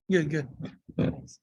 Good, good. Thanks.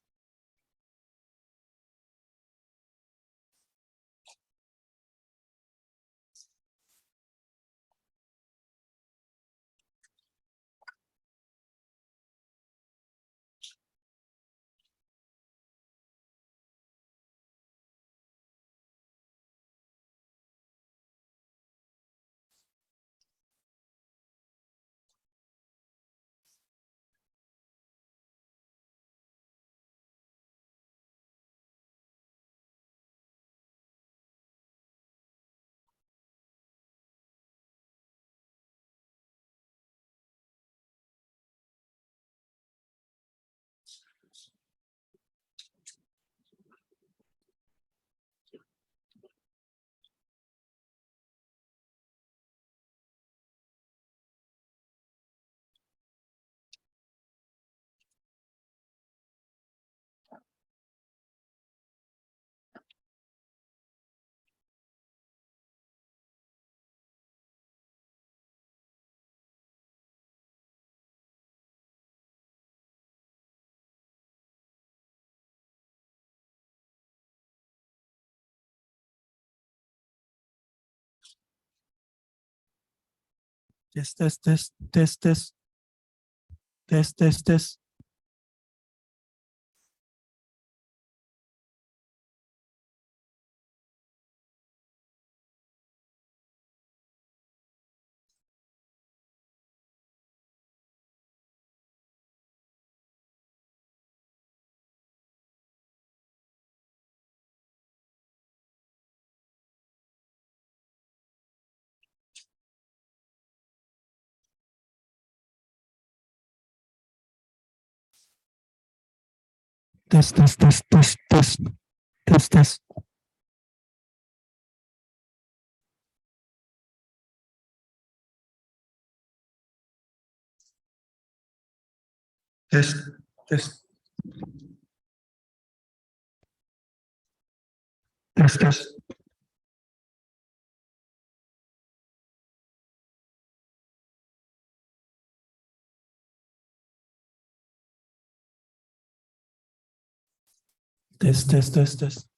Test, test, test, test, test. Test, test, test. Test, test, test, test, test, test, test. Test, test. Test, test. Test, test, test, test.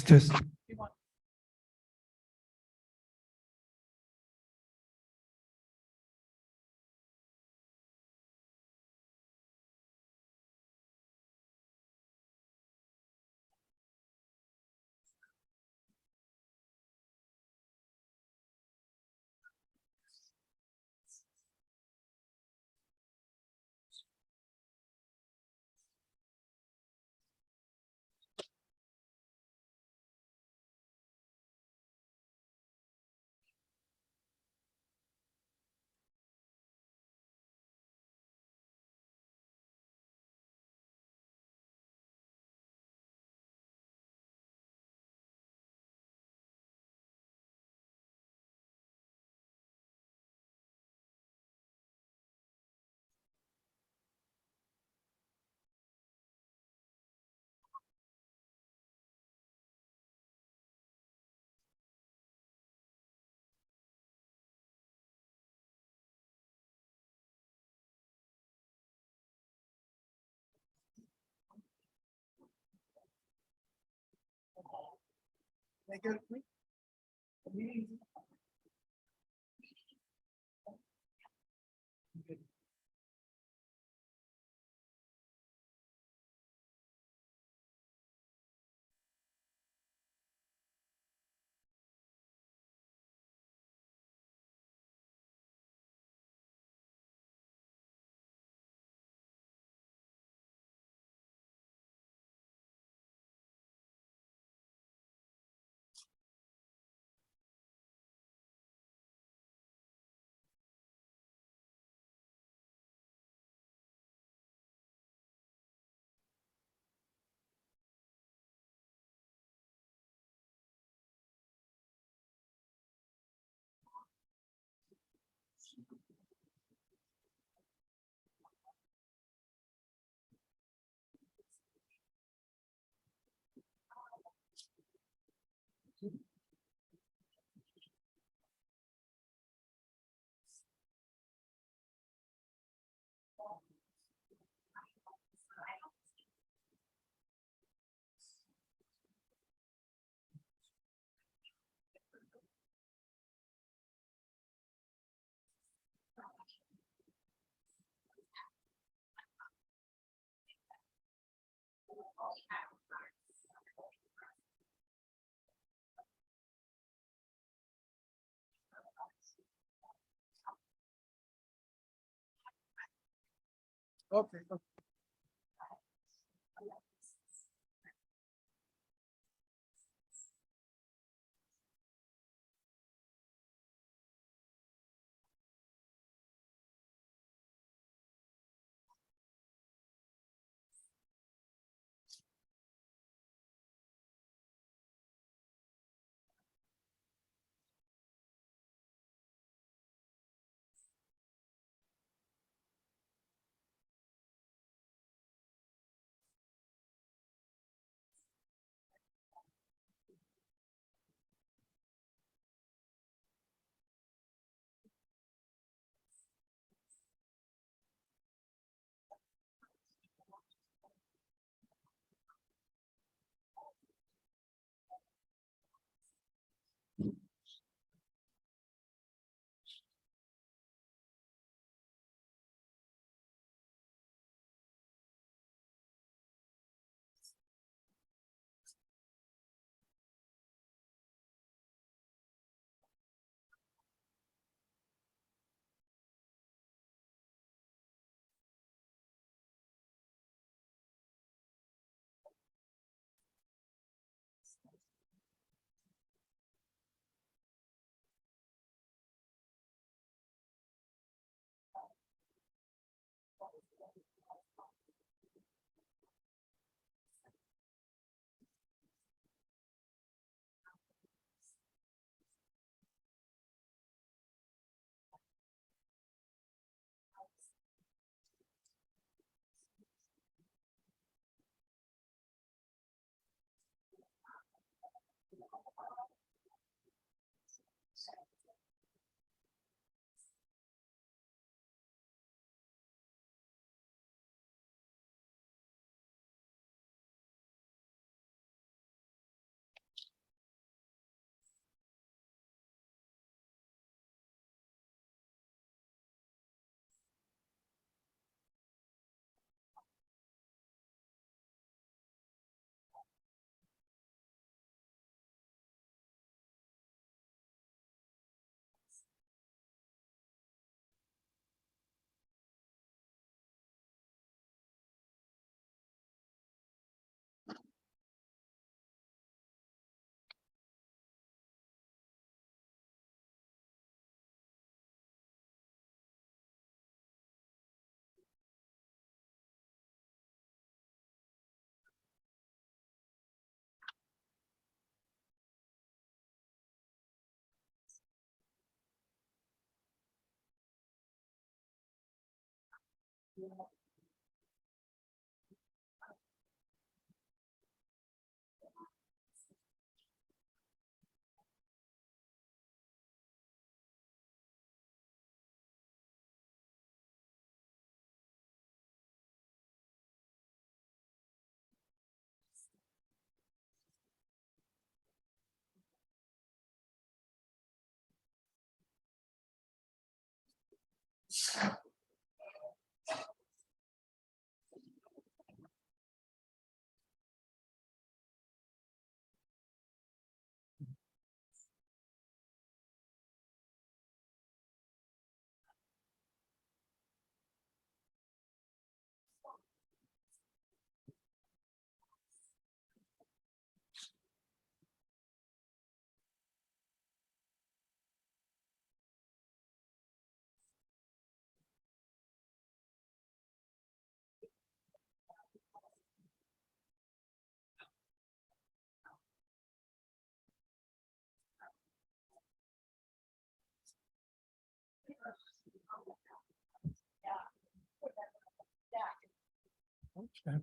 Test. Okay. Okay.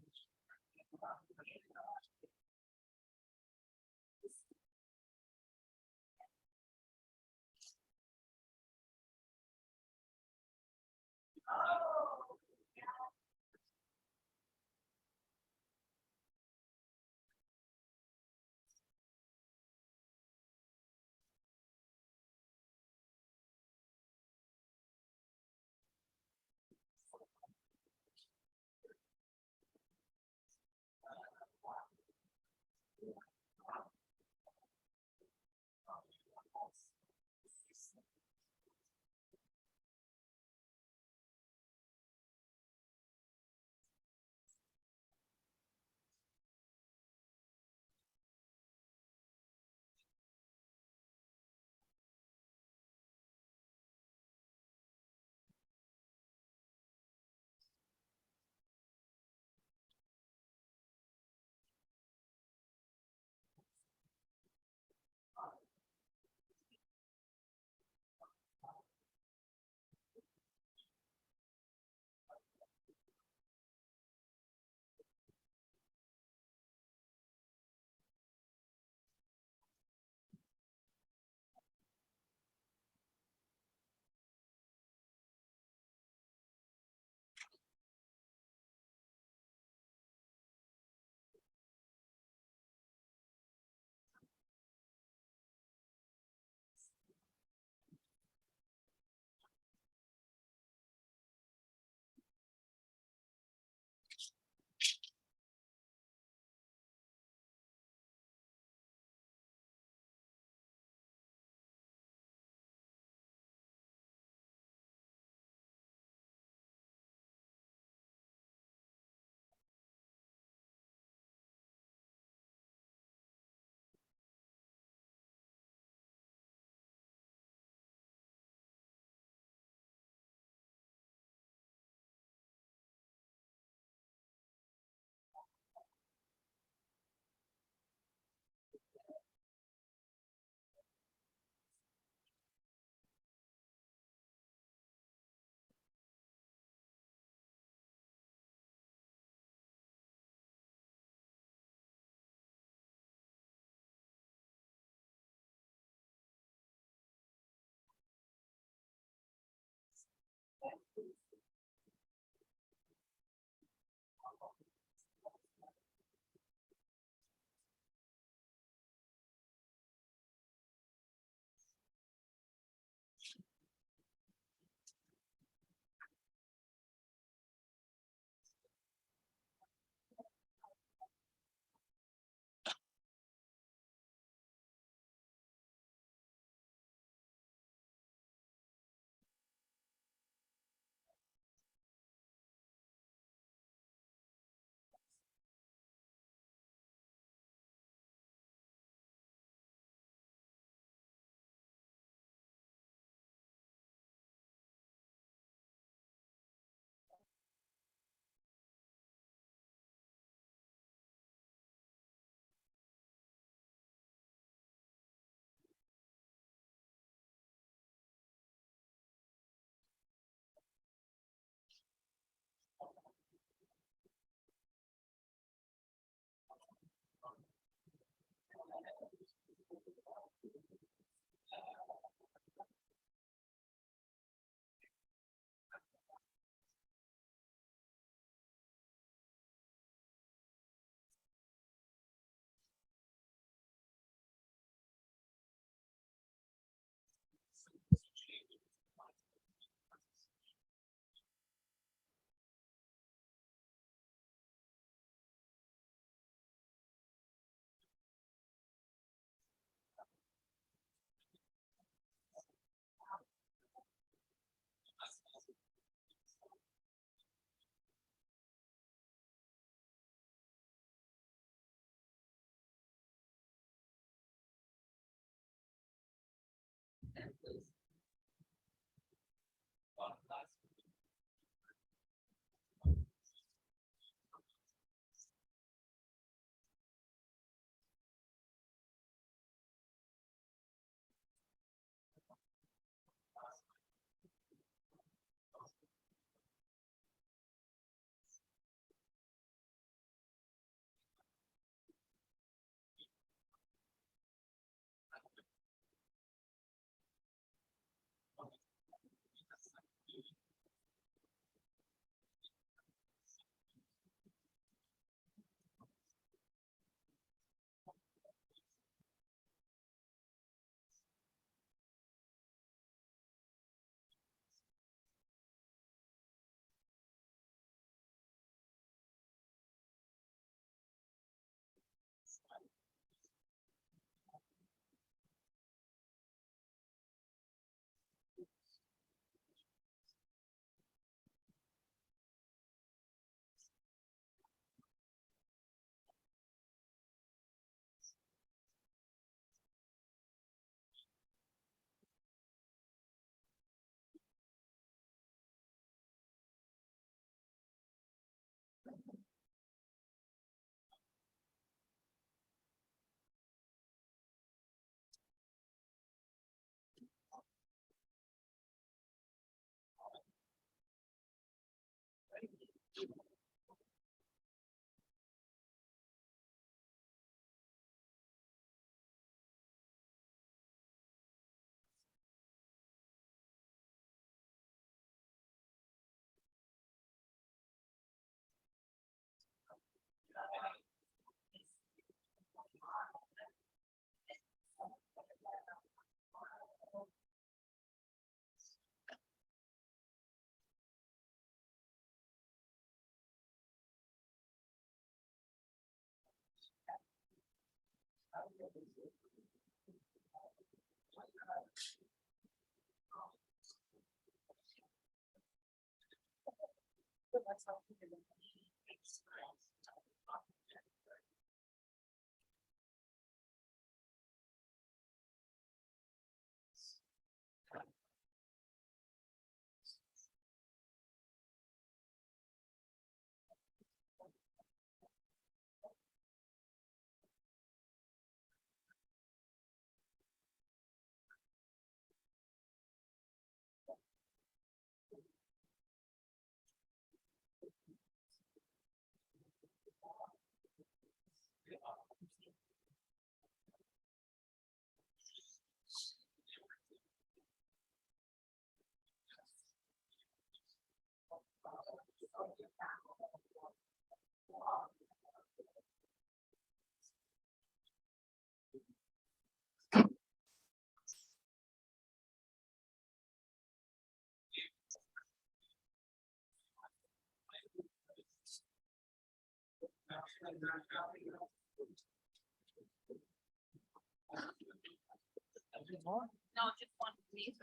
No, just one piece.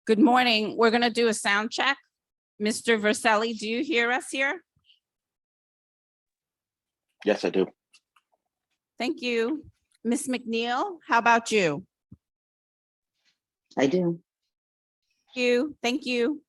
Good morning. We're going to do a sound check. Mr. Verselli, do you hear us here? Yes, I do. Thank you. Ms. McNeil, how about you? I do. Thank you.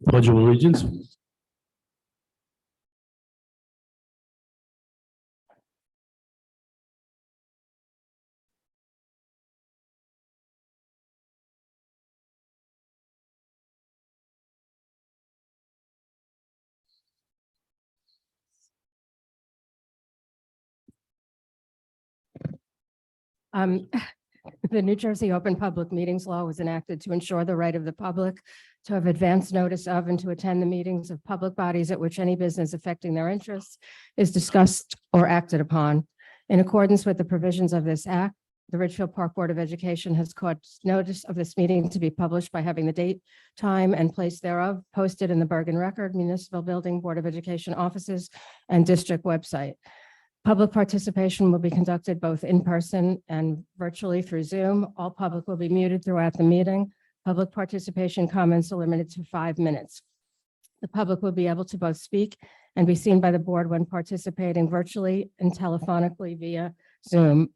Pledge of allegiance. The New Jersey Open Public Meetings Law was enacted to ensure the right of the public to have advance notice of and to attend the meetings of public bodies at which any business affecting their interests is discussed or acted upon. In accordance with the provisions of this act, the Ridgefield Park Board of Education has caused notice of this meeting to be published by having the date, time, and place thereof posted in the Bergen Record, Municipal Building, Board of Education offices, and district website. Public participation will be conducted both in person and virtually through Zoom. All public will be muted throughout the meeting. Public participation comments are limited to 5 minutes. The public will be able to both speak and be seen by the board when participating virtually and telephonically via Zoom.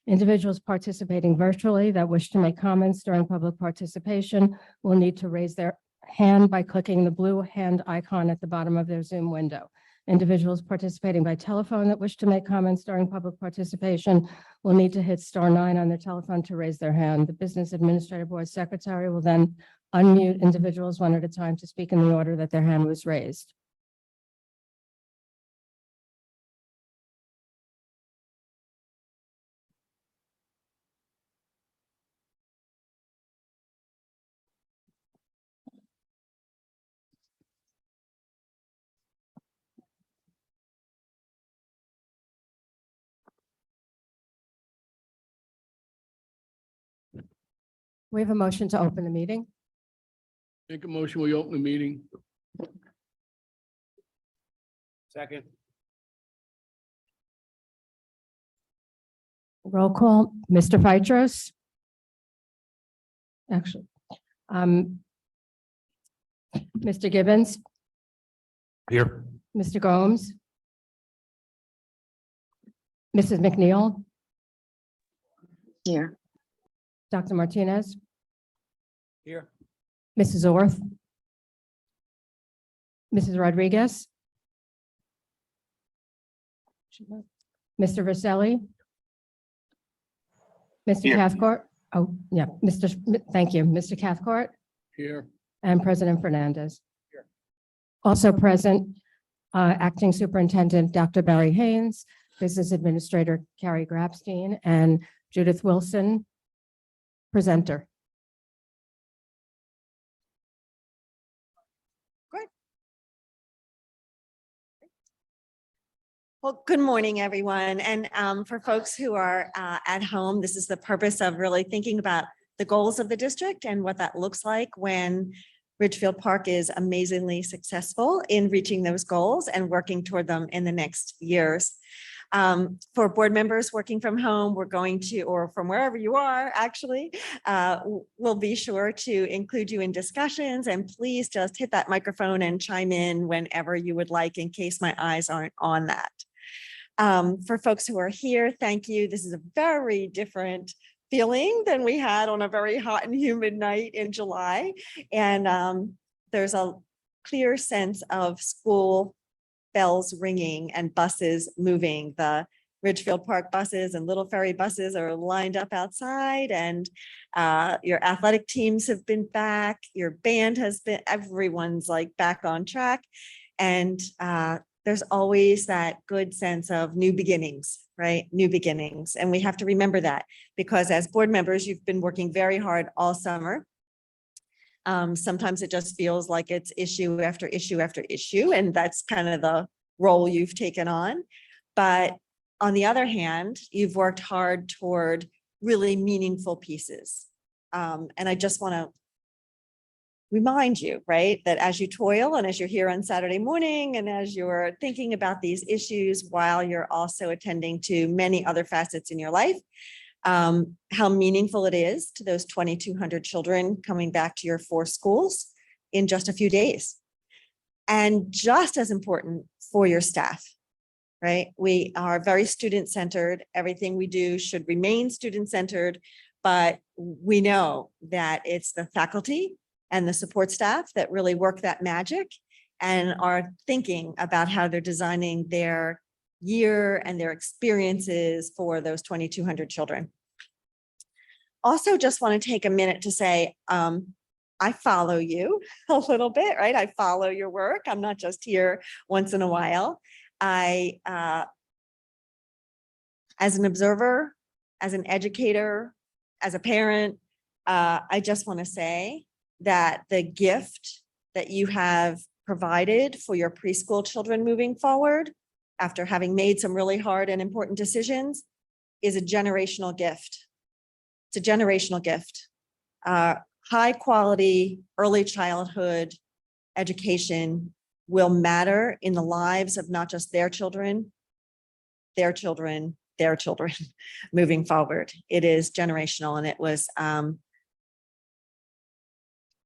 Individuals participating virtually that wish to make comments during public participation will need to raise their hand by clicking the blue hand icon at the bottom of their Zoom window. Individuals participating by telephone that wish to make comments during public participation will need to hit *9 on their telephone to raise their hand. The Business Administrative Board Secretary will then unmute individuals one at a time to speak in the order that their hand was raised. We have a motion to open the meeting. Make a motion, we open the meeting. Second. Roll call, Mr. Phytros. Actually, Mr. Gibbons, Here. Mr. Gomes, Mrs. McNeil, Here. Dr. Martinez, Here. Mrs. Orth, Mrs. Rodriguez, Mr. Verselli, Mr. Here. Cathcart. Oh, yeah, thank you, Mr. Cathcart, Here. and President Fernandez. Here. Also present, Acting Superintendent Dr. Barry Haynes, Business Administrator Carrie Grabstein, and Judith Wilson, presenter. Well, good morning, everyone. And for folks who are at home, this is the purpose of really thinking about the goals of the district and what that looks like when Ridgefield Park is amazingly successful in reaching those goals and working toward them in the next years. For board members working from home, we're going to, or from wherever you are, actually, we'll be sure to include you in discussions, and please just hit that microphone and chime in whenever you would like, in case my eyes aren't on that. For folks who are here, thank you. This is a very different feeling than we had on a very hot and humid night in July. And there's a clear sense of school bells ringing and buses moving. The Ridgefield Park buses and Little Ferry buses are lined up outside, and your athletic teams have been back. Your band has been, everyone's like back on track. And there's always that good sense of new beginnings, right? New beginnings. And we have to remember that, because as board members, you've been working very hard all summer. Sometimes it just feels like it's issue after issue after issue, and that's kind of the role you've taken on. But on the other hand, you've worked hard toward really meaningful pieces. And I just want to remind you, right, that as you toil and as you're here on Saturday morning and as you're thinking about these issues while you're also attending to many other facets in your life, how meaningful it is to those 2,200 children coming back to your 4 schools in just a few days. And just as important for your staff, right? We are very student-centered. Everything we do should remain student-centered, but we know that it's the faculty and the support staff that really work that magic and are thinking about how they're designing their year and their experiences for those 2,200 children. Also, just want to take a minute to say, I follow you a little bit, right? I follow your work. I'm not just here once in a while. As an observer, as an educator, as a parent, I just want to say that the gift that you have provided for your preschool children moving forward, after having made some really hard and important decisions, is a generational gift. It's a generational gift. High quality early childhood education will matter in the lives of not just their children, their children, their children moving forward. It is generational, and it was a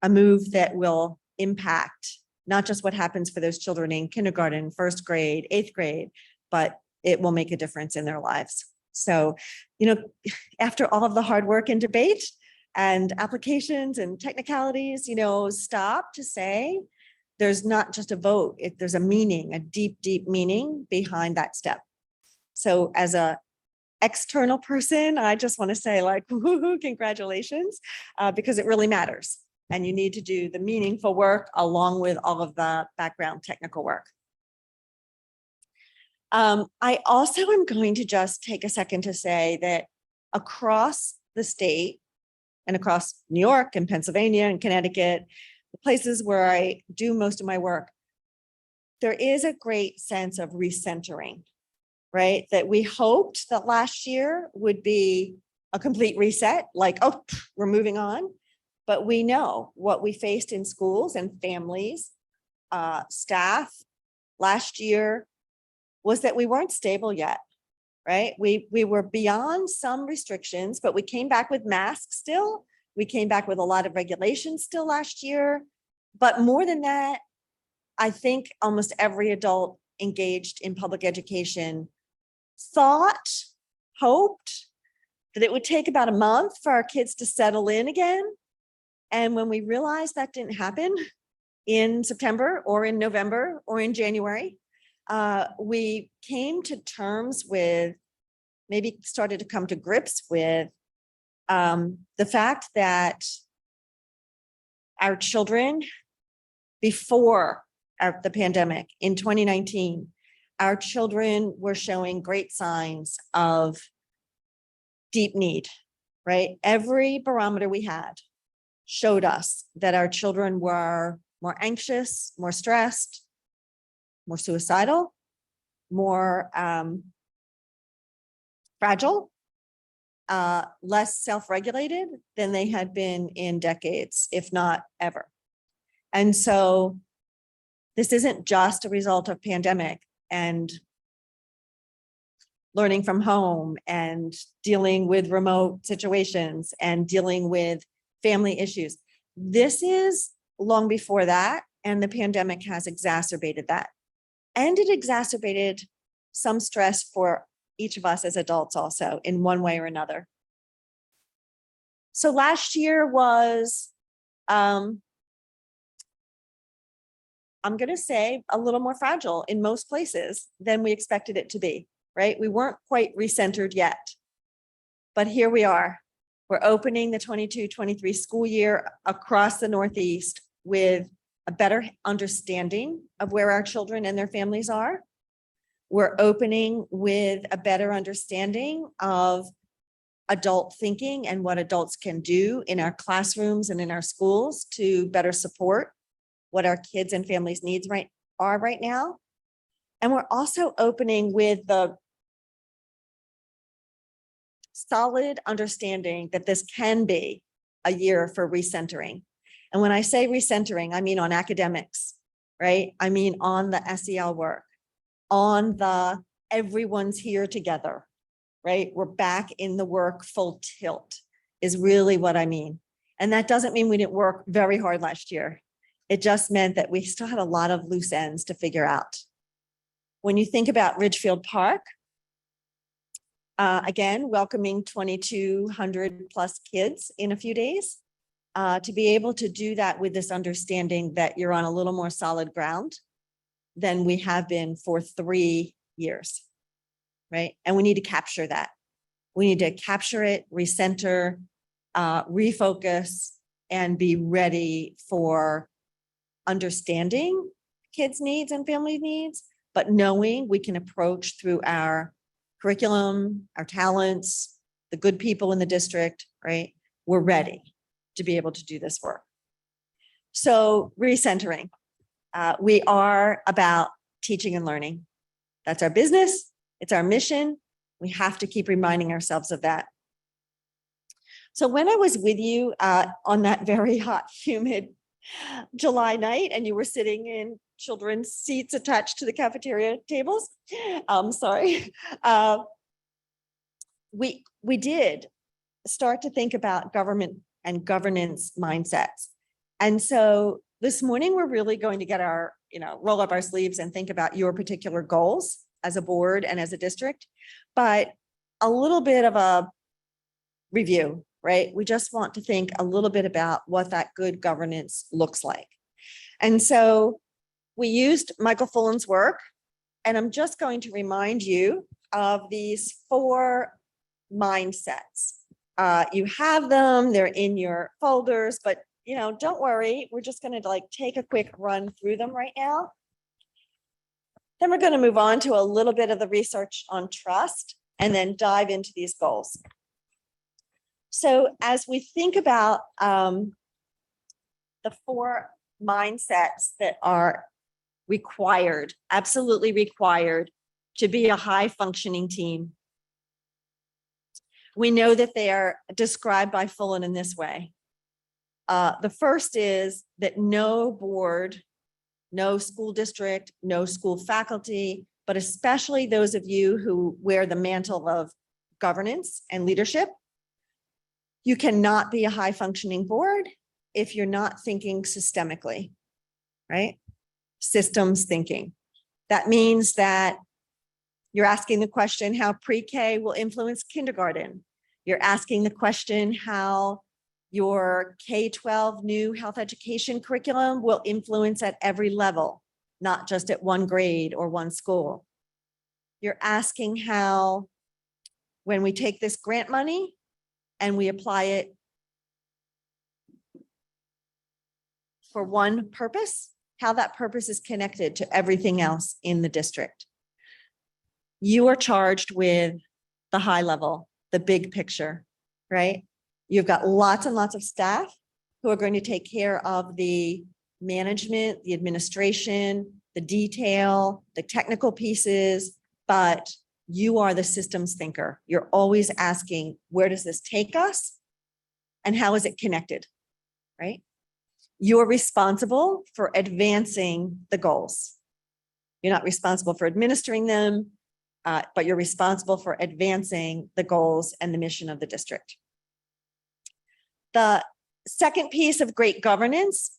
move that will impact not just what happens for those children in kindergarten, 1st grade, 8th grade, but it will make a difference in their lives. So, after all of the hard work and debate and applications and technicalities, stop to say there's not just a vote, there's a meaning, a deep, deep meaning behind that step. So as a external person, I just want to say, like, woohoo, congratulations, because it really matters. And you need to do the meaningful work along with all of the background technical work. I also am going to just take a second to say that across the state and across New York and Pennsylvania and Connecticut, the places where I do most of my work, there is a great sense of recentering, right? That we hoped that last year would be a complete reset, like, oh, we're moving on. But we know what we faced in schools and families, staff last year was that we weren't stable yet, right? We were beyond some restrictions, but we came back with masks still. We came back with a lot of regulations still last year. But more than that, I think almost every adult engaged in public education thought, hoped that it would take about a month for our kids to settle in again. And when we realized that didn't happen in September or in November or in January, we came to terms with, maybe started to come to grips with the fact that our children, before the pandemic in 2019, our children were showing great signs of deep need, right? Every barometer we had showed us that our children were more anxious, more stressed, more suicidal, more fragile, less self-regulated than they had been in decades, if not ever. And so this isn't just a result of pandemic and learning from home and dealing with remote situations and dealing with family issues. This is long before that, and the pandemic has exacerbated that. And it exacerbated some stress for each of us as adults also in one way or another. So last year was, I'm going to say, a little more fragile in most places than we expected it to be, right? We weren't quite recentered yet, but here we are. We're opening the 22-23 school year across the Northeast with a better understanding of where our children and their families are. We're opening with a better understanding of adult thinking and what adults can do in our classrooms and in our schools to better support what our kids and families' needs are right now. And we're also opening with the solid understanding that this can be a year for recentering. And when I say recentering, I mean on academics, right? I mean on the SEL work, on the everyone's here together, right? We're back in the work full tilt is really what I mean. And that doesn't mean we didn't work very hard last year. It just meant that we still had a lot of loose ends to figure out. When you think about Ridgefield Park, again, welcoming 2,200 plus kids in a few days, to be able to do that with this understanding that you're on a little more solid ground than we have been for 3 years, right? And we need to capture that. We need to capture it, recenter, refocus, and be ready for understanding kids' needs and family needs, but knowing we can approach through our curriculum, our talents, the good people in the district, right? We're ready to be able to do this work. So recentering, we are about teaching and learning. That's our business. It's our mission. We have to keep reminding ourselves of that. So when I was with you on that very hot, humid July night, and you were sitting in children's seats attached to the cafeteria tables, sorry, we did start to think about government and governance mindsets. And so this morning, we're really going to get our, roll up our sleeves and think about your particular goals as a board and as a district, but a little bit of a review, right? We just want to think a little bit about what that good governance looks like. And so we used Michael Fullen's work, and I'm just going to remind you of these 4 mindsets. You have them, they're in your folders, but don't worry, we're just going to take a quick run through them right now. Then we're going to move on to a little bit of the research on trust and then dive into these goals. So as we think about the 4 mindsets that are required, absolutely required to be a high functioning team, we know that they are described by Fullen in this way. The first is that no board, no school district, no school faculty, but especially those of you who wear the mantle of governance and leadership, you cannot be a high functioning board if you're not thinking systemically, right? Systems thinking. That means that you're asking the question how pre-K will influence kindergarten. You're asking the question how your K-12 new health education curriculum will influence at every level, not just at one grade or one school. You're asking how, when we take this grant money and we apply it for one purpose, how that purpose is connected to everything else in the district. You are charged with the high level, the big picture, right? You've got lots and lots of staff who are going to take care of the management, the administration, the detail, the technical pieces, but you are the systems thinker. You're always asking, where does this take us? And how is it connected, right? You're responsible for advancing the goals. You're not responsible for administering them. but you're responsible for advancing the goals and the mission of the district. The second piece of great governance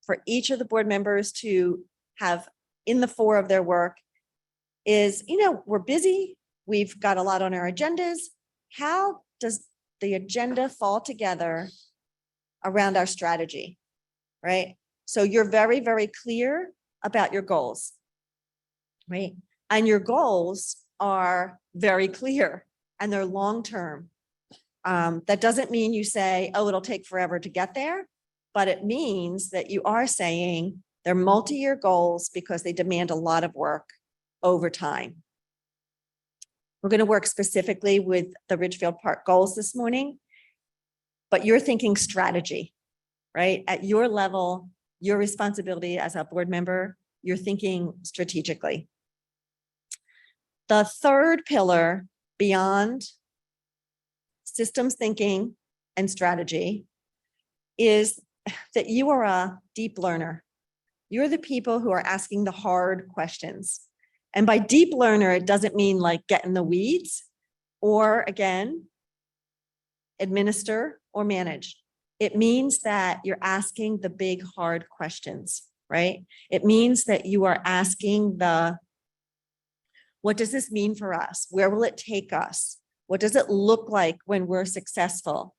for each of the board members to have in the fore of their work is, we're busy. We've got a lot on our agendas. How does the agenda fall together around our strategy, right? So you're very, very clear about your goals, right? And your goals are very clear and they're long-term. That doesn't mean you say, oh, it'll take forever to get there, but it means that you are saying they're multi-year goals because they demand a lot of work over time. We're going to work specifically with the Ridgefield Park goals this morning, but you're thinking strategy, right? At your level, your responsibility as a board member, you're thinking strategically. The third pillar beyond systems thinking and strategy is that you are a deep learner. You're the people who are asking the hard questions. And by deep learner, it doesn't mean like get in the weeds or, again, administer or manage. It means that you're asking the big hard questions, right? It means that you are asking what does this mean for us? Where will it take us? What does it look like when we're successful?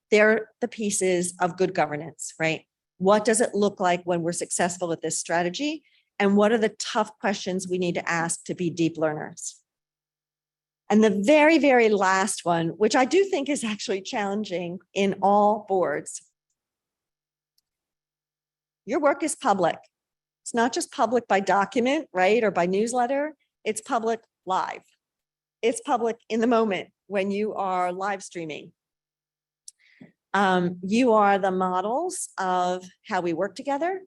They're the pieces of good governance, right? What does it look like when we're successful with this strategy? And what are the tough questions we need to ask to be deep learners? And the very, very last one, which I do think is actually challenging in all boards. Your work is public. It's not just public by document, right? Or by newsletter. It's public live. It's public in the moment when you are live streaming. You are the models of how we work together.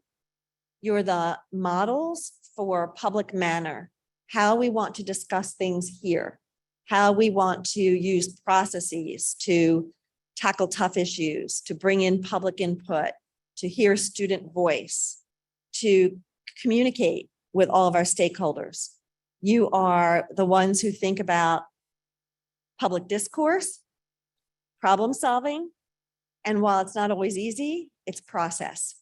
You're the models for public manner, how we want to discuss things here, how we want to use processes to tackle tough issues, to bring in public input, to hear student voice, to communicate with all of our stakeholders. You are the ones who think about public discourse, problem solving, and while it's not always easy, it's process,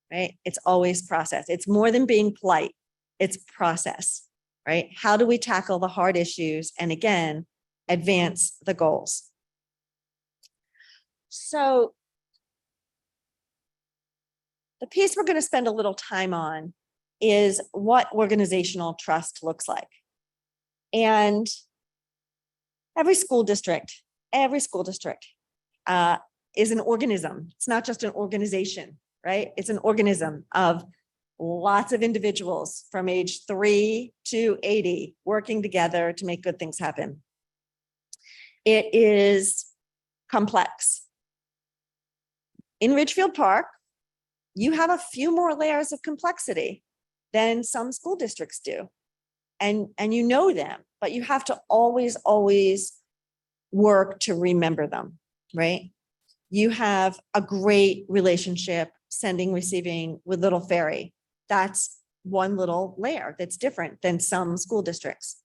right? It's always process. It's more than being polite. It's process, right? How do we tackle the hard issues and again, advance the goals? So the piece we're going to spend a little time on is what organizational trust looks like. And every school district is an organism. It's not just an organization, right? It's an organism of lots of individuals from age 3 to 80 working together to make good things happen. It is complex. In Ridgefield Park, you have a few more layers of complexity than some school districts do. And you know them, but you have to always work to remember them, right? You have a great relationship sending, receiving with Little Ferry. That's one little layer that's different than some school districts.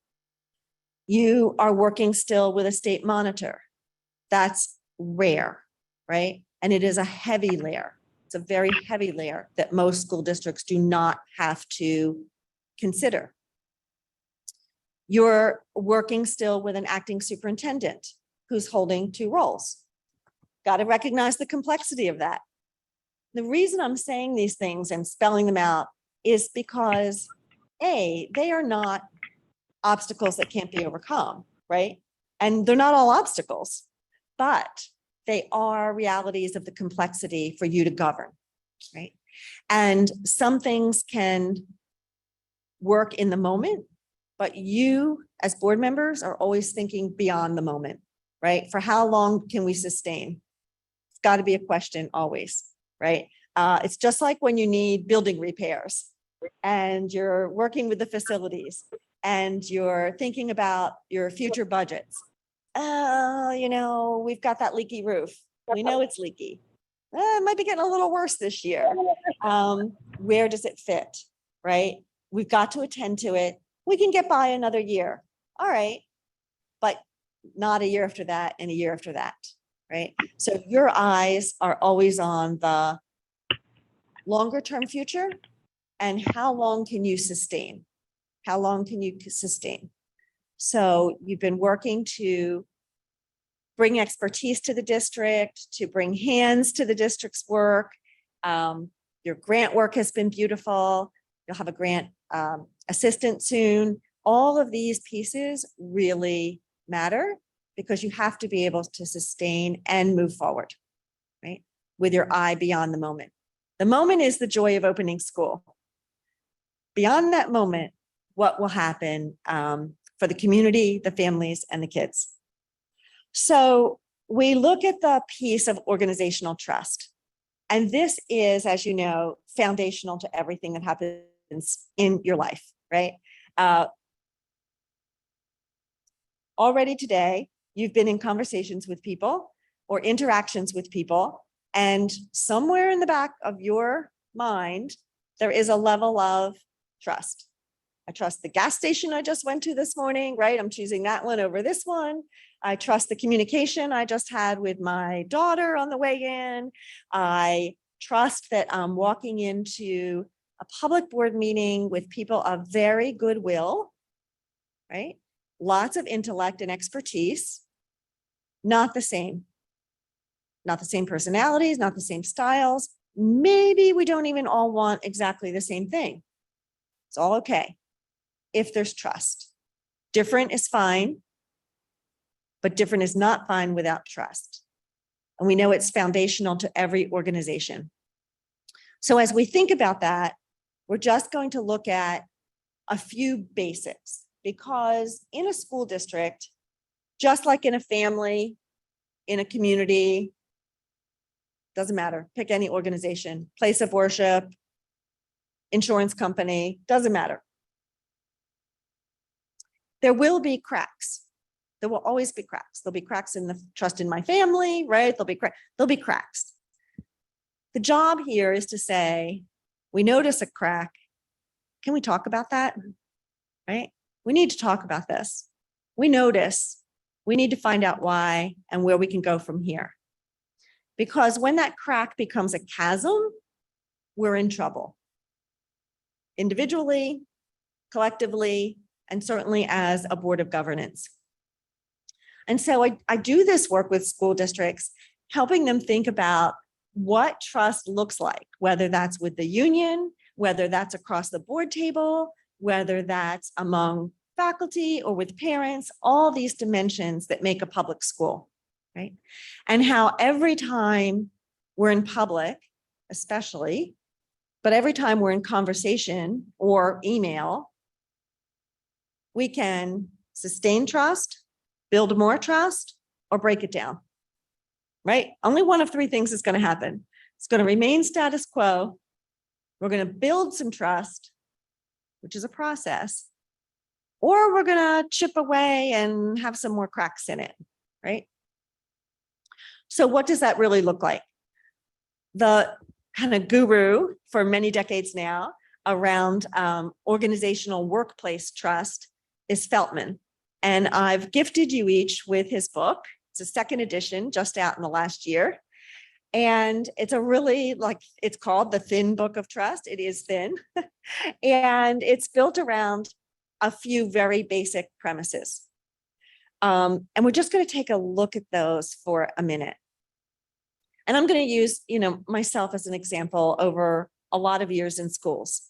You are working still with a state monitor. That's rare, right? And it is a heavy layer. It's a very heavy layer that most school districts do not have to consider. You're working still with an acting superintendent who's holding 2 roles. Got to recognize the complexity of that. The reason I'm saying these things and spelling them out is because A, they are not obstacles that can't be overcome, right? And they're not all obstacles, but they are realities of the complexity for you to govern, right? And some things can work in the moment, but you as board members are always thinking beyond the moment, right? For how long can we sustain? It's got to be a question always, right? It's just like when you need building repairs and you're working with the facilities and you're thinking about your future budgets. We've got that leaky roof. We know it's leaky. It might be getting a little worse this year. Where does it fit, right? We've got to attend to it. we can get by another year. All right. But not a year after that and a year after that, right? So your eyes are always on the longer term future and how long can you sustain? How long can you sustain? So you've been working to bring expertise to the district, to bring hands to the district's work. Your grant work has been beautiful. You'll have a grant assistant soon. All of these pieces really matter because you have to be able to sustain and move forward, right? With your eye beyond the moment. The moment is the joy of opening school. Beyond that moment, what will happen for the community, the families, and the kids? So we look at the piece of organizational trust. And this is, as you know, foundational to everything that happens in your life, right? Already today, you've been in conversations with people or interactions with people, and somewhere in the back of your mind, there is a level of trust. I trust the gas station I just went to this morning, right? I'm choosing that one over this one. I trust the communication I just had with my daughter on the way in. I trust that I'm walking into a public board meeting with people of very goodwill, right? Lots of intellect and expertise, not the same. Not the same personalities, not the same styles. Maybe we don't even all want exactly the same thing. It's all okay if there's trust. Different is fine, but different is not fine without trust. And we know it's foundational to every organization. So as we think about that, we're just going to look at a few basics, because in a school district, just like in a family, in a community, doesn't matter, pick any organization, place of worship, insurance company, doesn't matter. There will be cracks. There will always be cracks. There'll be cracks in the trust in my family, right? There'll be cracks. The job here is to say, we notice a crack. Can we talk about that? Right? We need to talk about this. We notice, we need to find out why and where we can go from here. Because when that crack becomes a chasm, we're in trouble. Individually, collectively, and certainly as a board of governance. And so I do this work with school districts, helping them think about what trust looks like, whether that's with the union, whether that's across the board table, whether that's among faculty or with parents, all these dimensions that make a public school, right? And how every time we're in public, especially, but every time we're in conversation or email, we can sustain trust, build more trust, or break it down, right? Only one of three things is going to happen. It's going to remain status quo. We're going to build some trust, which is a process, or we're going to chip away and have some more cracks in it, right? So what does that really look like? The kind of guru for many decades now around organizational workplace trust is Feltman. And I've gifted you each with his book. It's a second edition, just out in the last year. And it's a really, it's called The Thin Book of Trust. It is thin. And it's built around a few very basic premises. And we're just going to take a look at those for a minute. And I'm going to use, myself as an example over a lot of years in schools.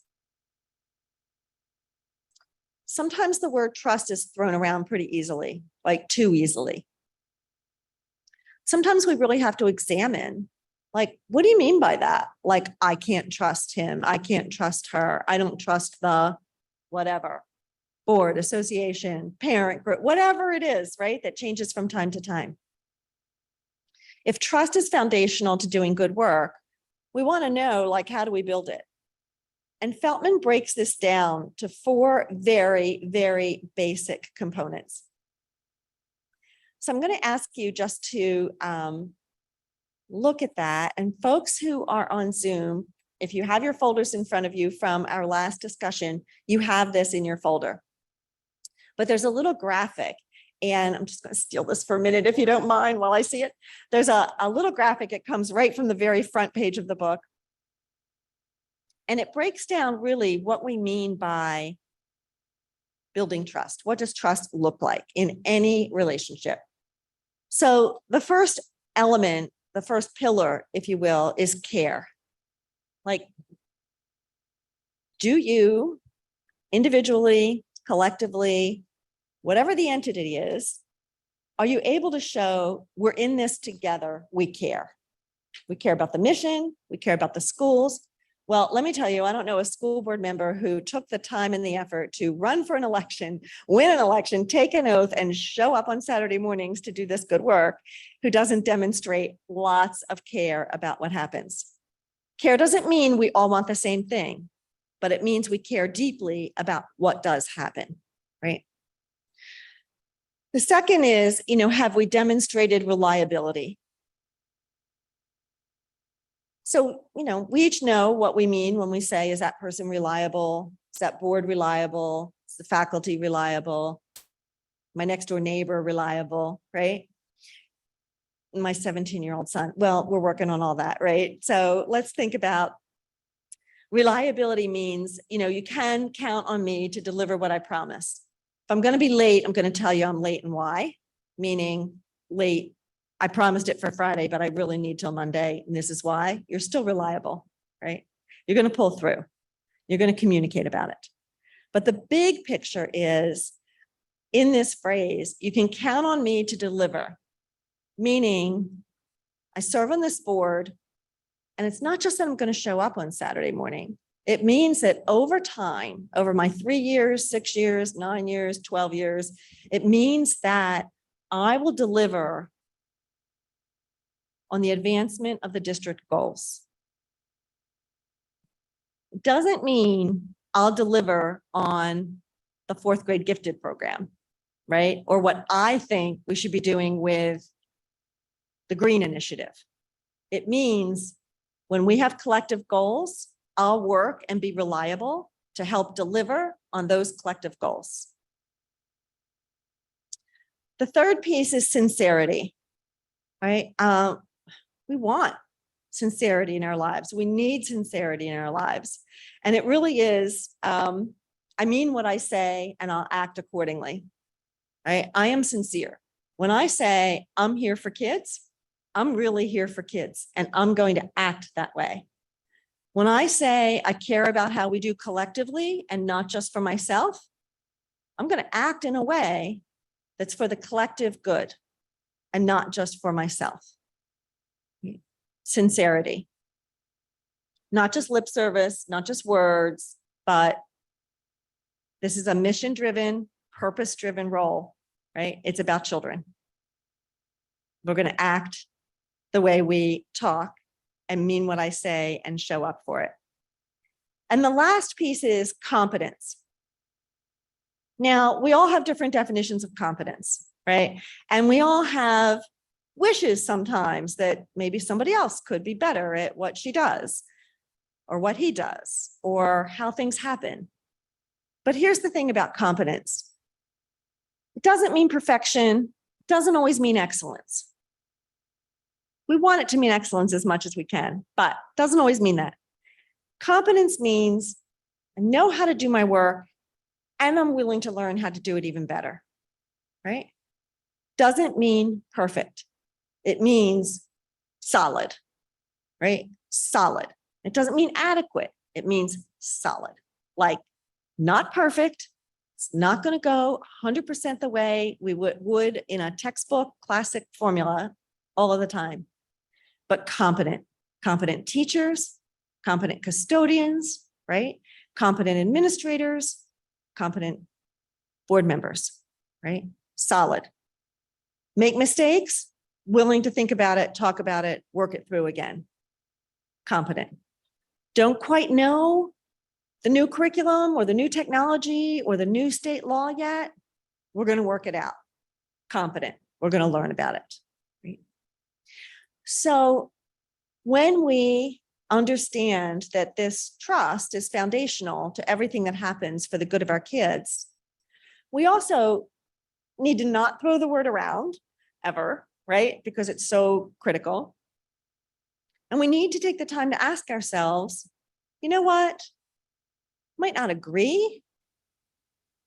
Sometimes the word trust is thrown around pretty easily, like too easily. Sometimes we really have to examine, what do you mean by that? I can't trust him. I can't trust her. I don't trust the whatever, board, association, parent group, whatever it is, right? That changes from time to time. If trust is foundational to doing good work, we want to know, how do we build it? And Feltman breaks this down to four very, very basic components. So I'm going to ask you just to look at that. And folks who are on Zoom, if you have your folders in front of you from our last discussion, you have this in your folder. but there's a little graphic. And I'm just going to steal this for a minute, if you don't mind, while I see it. There's a little graphic. It comes right from the very front page of the book. And it breaks down really what we mean by building trust. What does trust look like in any relationship? So the first element, the first pillar, if you will, is care. Like, do you individually, collectively, whatever the entity is, are you able to show we're in this together? We care. We care about the mission. We care about the schools. Well, let me tell you, I don't know a school board member who took the time and the effort to run for an election, win an election, take an oath, and show up on Saturday mornings to do this good work, who doesn't demonstrate lots of care about what happens. Care doesn't mean we all want the same thing, but it means we care deeply about what does happen, right? The second is, have we demonstrated reliability? So, we each know what we mean when we say, is that person reliable? Is that board reliable? Is the faculty reliable? My next door neighbor reliable, right? My 17-year-old son. Well, we're working on all that, right? So let's think about reliability means, you can count on me to deliver what I promise. If I'm going to be late, I'm going to tell you I'm late and why, meaning late. I promised it for Friday, but I really need till Monday. And this is why. You're still reliable, right? You're going to pull through. You're going to communicate about it. But the big picture is in this phrase, you can count on me to deliver, meaning I serve on this board. And it's not just that I'm going to show up on Saturday morning. It means that over time, over my 3 years, 6 years, 9 years, 12 years, it means that I will deliver on the advancement of the district goals. It doesn't mean I'll deliver on the 4th grade gifted program, right? Or what I think we should be doing with the green initiative. It means when we have collective goals, I'll work and be reliable to help deliver on those collective goals. The third piece is sincerity, right? We want sincerity in our lives. We need sincerity in our lives. And it really is, I mean what I say and I'll act accordingly, right? I am sincere. When I say I'm here for kids, I'm really here for kids and I'm going to act that way. When I say I care about how we do collectively and not just for myself, I'm going to act in a way that's for the collective good and not just for myself. Sincerity, not just lip service, not just words, but this is a mission-driven, purpose-driven role, right? It's about children. We're going to act the way we talk and mean what I say and show up for it. And the last piece is competence. Now, we all have different definitions of competence, right? And we all have wishes sometimes that maybe somebody else could be better at what she does or what he does or how things happen. But here's the thing about competence. It doesn't mean perfection. It doesn't always mean excellence. We want it to mean excellence as much as we can, but it doesn't always mean that. Competence means I know how to do my work and I'm willing to learn how to do it even better, right? Doesn't mean perfect. It means solid, right? Solid. It doesn't mean adequate. It means solid, like not perfect. It's not going to go 100% the way we would in a textbook classic formula all of the time, but competent teachers, competent custodians, right? Competent administrators, competent board members, right? Solid. Make mistakes, willing to think about it, talk about it, work it through again. Competent. Don't quite know the new curriculum or the new technology or the new state law yet. We're going to work it out. Competent. We're going to learn about it. Right? So when we understand that this trust is foundational to everything that happens for the good of our kids, We also need to not throw the word around ever, right? Because it's so critical. And we need to take the time to ask ourselves, you know what? Might not agree.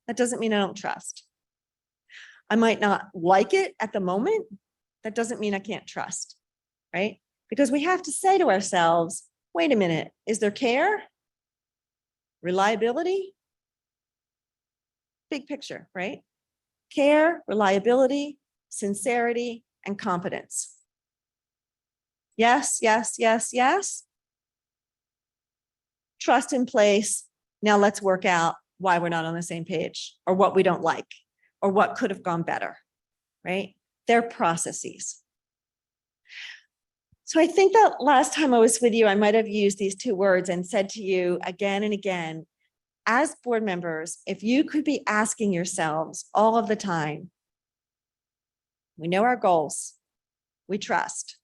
That doesn't mean I don't trust. I might not like it at the moment. That doesn't mean I can't trust, right? Because we have to say to ourselves, wait a minute, is there care? Reliability? Big picture, right? Care, reliability, sincerity, and competence. Yes, yes, yes, yes. Trust in place. Now let's work out why we're not on the same page, or what we don't like, or what could have gone better, right? They're processes. So I think that last time I was with you, I might have used these two words and said to you again and again, as board members, if you could be asking yourselves all of the time, we know our goals, we trust.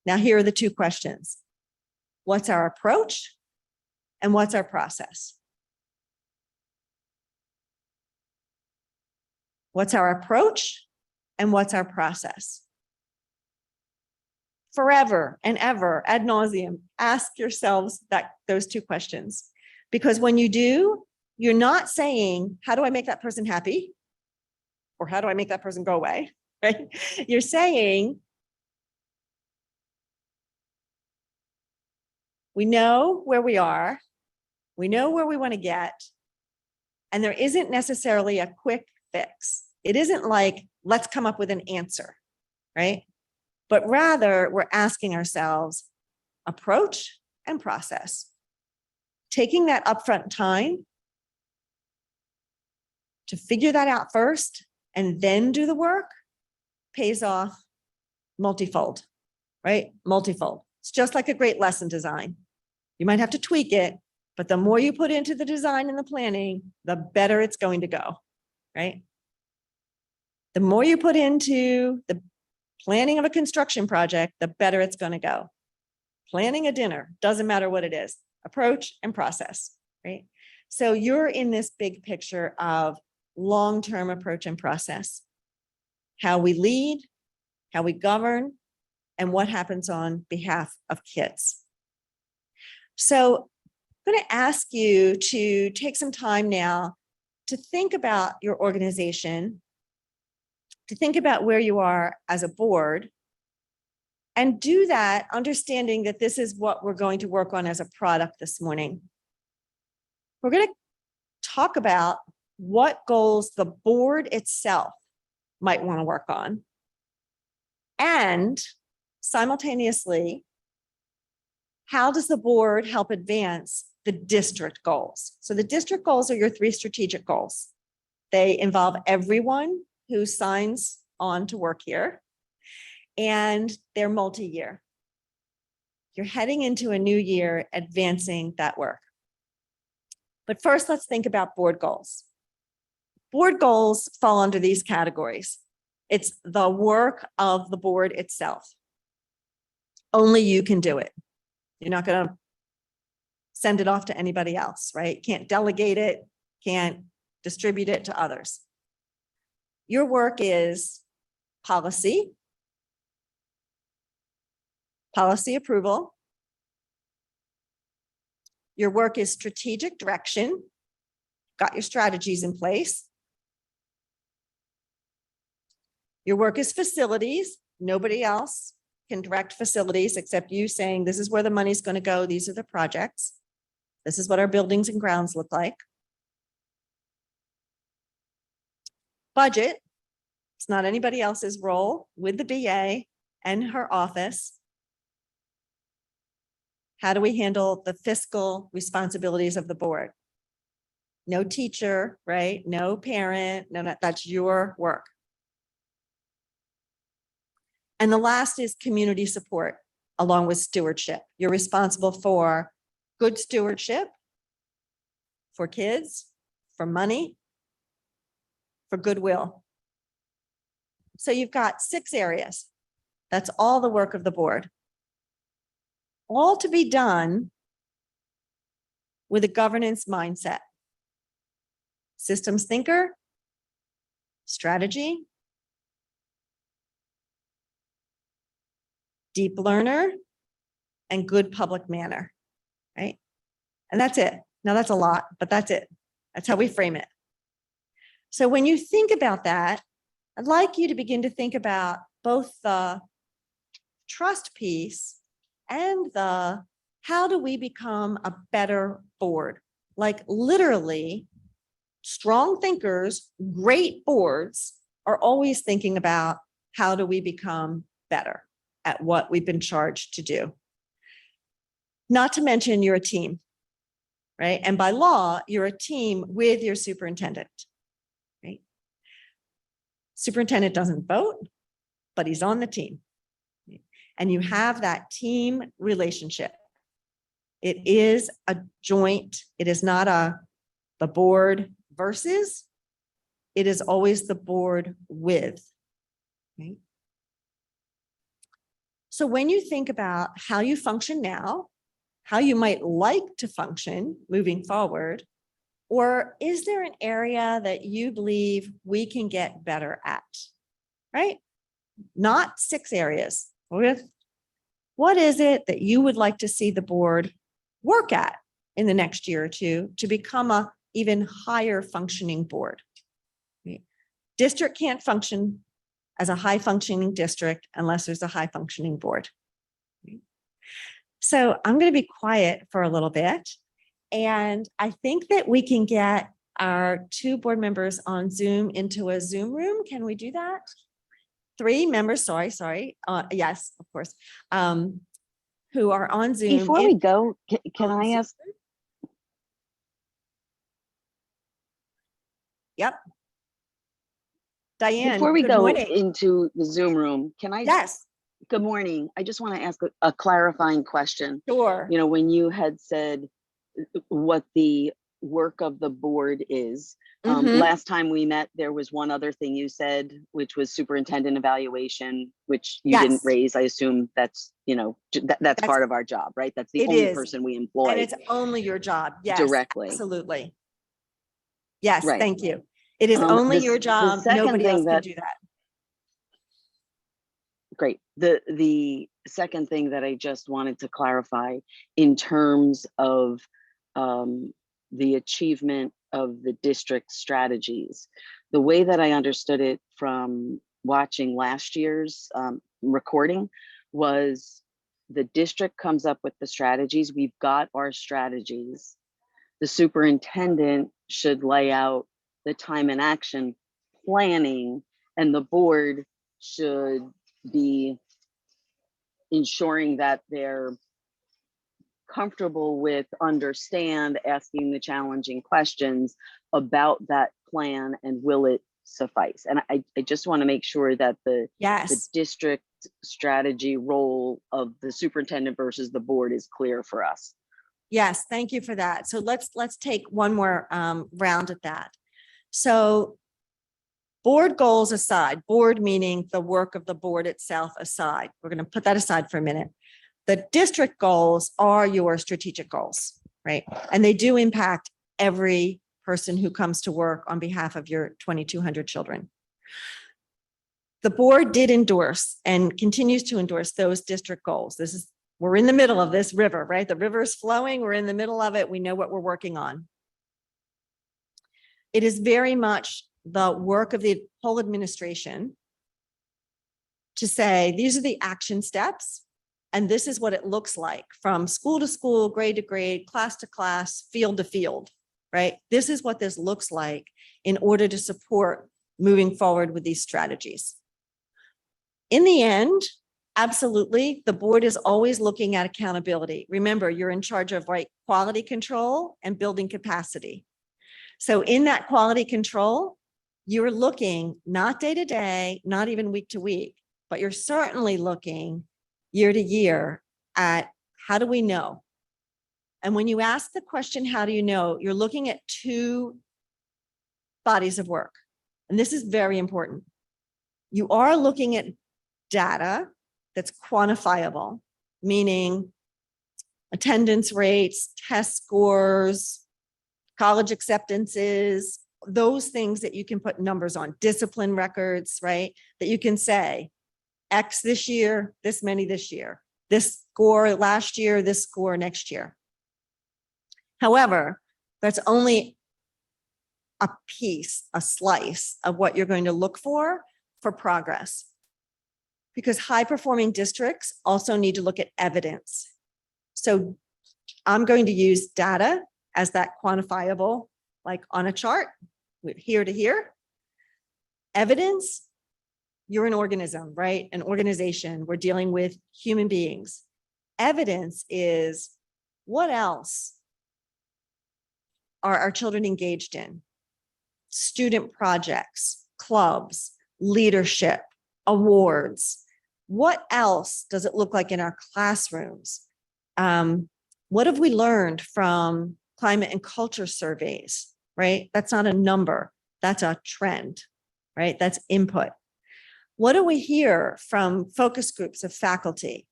Now here are the two questions. What's our approach and what's our process? What's our approach and what's our process? Forever and ever, ad nauseum, ask yourselves those two questions. Because when you do, you're not saying, how do I make that person happy? Or how do I make that person go away? Right? You're saying, we know where we are, we know where we want to get, and there isn't necessarily a quick fix. It isn't like, let's come up with an answer, right? But rather, we're asking ourselves, approach and process. Taking that upfront time to figure that out first and then do the work pays off multifold, right? Multifold. It's just like a great lesson design. You might have to tweak it, but the more you put into the design and the planning, the better it's going to go, right? The more you put into the planning of a construction project, the better it's going to go. Planning a dinner, doesn't matter what it is, approach and process, right? So you're in this big picture of long-term approach and process, how we lead, how we govern, and what happens on behalf of kids. So I'm going to ask you to take some time now to think about your organization, to think about where you are as a board, and do that understanding that this is what we're going to work on as a product this morning. We're going to talk about what goals the board itself might want to work on, and simultaneously, how does the board help advance the district goals? So the district goals are your 3 strategic goals. They involve everyone who signs on to work here, and they're multi-year. You're heading into a new year advancing that work. But first, let's think about board goals. Board goals fall under these categories. It's the work of the board itself. Only you can do it. You're not going to send it off to anybody else, right? Can't delegate it, can't distribute it to others. Your work is policy approval. Your work is strategic direction. Got your strategies in place. Your work is facilities. Nobody else can direct facilities except you saying, this is where the money's going to go. These are the projects. This is what our buildings and grounds look like. Budget. It's not anybody else's role with the BA and her office. How do we handle the fiscal responsibilities of the board? No teacher, right? No parent, no, that's your work. And the last is community support, along with stewardship. You're responsible for good stewardship, for kids, for money, for goodwill. So you've got 6 areas. That's all the work of the board. All to be done with a governance mindset. Systems thinker, strategy, deep learner, and good public manner, right? And that's it. Now that's a lot, but that's it. That's how we frame it. So when you think about that, I'd like you to begin to think about both the trust piece and the how do we become a better board? Like literally, strong thinkers, great boards are always thinking about how do we become better at what we've been charged to do. Not to mention you're a team, right? And by law, you're a team with your superintendent, right? Superintendent doesn't vote, but he's on the team. And you have that team relationship. It is a joint, it is not the board versus, it is always the board with. Okay? So when you think about how you function now, how you might like to function moving forward, or is there an area that you believe we can get better at, right? Not 6 areas. What is it that you would like to see the board work at in the next year or two to become a even higher functioning board? Right? District can't function as a high functioning district unless there's a high functioning board. Right? So I'm going to be quiet for a little bit. And I think that we can get our 2 board members on Zoom into a Zoom room. Can we do that? 3 members, sorry. Yes, of course. Who are on Zoom. Before we go, can I ask? Yep. Diane. Before we good go morning. into the Zoom room, can I? Yes, Good morning. I just want to ask a clarifying question. sure. You know, when you had said what the work of the board is, Mhm. last time we met, there was one other thing you said, which was superintendent evaluation, which you didn't Yes. raise. I assume that's, you know, that's part of our job, right? That's the It only is. person we And employ it's only your job. Yes, directly. absolutely. Yes, Right. thank you. It is only your The job. second Nobody else thing can that, do that. great. The second thing that I just wanted to clarify in terms of the achievement of the district strategies, the way that I understood it from watching last year's recording was the district comes up with the strategies. We've got our strategies. The superintendent should lay out the time and action planning, and the board should be ensuring that they're comfortable with, understand, asking the challenging questions about that plan and will it suffice. And I just want to make sure that the Yes, district strategy role of the superintendent versus the board is clear for us. yes, thank you for that. So let's take one more round at that. So board goals aside, board meaning the work of the board itself aside, we're going to put that aside for a minute. The district goals are your strategic goals, right? And they do impact every person who comes to work on behalf of your 2,200 children. The board did endorse and continues to endorse those district goals. We're in the middle of this river, right? The river is flowing. We're in the middle of it. We know what we're working on. It is very much the work of the whole administration to say, these are the action steps. And this is what it looks like from school to school, grade to grade, class to class, field to field, right? This is what this looks like in order to support moving forward with these strategies. In the end, absolutely, the board is always looking at accountability. Remember, you're in charge of quality control and building capacity. So in that quality control, you're looking not day to day, not even week to week, but you're certainly looking year to year at how do we know? And when you ask the question, how do you know? You're looking at 2 bodies of work. And this is very important. You are looking at data that's quantifiable, meaning attendance rates, test scores, college acceptances, those things that you can put numbers on, discipline records, right? That you can say X this year, this many this year, this score last year, this score next year. However, that's only a piece, a slice of what you're going to look for progress. Because high performing districts also need to look at evidence. So I'm going to use data as that quantifiable, like on a chart, here to here. Evidence, you're an organism, right? An organization, we're dealing with human beings. Evidence is what else are our children engaged in? Student projects, clubs, leadership, awards. What else does it look like in our classrooms? What have we learned from climate and culture surveys, right? That's not a number, that's a trend, right? That's input. What do we hear from focus groups of faculty?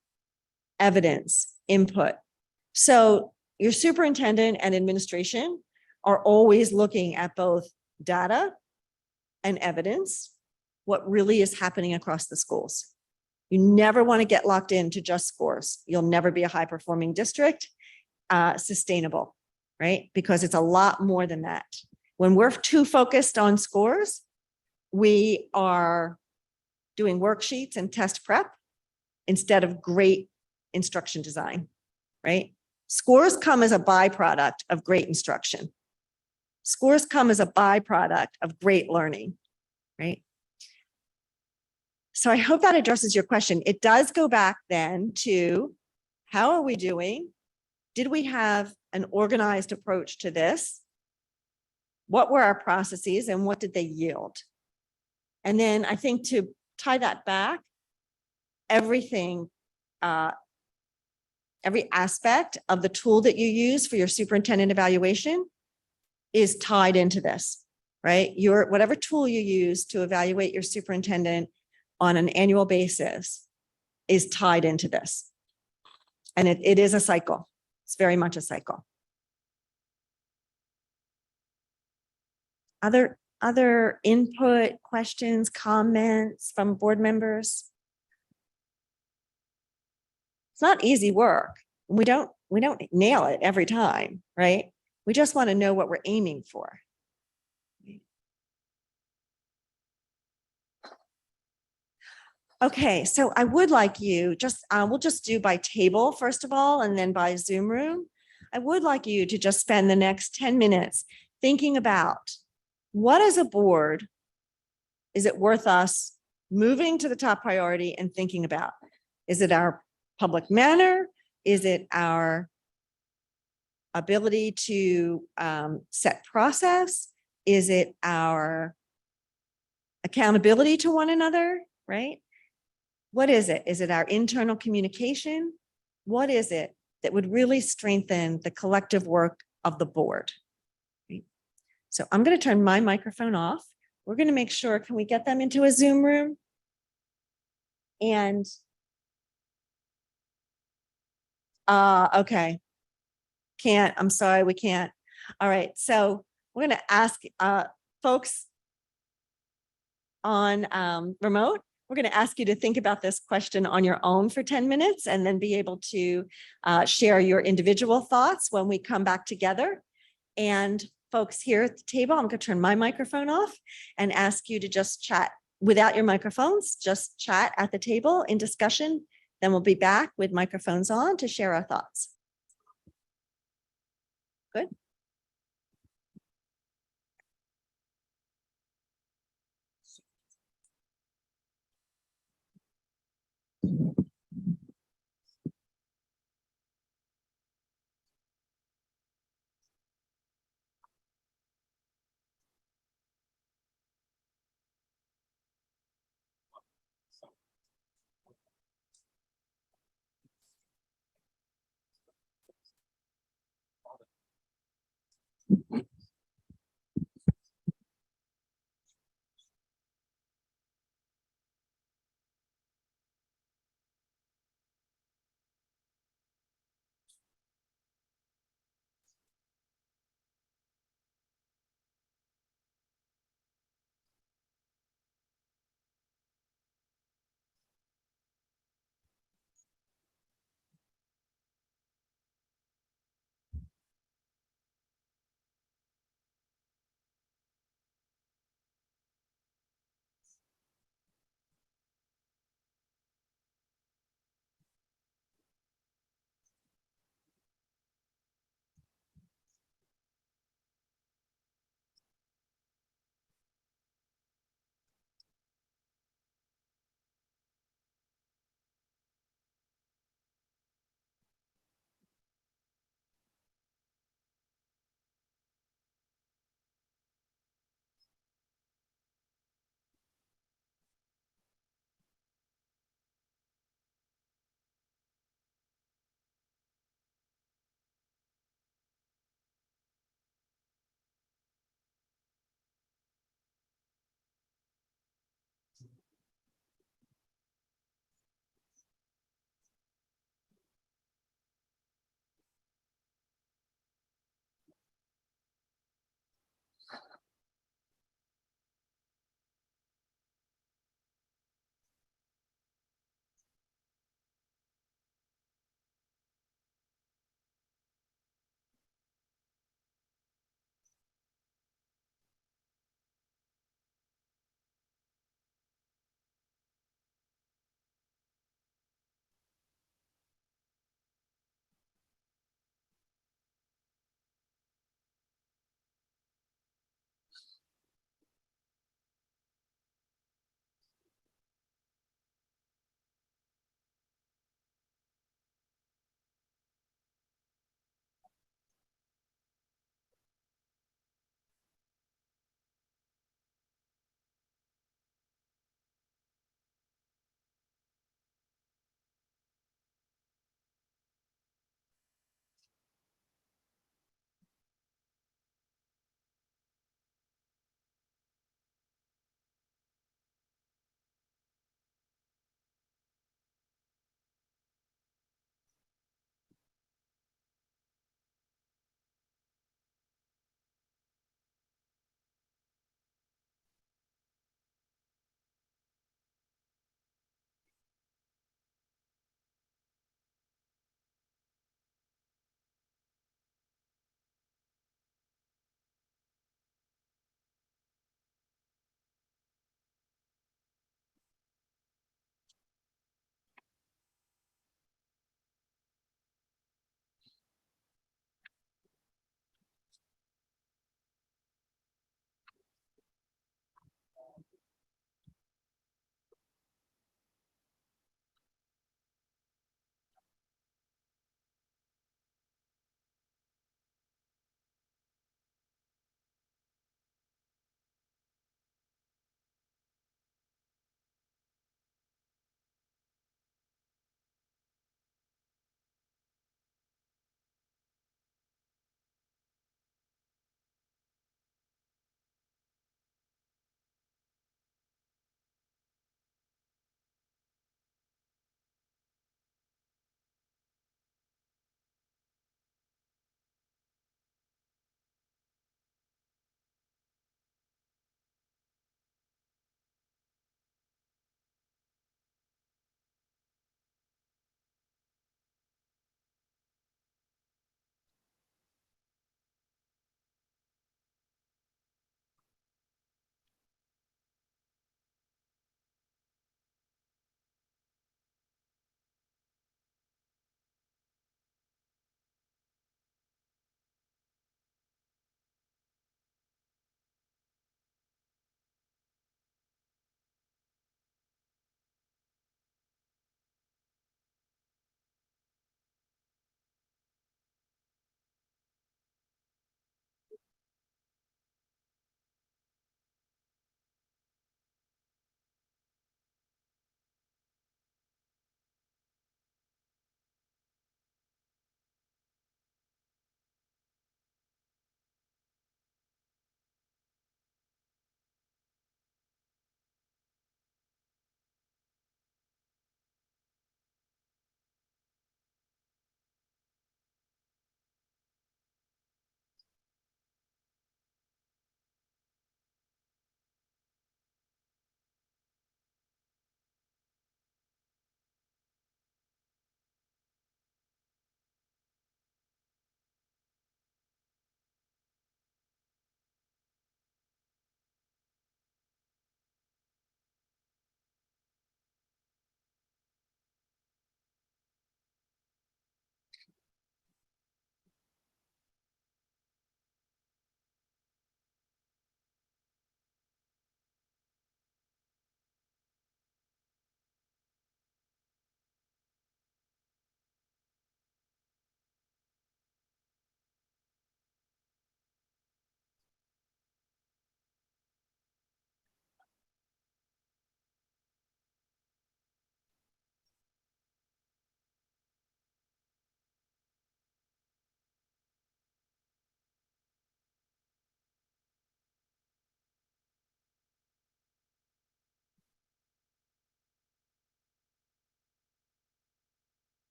Evidence, input. So your superintendent and administration are always looking at both data and evidence, what really is happening across the schools. You never want to get locked into just scores. You'll never be a high performing district, sustainable, right? Because it's a lot more than that. When we're too focused on scores, we are doing worksheets and test prep instead of great instruction design, right? Scores come as a byproduct of great instruction. Scores come as a byproduct of great learning, right? So I hope that addresses your question. It does go back then to how are we doing? Did we have an organized approach to this? What were our processes and what did they yield? And then I think to tie that back, everything, every aspect of the tool that you use for your superintendent evaluation is tied into this, right? Whatever tool you use to evaluate your superintendent on an annual basis is tied into this. And it is a cycle. It's very much a cycle. Other input, questions, comments from board members? It's not easy work. We don't nail it every time, right? We just want to know what we're aiming for. Okay, so I would like you we'll just do by table first of all, and then by Zoom room. I would like you to just spend the next 10 minutes thinking about what as a board is it worth us moving to the top priority and thinking about. Is it our public manner? Is it our ability to set process? Is it our accountability to one another, right? What is it? Is it our internal communication? What is it that would really strengthen the collective work of the board? Right? So I'm going to turn my microphone off. We're going to make sure, can we get them into a Zoom room? And okay. Can't, I'm sorry, we can't. All right, so we're going to ask folks on remote, we're going to ask you to think about this question on your own for 10 minutes and then be able to share your individual thoughts when we come back together. And folks here at the table, I'm going to turn my microphone off and ask you to just chat without your microphones, just chat at the table in discussion. Then we'll be back with microphones on to share our thoughts. Good.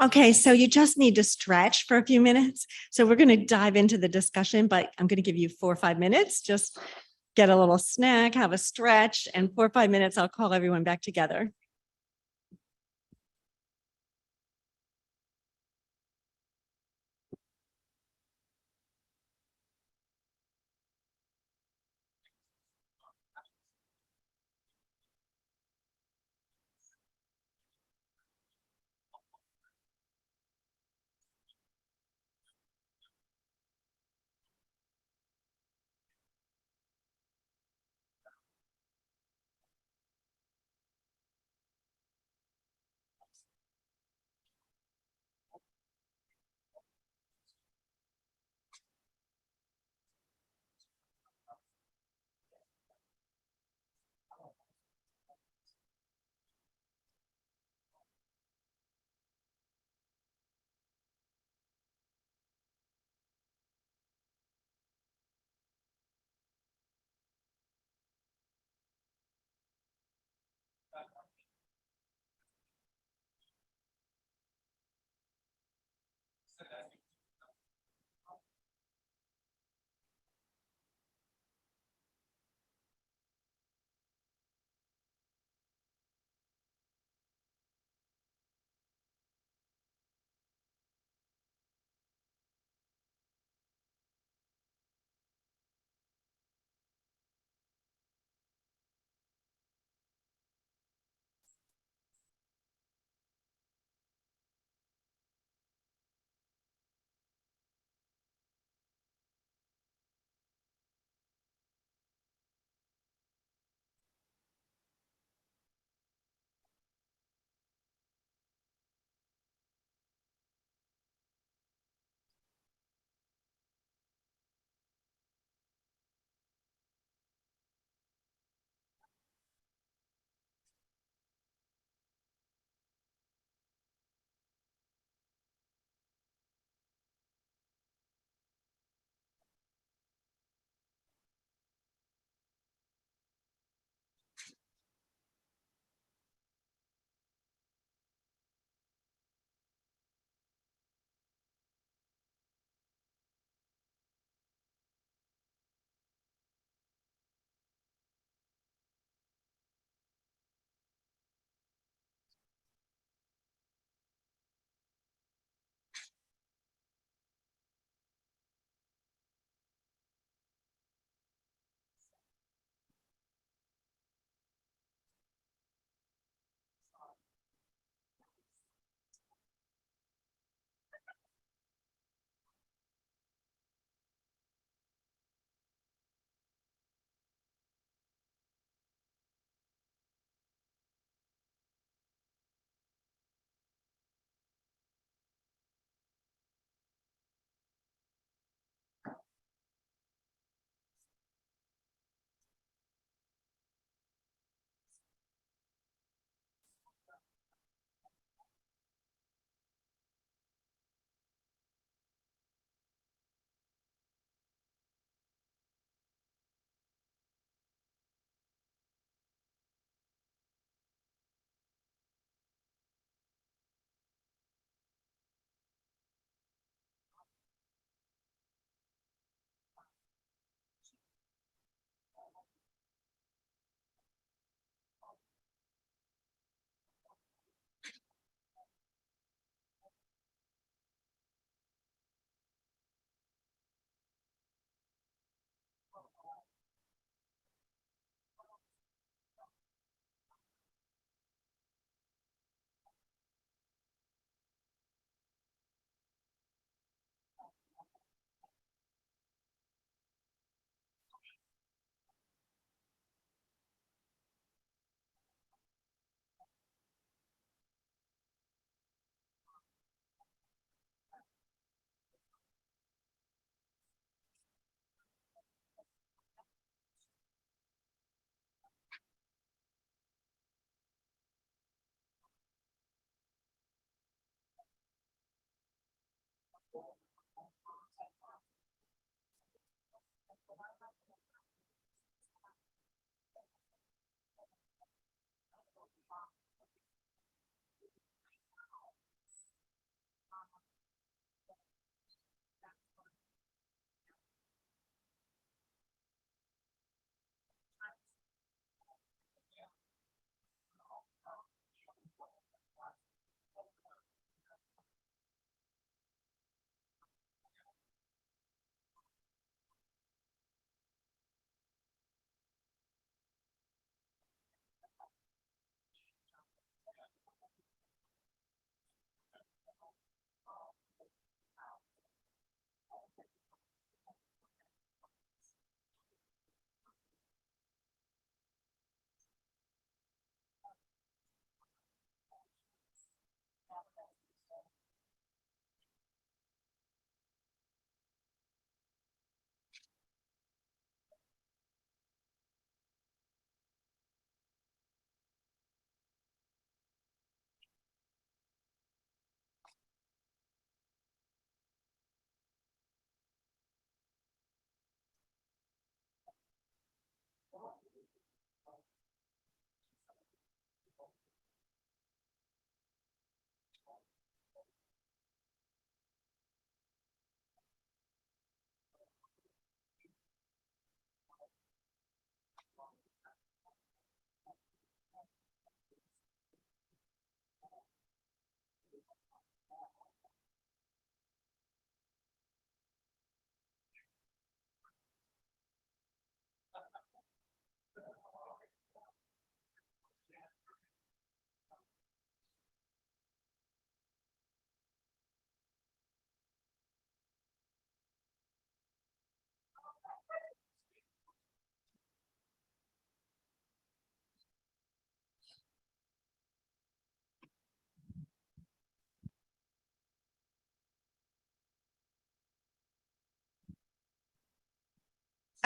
Okay, so you just need to stretch for a few minutes. So we're going to dive into the discussion, but I'm going to give you 4 or 5 minutes. Just get a little snack, have a stretch, and 4 or 5 minutes, I'll call everyone back together.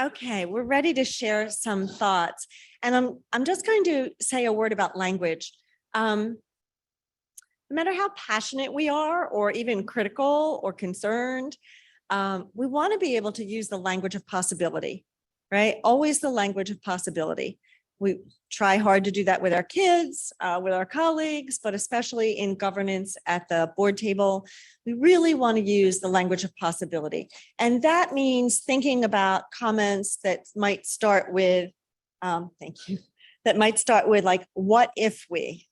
Okay, we're ready to share some thoughts. And I'm just going to say a word about language. No matter how passionate we are, or even critical or concerned, we want to be able to use the language of possibility, right? Always the language of possibility. We try hard to do that with our kids, with our colleagues, but especially in governance at the board table, we really want to use the language of possibility. And that means thinking about comments that might start with, thank you, that might start with like, what if we,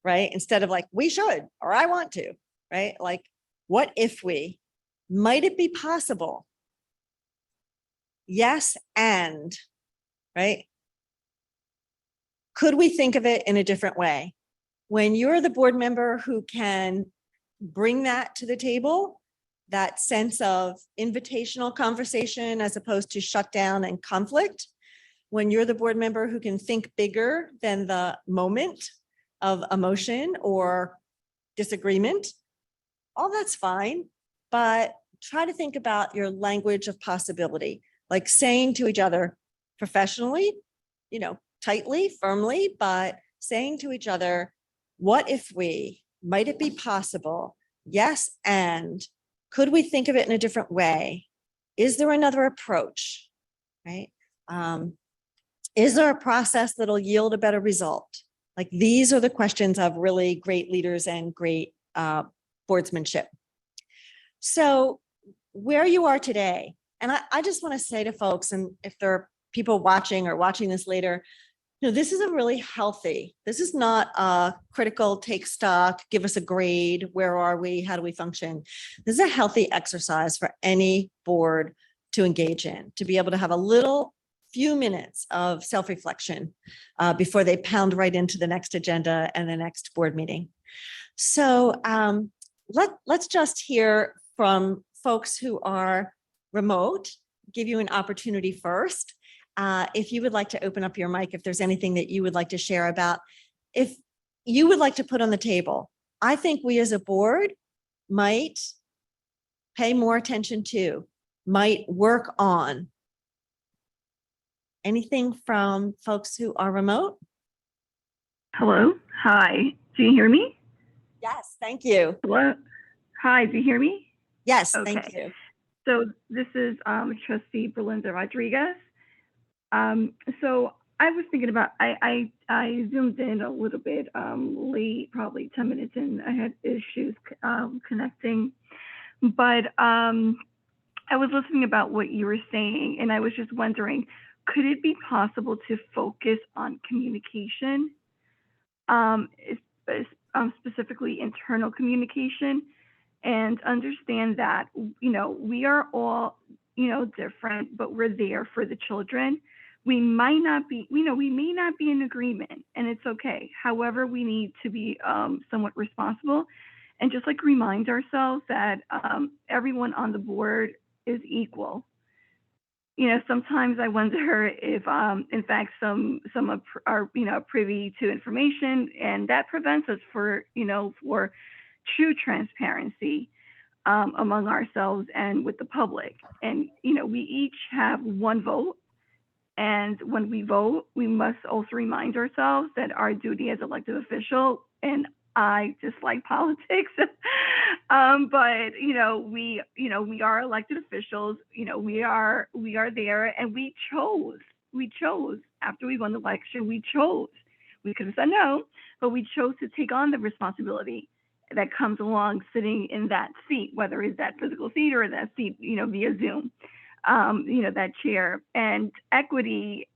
right? Instead of like, we should, or I want to, right? Like, what if we, might it be possible? Yes, and, right? Could we think of it in a different way? When you're the board member who can bring that to the table, that sense of invitational conversation as opposed to shut down and conflict, when you're the board member who can think bigger than the moment of emotion or disagreement, all that's fine, but try to think about your language of possibility, like saying to each other professionally, you know, tightly, firmly, but saying to each other, what if we, might it be possible? Yes, and could we think of it in a different way? Is there another approach, right? Is there a process that'll yield a better result? Like, these are the questions of really great leaders and great boardsmanship. So where you are today, and I just want to say to folks, and if there are people watching or watching this later, you know, this is a really healthy, this is not a critical, take stock, give us a grade, where are we, how do we function? This is a healthy exercise for any board to engage in, to be able to have a little few minutes of self-reflection before they pound right into the next agenda and the next board meeting. So let's just hear from folks who are remote, give you an opportunity first. If you would like to open up your mic, if there's anything that you would like to share about, if you would like to put on the table, I think we as a board might pay more attention to, might work on. Anything from folks who are remote? Hello. Hi. Do you hear me? Yes, thank you. Hello. Hi. Do you hear me? Yes, thank Okay. you. So this is Trustee Belinda Rodriguez. So I was thinking about, I zoomed in a little bit late, probably 10 minutes in. I had issues connecting, but I was listening about what you were saying, and I was just wondering, could it be possible to focus on communication, specifically internal communication, and understand that, you know, we are all, you know, different, but we're there for the children. We might not be, you know, we may not be in agreement, and it's okay. However, we need to be somewhat responsible and just like remind ourselves that everyone on the board is equal. You know, sometimes I wonder if, in fact, some are, you know, privy to information, and that prevents us for, you know, for true transparency among ourselves and with the public. And, you know, we each have one vote. And when we vote, we must also remind ourselves that our duty as elected official, and I dislike politics, but you know, we are elected officials. You know, we are there, and we chose after we won the election. We could have said no, but we chose to take on the responsibility that comes along sitting in that seat, whether it's that physical seat or that seat, you know, via Zoom. You know, that chair. And equity,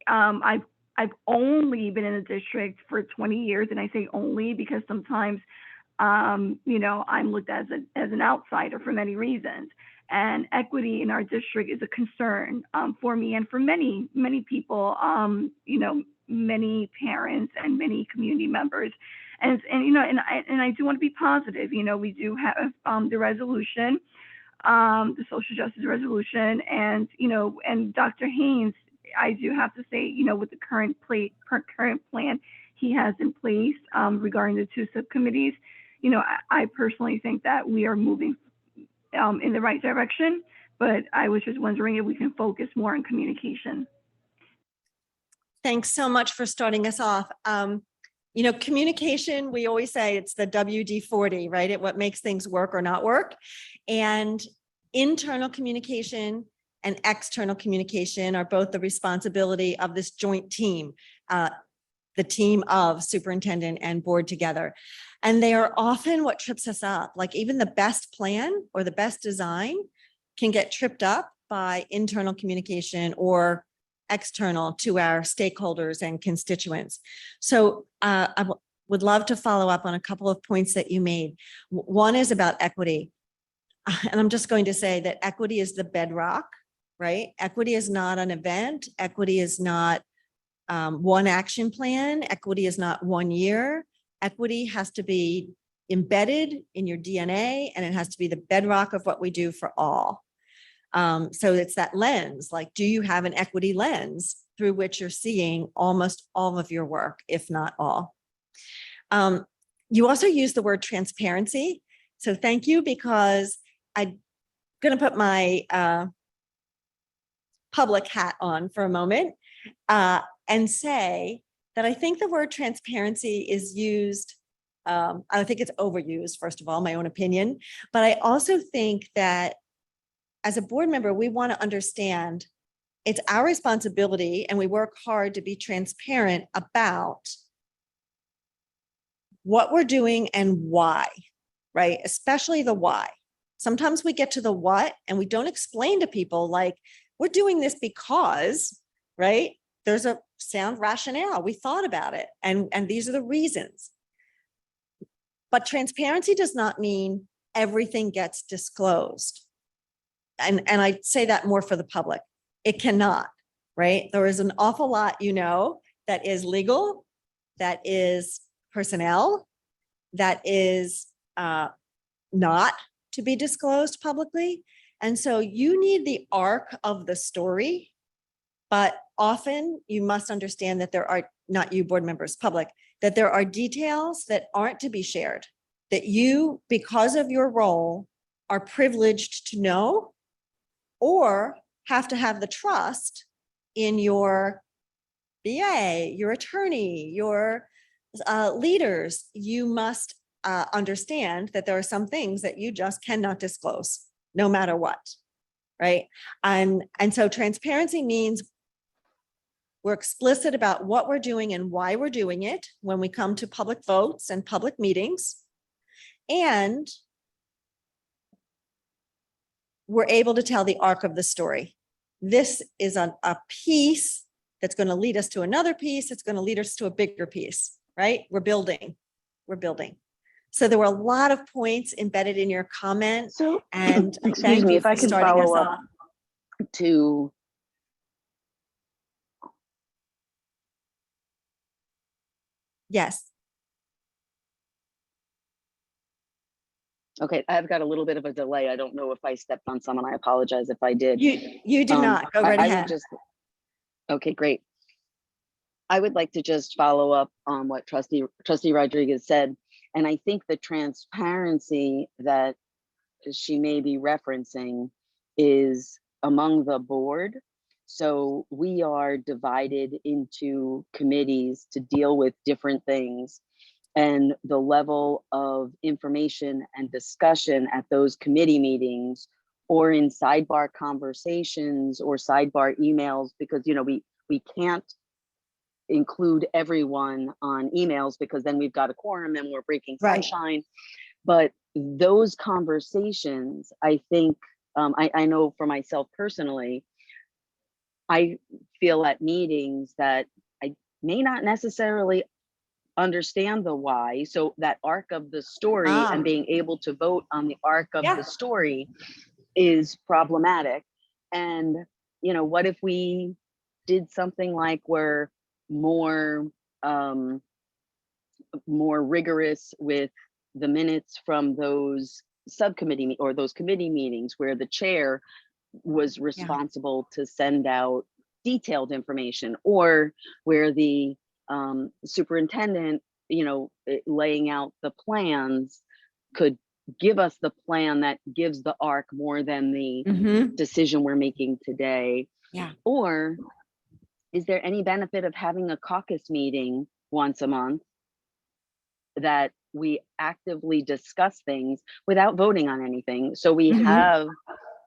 I've only been in the district for 20 years, and I say only because sometimes, you know, I'm looked at as an outsider for many reasons. And equity in our district is a concern for me and for many people, you know, many parents and many community members. And you know, and I do want to be positive. You know, we do have the resolution, the social justice resolution, and you know, and Dr. Haynes, I do have to say, you know, with the current plan he has in place regarding the two subcommittees, you know, I personally think that we are moving in the right direction, but I was just wondering if we can focus more on communication. Thanks so much for starting us off. You know, communication, we always say it's the WD-40, right? What makes things work or not work. And internal communication and external communication are both the responsibility of this joint team, the team of superintendent and board together. And they are often what trips us up. Like even the best plan or the best design can get tripped up by internal communication or external to our stakeholders and constituents. So I would love to follow up on a couple of points that you made. One is about equity. And I'm just going to say that equity is the bedrock, right? Equity is not an event. Equity is not one action plan. Equity is not 1 year. Equity has to be embedded in your DNA, and it has to be the bedrock of what we do for all. So it's that lens, like, do you have an equity lens through which you're seeing almost all of your work, if not all? You also use the word transparency. So thank you, because I'm going to put my public hat on for a moment and say that I think the word transparency is used, I think it's overused, first of all, my own opinion, but I also think that as a board member, we want to understand it's our responsibility, and we work hard to be transparent about what we're doing and why, right? Especially the why. Sometimes we get to the what and we don't explain to people, like, we're doing this because, right? There's a sound rationale. We thought about it, and these are the reasons. But transparency does not mean everything gets disclosed. And I say that more for the public. It cannot, right? There is an awful lot, you know, that is legal, that is personnel, that is not to be disclosed publicly. And so you need the arc of the story, but often you must understand that there are, not you board members, public, that there are details that aren't to be shared, that you, because of your role, are privileged to know, or have to have the trust in your BA, your attorney, your leaders. You must understand that there are some things that you just cannot disclose, no matter what, right? And so transparency means we're explicit about what we're doing and why we're doing it when we come to public votes and public meetings. And we're able to tell the arc of the story. This is a piece that's going to lead us to another piece. It's going to lead us to a bigger piece, right? We're building. So there were a lot of points embedded in your comment. So, and excuse me, if I can follow up to. Yes. Okay, I've got a little bit of a delay. I don't know if I stepped on someone. I apologize if I did. You did not. Go right ahead. Okay, great. I would like to just follow up on what Trustee Rodriguez said. And I think the transparency that she may be referencing is among the board. So we are divided into committees to deal with different things. And the level of information and discussion at those committee meetings or in sidebar conversations or sidebar emails, because, you know, we can't include everyone on emails because then we've got a quorum and we're breaking sunshine. Right. But those conversations, I think, I know for myself personally, I feel at meetings that I may not necessarily understand the why. So that arc of the story and being able to vote on the arc of the story is problematic. And, you know, what if we did something like we're more rigorous with the minutes from those subcommittee or those committee meetings where the chair was responsible to send out detailed information, or where the superintendent, you know, laying out the plans could give us the plan that gives the arc more than the Mhm. decision we're making today? Yeah. Or is there any benefit of having a caucus meeting once a month that we actively discuss things without voting on anything? So we Mhm. have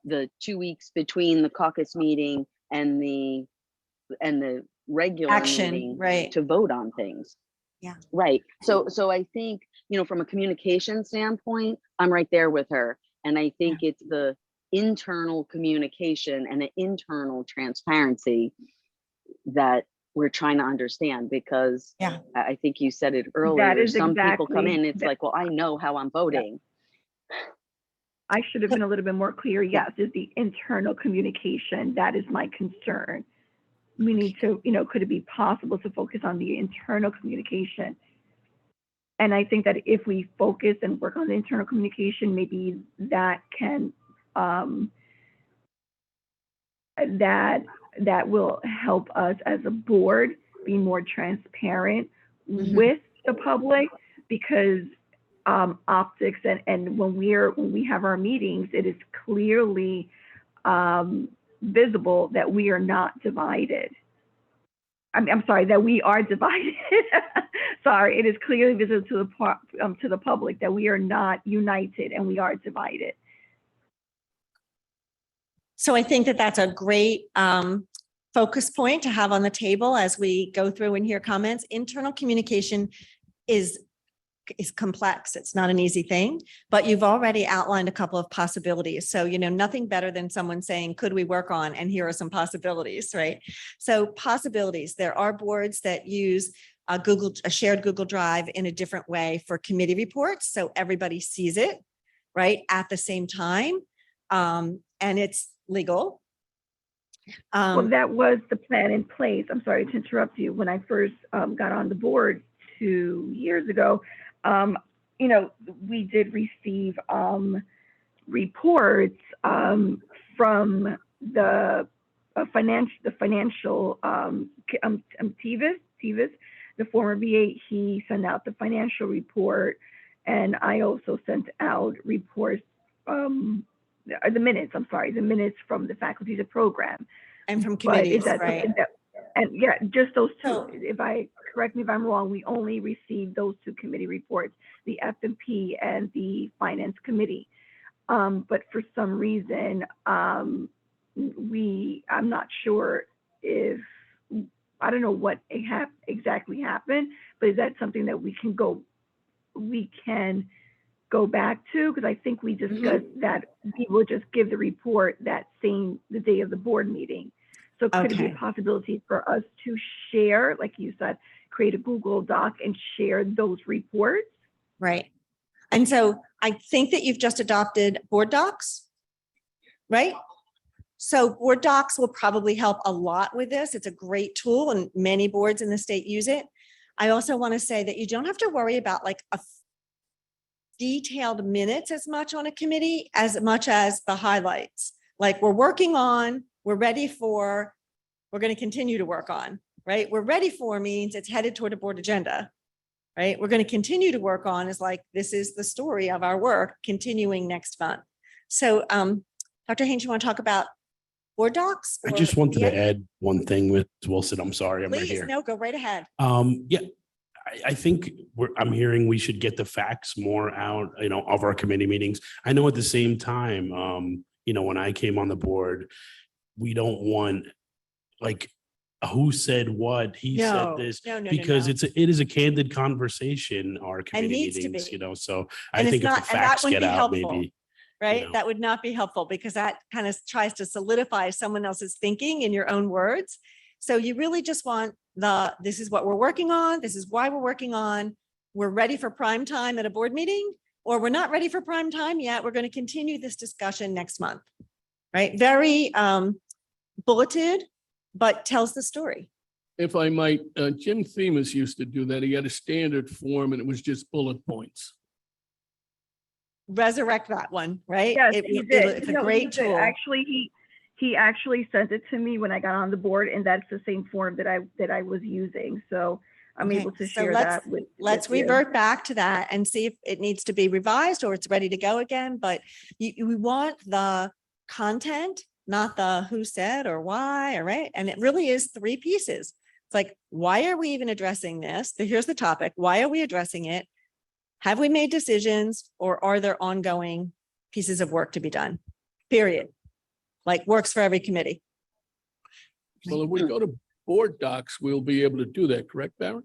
the 2 weeks between the caucus meeting and the regular Action, meeting right. to vote on things. Yeah. Right. So I think, from a communication standpoint, I'm right there with her. And I think it's the internal communication and the internal transparency that we're trying to understand, because Yeah. I think you said it That earlier, is some people come in, exactly it's that. like, well, I know how I'm voting. I should have been a little bit more clear. Yes, is the internal communication. That is my concern. We need to, could it be possible to focus on the internal communication? And I think that if we focus and work on the internal communication, maybe that can, that will help us as a board be more transparent with the public, because optics and when we have our meetings, it is clearly visible that we are not divided. I'm sorry, that we are divided. Sorry, it is clearly visible to the public that we are not united and we are divided. So I think that that's a great focus point to have on the table as we go through and hear comments. Internal communication is complex. It's not an easy thing, but you've already outlined a couple of possibilities. So, nothing better than someone saying, could we work on, and here are some possibilities, right? So possibilities, there are boards that use a shared Google Drive in a different way for committee reports. So everybody sees it, right, at the same time. And it's legal. Well, that was the plan in place. I'm sorry to interrupt you. When I first got on the board 2 years ago, we did receive reports from the financial Tevis, the former VA. He sent out the financial report, and I also sent out reports, the minutes from the faculties of program. And from But is committees, that right? something that, and yeah, just those two. So- Correct me if I'm wrong, we only received those two committee reports, the F&P and the Finance Committee. But for some reason, I'm not sure if, I don't know what exactly happened, but is that something that we can go back to? Because I think we discussed that we will just give the report the day of the board meeting. So could it be a Okay. possibility for us to share, like you said, create a Google Doc and share those reports? Right. And so I think that you've just adopted board docs, right? So board docs will probably help a lot with this. It's a great tool and many boards in the state use it. I also want to say that you don't have to worry about like a detailed minutes as much on a committee as much as the highlights. Like we're working on, we're ready for, we're going to continue to work on, right? We're ready for means it's headed toward a board agenda, right? We're going to continue to work on is like, this is the story of our work continuing next month. So Dr. Haynes, you want to talk about board docs? I or just wanted VA? to add one thing with Wilson. I'm sorry, I'm right Please, here. no, go right ahead. Yeah, I think I'm hearing we should get the facts more out, of our committee meetings. I know at the same time, when I came on the board, we don't want like who said what, he said this, because it is a candid conversation, our committee needs to meetings, be. so I And it's think if the not- and that facts wouldn't get be out, helpful. maybe. Right? That would not be helpful because that kind of tries to solidify someone else's thinking in your own words. So you really just want this is what we're working on. This is why we're working on. We're ready for prime time at a board meeting, or we're not ready for prime time yet. We're going to continue this discussion next month, right? Very bulleted, but tells the story. If I might, Jim Themis used to do that. He had a standard form and it was just bullet points. Resurrect that one, right? Yes, he did. It's a No, great he did. tool. Actually, he actually sent it to me when I got on the board, and that's the same form that I was using. So I'm Okay, able to so share let's- that with. Let's with you. revert back to that and see if it needs to be revised or it's ready to go again, but we want the content, not the who said or why, all right? And it really is three pieces. It's like, why are we even addressing this? Here's the topic. Why are we addressing it? Have we made decisions or are there ongoing pieces of work to be done? Period. Like works for every committee. Well, if we go to board docs, we'll be able to do that, correct, Barron?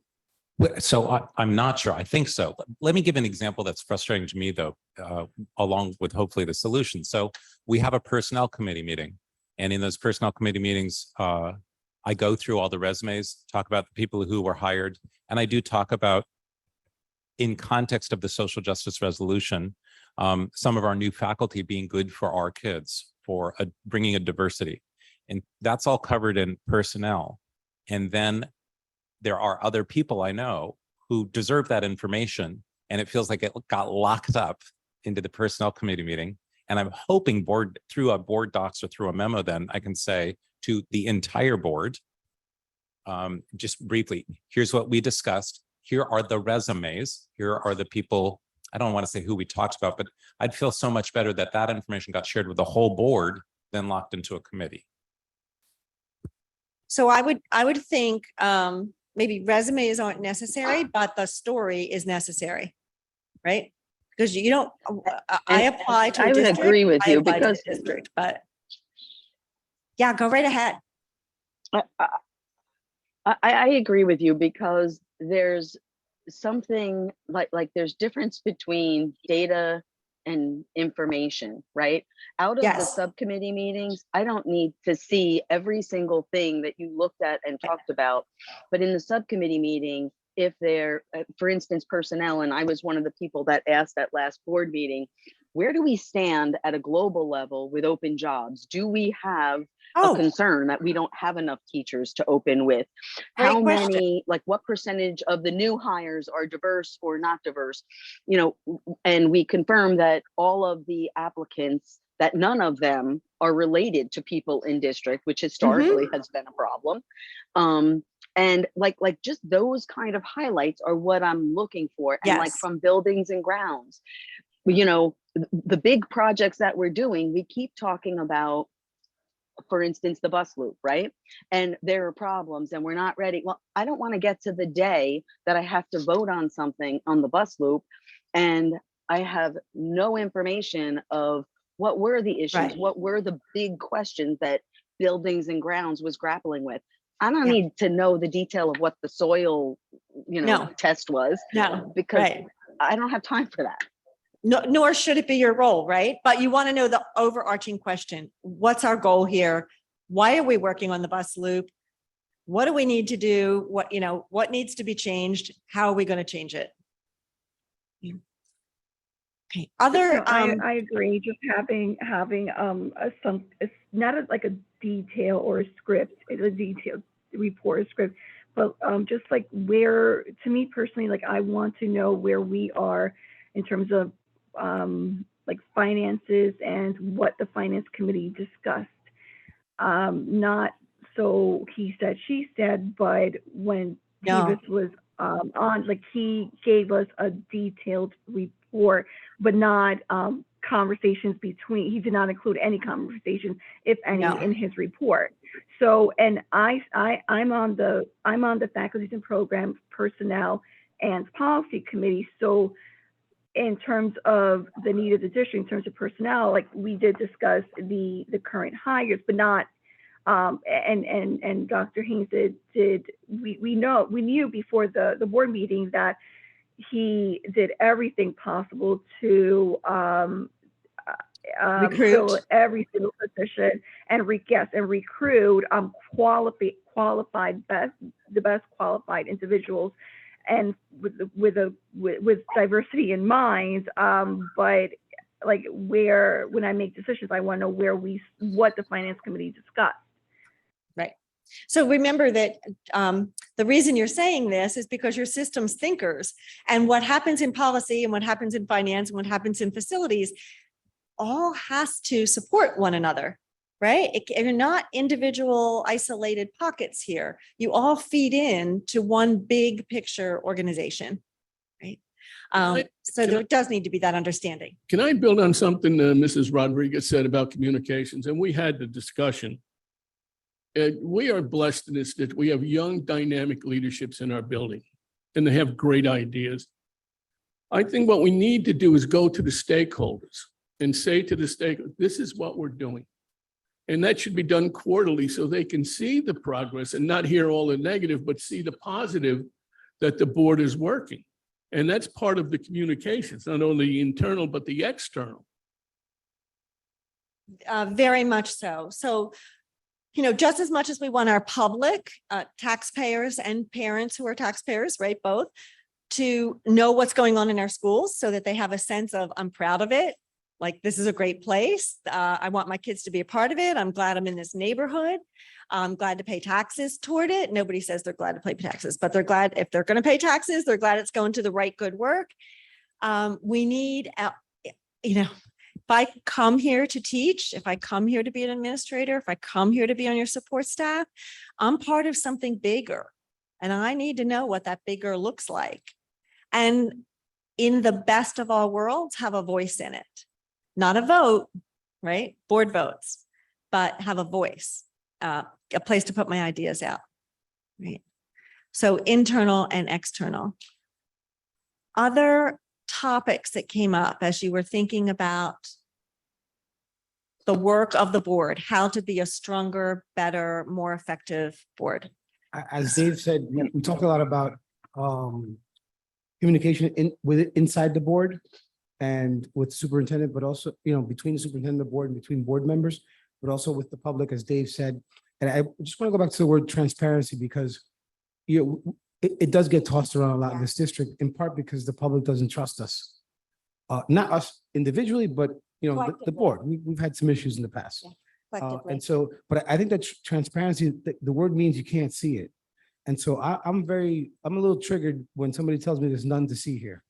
So I'm not sure. I think so. Let me give an example that's frustrating to me, though, along with hopefully the solution. So we have a personnel committee meeting. And in those personnel committee meetings, I go through all the resumes, talk about the people who were hired, and I do talk about, in context of the social justice resolution, some of our new faculty being good for our kids, for bringing a diversity. And that's all covered in personnel. And then there are other people I know who deserve that information. And it feels like it got locked up into the personnel committee meeting. And I'm hoping through a board docs or through a memo, then I can say to the entire board, just briefly, here's what we discussed. Here are the resumes. Here are the people. I don't want to say who we talked about, but I'd feel so much better that that information got shared with the whole board than locked into a committee. So I would think maybe resumes aren't necessary, but the story is necessary, right? Because you don't, I apply to a I would district, agree with I you apply to because the district, but yeah, go right ahead. I agree with you because there's something like there's difference between data and information, right? Out of the Yes. subcommittee meetings, I don't need to see every single thing that you looked at and talked about. But in the subcommittee meeting, if they're, for instance, personnel, and I was one of the people that asked at last board meeting, where do we stand at a global level with open jobs? Do we have a concern that we don't have enough teachers to open with? Great How question. many, like what percentage of the new hires are diverse or not diverse? You know, and we confirm that all of the applicants, that none of them are related to people in district, which historically has been a problem. And like just those kind of highlights are what I'm looking for. And like Yes. from buildings and grounds, you know, the big projects that we're doing, we keep talking about, for instance, the bus loop, right? And there are problems and we're not ready. Well, I don't want to get to the day that I have to vote on something on the bus loop and I have no information of what were the issues, Right. what were the big questions that buildings and grounds was grappling with. I don't Yeah. need to know the detail of what the soil, you know, No. test was, No, because right. I don't have time for that. No, nor should it be your role, right? But you want to know the overarching question. What's our goal here? Why are we working on the bus loop? What do we need to do? What, you know, what needs to be changed? How are we going to change it? Okay, other, No, I agree. Just having not like a detail or a script, a detailed report or script, but just like where, to me personally, like I want to know where we are in terms of like finances and what the finance committee discussed. Not so he said, she said, but when Davis was on, like he gave us a detailed report, but not conversations between, he did not include any conversations, if any, in his report. So, and I'm on the faculties and programs, personnel, and policy committee. So in terms of the need of the district, in terms of personnel, like we did discuss the current hires, but not, and Dr. Haynes we knew before the board meeting that he did everything possible to fill every single position and recruit qualified the best qualified individuals, and with diversity in mind. But like when I make decisions, I want to know what the finance committee discussed. Right. So remember that the reason you're saying this is because you're systems thinkers, and what happens in policy and what happens in finance and what happens in facilities all has to support one another. right? You're not individual isolated pockets here. You all feed in to one big picture organization, right? So there does need to be that understanding. Can I build on something Mrs. Rodriguez said about communications? And we had the discussion. We are blessed in this, that we have young dynamic leaderships in our building, and they have great ideas. I think what we need to do is go to the stakeholders and say to the stakeholders, this is what we're doing. And that should be done quarterly so they can see the progress and not hear all the negative, but see the positive that the board is working. And that's part of the communications, not only the internal, but the external. Very much so. So, you know, just as much as we want our public, taxpayers and parents who are taxpayers, right, both, to know what's going on in our schools so that they have a sense of, I'm proud of it. Like, this is a great place. I want my kids to be a part of it. I'm glad I'm in this neighborhood. I'm glad to pay taxes toward it. Nobody says they're glad to pay taxes, but they're glad if they're going to pay taxes, they're glad it's going to the right good work. We need, you know, if I come here to teach, if I come here to be an administrator, if I come here to be on your support staff, I'm part of something bigger. And I need to know what that bigger looks like. And in the best of all worlds, have a voice in it. Not a vote, right? Board votes, but have a voice, a place to put my ideas out, right? So internal and external. Other topics that came up as you were thinking about the work of the board, how to be a stronger, better, more effective board. As Dave said, we talked a lot about communication inside the board and with superintendent, but also, you know, between the superintendent and the board and between board members, but also with the public, as Dave said. And I just want to go back to the word transparency, because you know, it does get tossed around a lot in this district, in part because the public doesn't trust us. Not us individually, but you know, the board. We've had some issues in the past. And so, but I think that transparency, the word means you can't see it. And so I'm a little triggered when somebody tells me there's none to see here.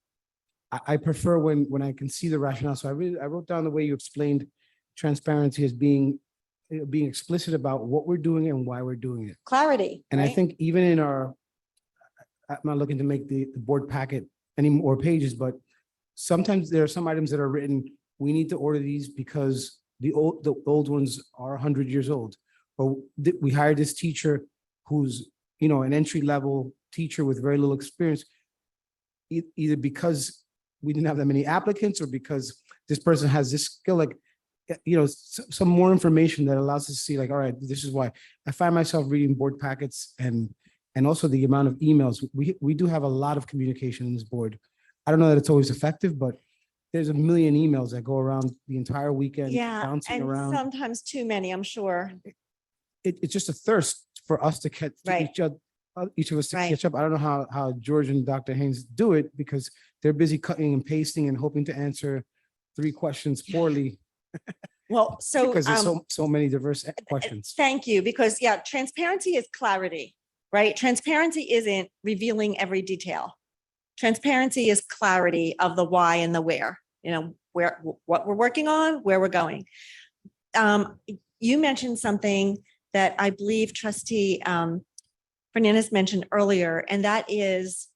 I prefer when I can see the rationale. So I wrote down the way you explained transparency as being explicit about what we're doing and why we're doing it. Clarity. And right? I think even in I'm not looking to make the board packet any more pages, but sometimes there are some items that are written, we need to order these because the old ones are 100 years old. Or we hired this teacher who's, you know, an entry-level teacher with very little experience, either because we didn't have that many applicants or because this person has this skill, like, you know, some more information that allows us to see, like, all right, this is why. I find myself reading board packets and also the amount of emails. We do have a lot of communication in this board. I don't know that it's always effective, but there's a million emails that go around the entire weekend, bouncing and around. sometimes too many, I'm sure. It's just a thirst for us to catch Right. each of us to Right. catch up. I don't know how George and Dr. Haynes do it, because they're busy cutting and pasting and hoping to answer 3 questions poorly. Well, so Because there's so many diverse questions. thank you, because transparency is clarity, right? Transparency isn't revealing every detail. Transparency is clarity of the why and the where, you know, what we're working on, where we're going. You mentioned something that I believe Trustee Fernandez mentioned earlier, and that is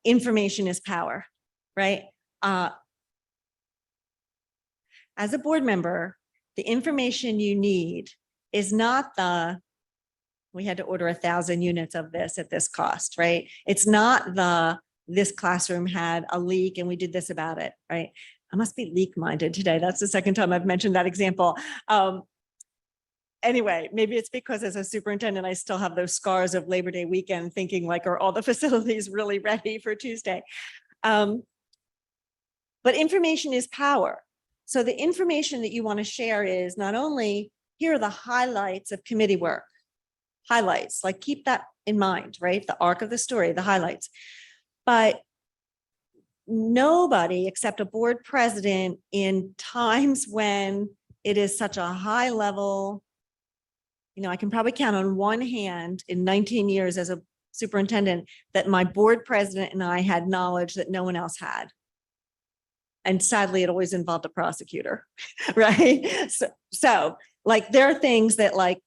information is power, right? As a board member, the information you need is not we had to order 1,000 units of this at this cost, right? It's not this classroom had a leak and we did this about it, right? I must be leak minded today. That's the second time I've mentioned that example. Anyway, maybe it's because as a superintendent, I still have those scars of Labor Day weekend thinking like, are all the facilities really ready for Tuesday? But information is power. So the information that you want to share is not only here are the highlights of committee work, highlights, like keep that in mind, right? The arc of the story, the highlights. But nobody except a board president in times when it is such a high level, you know, I can probably count on one hand in 19 years as a superintendent that my board president and I had knowledge that no one else had. And sadly, it always involved a prosecutor, right? So Like, there are things that like,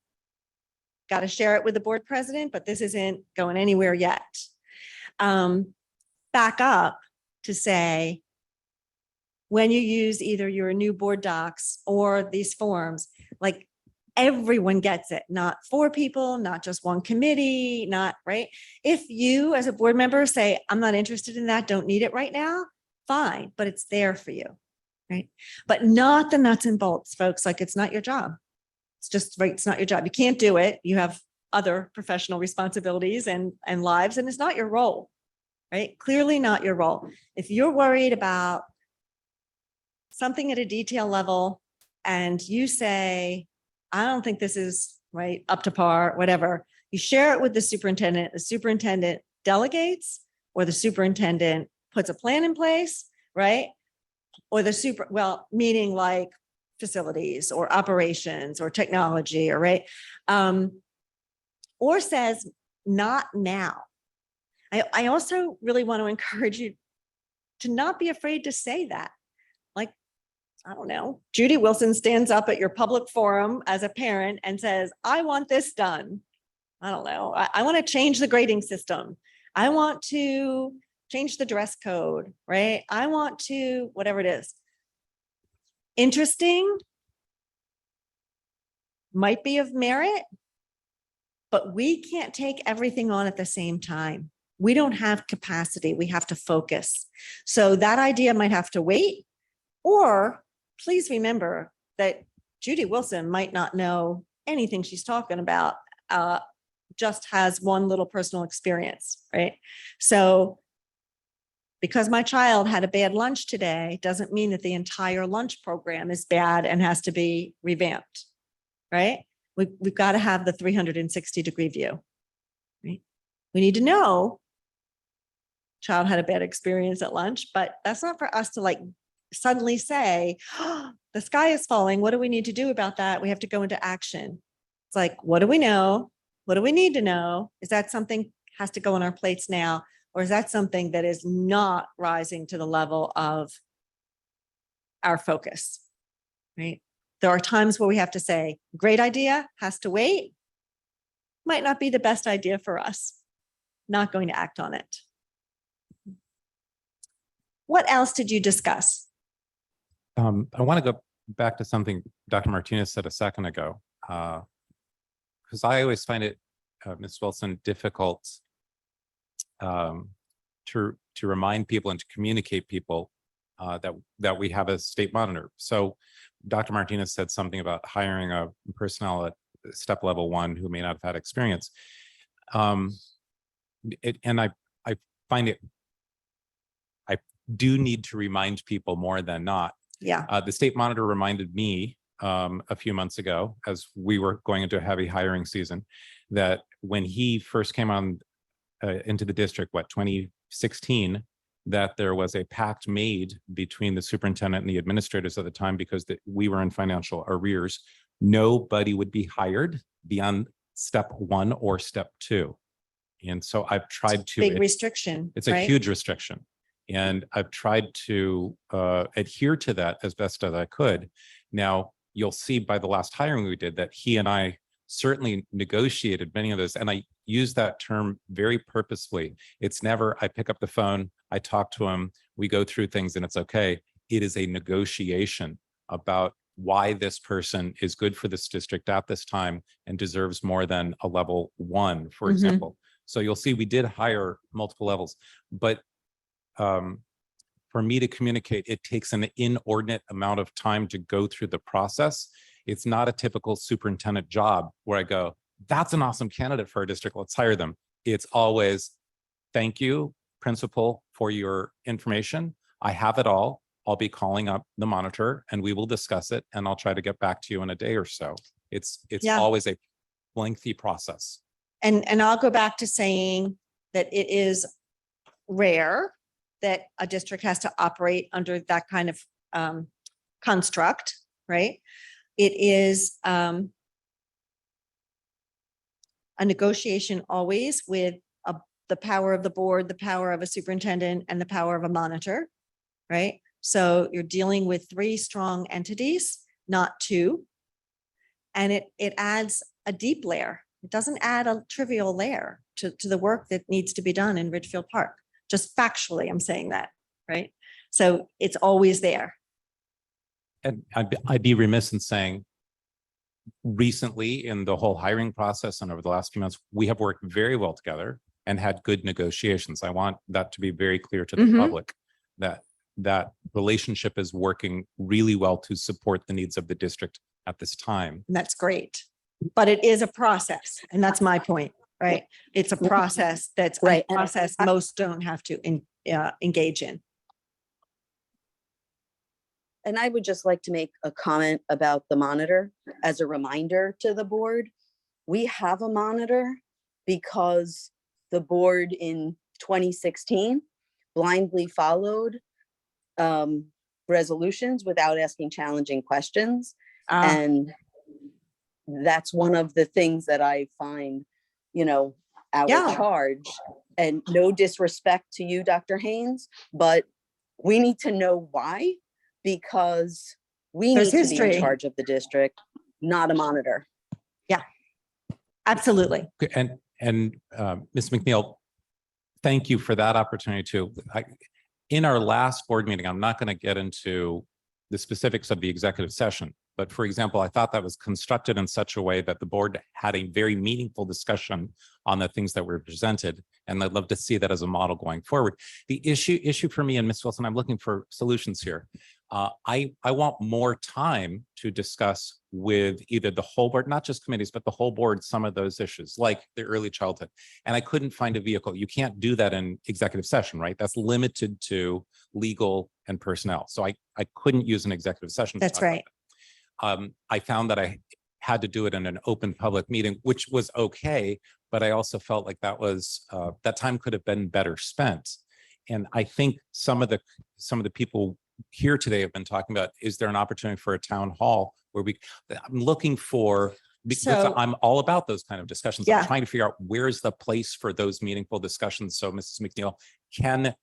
got to share it with the board president, but this isn't going anywhere yet. Back up to say, when you use either your new board docs or these forms, like everyone gets it, not 4 people, not just one committee, not right. If you as a board member say, I'm not interested in that, don't need it right now, fine, but it's there for you, right? But not the nuts and bolts, folks, like it's not your job. It's just, right, it's not your job. You can't do it. You have other professional responsibilities and lives, and it's not your role, right? Clearly not your role. If you're worried about something at a detail level and you say, I don't think this is right up to par, whatever, you share it with the superintendent delegates, or the superintendent puts a plan in place, right? Or meaning like facilities or operations or technology, or right. Or says, not now. I also really want to encourage you to not be afraid to say that. Like, I don't know, Judy Wilson stands up at your public forum as a parent and says, I want this done. I don't know. I want to change the grading system. I want to change the dress code, right? I want to, whatever it is. Interesting, might be of merit, but we can't take everything on at the same time. We don't have capacity. We have to focus. So that idea might have to wait, or please remember that Judy Wilson might not know anything she's talking about, just has one little personal experience, right? So because my child had a bad lunch today doesn't mean that the entire lunch program is bad and has to be revamped, right? We've got to have the 360-degree view, right? We need to know child had a bad experience at lunch, but that's not for us to like suddenly say, oh, the sky is falling. What do we need to do about that? We have to go into action. It's like, what do we know? What do we need to know? Is that something has to go on our plates now? Or is that something that is not rising to the level of our focus, right? There are times where we have to say, great idea, has to wait. Might not be the best idea for us. Not going to act on it. What else did you discuss? I want to go back to something Dr. Martinez said a second ago, because I always find it, Ms. Wilson, difficult to remind people and to communicate people that we have a state monitor. So Dr. Martinez said something about hiring a personnel at step level 1 who may not have had experience. And I find it, I do need to remind people more than not. Yeah. The state monitor reminded me a few months ago, as we were going into a heavy hiring season, that when he first came on into the district, 2016, that there was a pact made between the superintendent and the administrators at the time, because we were in financial arrears. Nobody would be hired beyond step 1 or step 2. And so I've tried to— Big restriction. It's a huge restriction. And I've tried to adhere to that as best as I could. Now, you'll see by the last hiring we did that he and I certainly negotiated many of those. And I use that term very purposefully. It's never, I pick up the phone, I talk to him, we go through things and it's okay. It is a negotiation about why this person is good for this district at this time and deserves more than a level 1, for example. So you'll see we did hire multiple levels, but for me to communicate, it takes an inordinate amount of time to go through the process. It's not a typical superintendent job where I go, that's an awesome candidate for our district, let's hire them. It's always, thank you, principal, for your information. I have it all. I'll be calling up the monitor and we will discuss it, and I'll try to get back to you in a day or so. It's always a lengthy process. And I'll go back to saying that it is rare that a district has to operate under that kind of construct, right? It is a negotiation always with the power of the board, the power of a superintendent, and the power of a monitor, right? So you're dealing with 3 strong entities, not 2. And it adds a deep layer. It doesn't add a trivial layer to the work that needs to be done in Ridgefield Park. Just factually, I'm saying that, right? So it's always there. And I'd be remiss in saying recently in the whole hiring process and over the last few months, we have worked very well together and had good negotiations. I want that to be very clear to the Mhm. public that that relationship is working really well to support the needs of the district at this time. And that's great. But it is a process. And that's my point, right? It's a process that's a Right, and process most don't have to engage in. And I would just like to make a comment about the monitor as a reminder to the board. We have a monitor because the board in 2016 blindly followed resolutions without asking challenging questions. And that's one of the things that I find, our Yeah. charge. And no disrespect to you, Dr. Haynes, but we need to know why, because we There's need to be in history. charge of the district, not a monitor. Absolutely. And Ms. McNeil, thank you for that opportunity too. In our last board meeting, I'm not going to get into the specifics of the executive session, but for example, I thought that was constructed in such a way that the board had a very meaningful discussion on the things that were presented. And I'd love to see that as a model going forward. The issue for me and Ms. Wilson, I'm looking for solutions here. I want more time to discuss with either the whole board, not just committees, but the whole board, some of those issues like the early childhood. And I couldn't find a vehicle. You can't do that in executive session, right? That's limited to legal and personnel. So I couldn't use an executive session. That's right. I found that I had to do it in an open public meeting, which was okay, but I also felt like that was that time could have been better spent. And I think some of the people here today have been talking about, is there an opportunity for a town hall where I'm looking for, because So- I'm all about those kind of discussions. Yeah. I'm trying to figure out where's the place for those meaningful discussions. So Mrs. McNeil can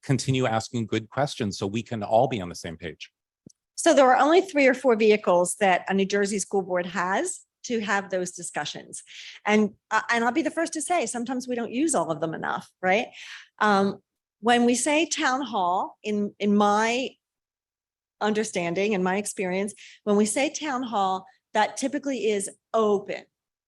continue asking good questions so we can all be on the same page. So there are only 3 or 4 vehicles that a New Jersey school board has to have those discussions. And I'll be the first to say, sometimes we don't use all of them enough, right? When we say town hall, in my understanding and my experience, when we say town hall, that typically is open,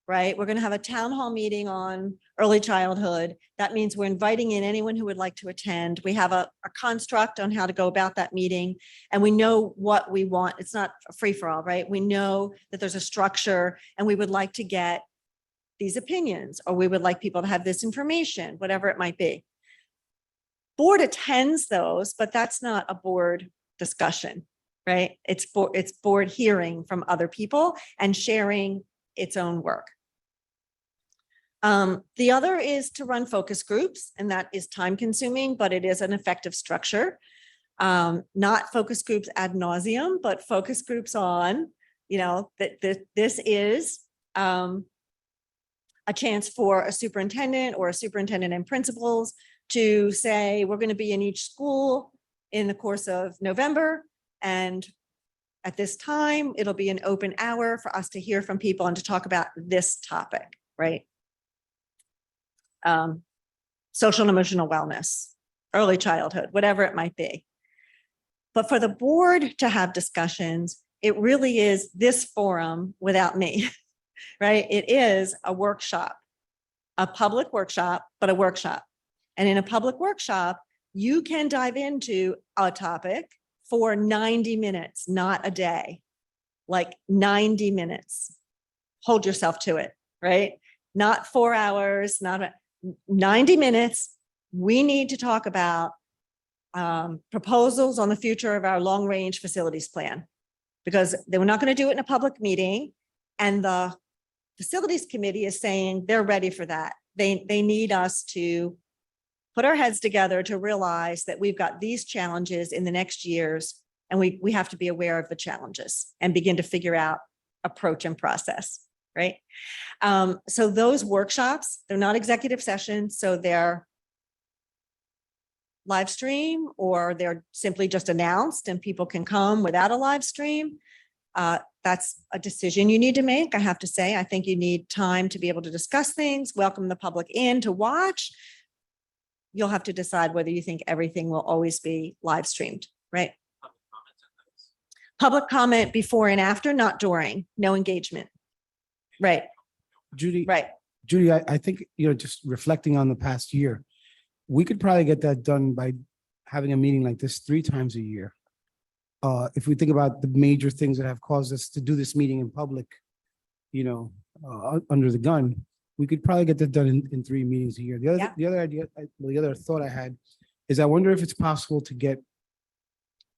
right? We're going to have a town hall meeting on early childhood. That means we're inviting in anyone who would like to attend. We have a construct on how to go about that meeting, and we know what we want. It's not a free for all, right? We know that there's a structure and we would like to get these opinions, or we would like people to have this information, whatever it might be. Board attends those, but that's not a board discussion, right? It's board hearing from other people and sharing its own work. The other is to run focus groups, and that is time consuming, but it is an effective structure. Not focus groups ad nauseum, but focus groups on, that this is a chance for a superintendent or a superintendent and principals to say, we're going to be in each school in the course of November. And at this time, it'll be an open hour for us to hear from people and to talk about this topic, right? Social and emotional wellness, early childhood, whatever it might be. But for the board to have discussions, it really is this forum without me, right? It is a workshop, a public workshop, but a workshop. And in a public workshop, you can dive into a topic for 90 minutes, not a day, like 90 minutes. Hold yourself to it, right? Not 4 hours, not 90 minutes. We need to talk about proposals on the future of our long-range facilities plan, because they were not going to do it in a public meeting. And the facilities committee is saying they're ready for that. They need us to put our heads together to realize that we've got these challenges in the next years, and we have to be aware of the challenges and begin to figure out approach and process, right? So those workshops, they're not executive sessions, so they're live stream, or they're simply just announced and people can come without a live stream. That's a decision you need to make. I have to say, I think you need time to be able to discuss things, welcome the public in to watch. You'll have to decide whether you think everything will always be live streamed, right? Public comment before and after, not during, no engagement. Right, Judy, right. Judy, I think, just reflecting on the past year, we could probably get that done by having a meeting like this 3 times a year. If we think about the major things that have caused us to do this meeting in public, under the gun, we could probably get that done in 3 meetings a year. The other idea, the other thought I had is I wonder if it's possible to get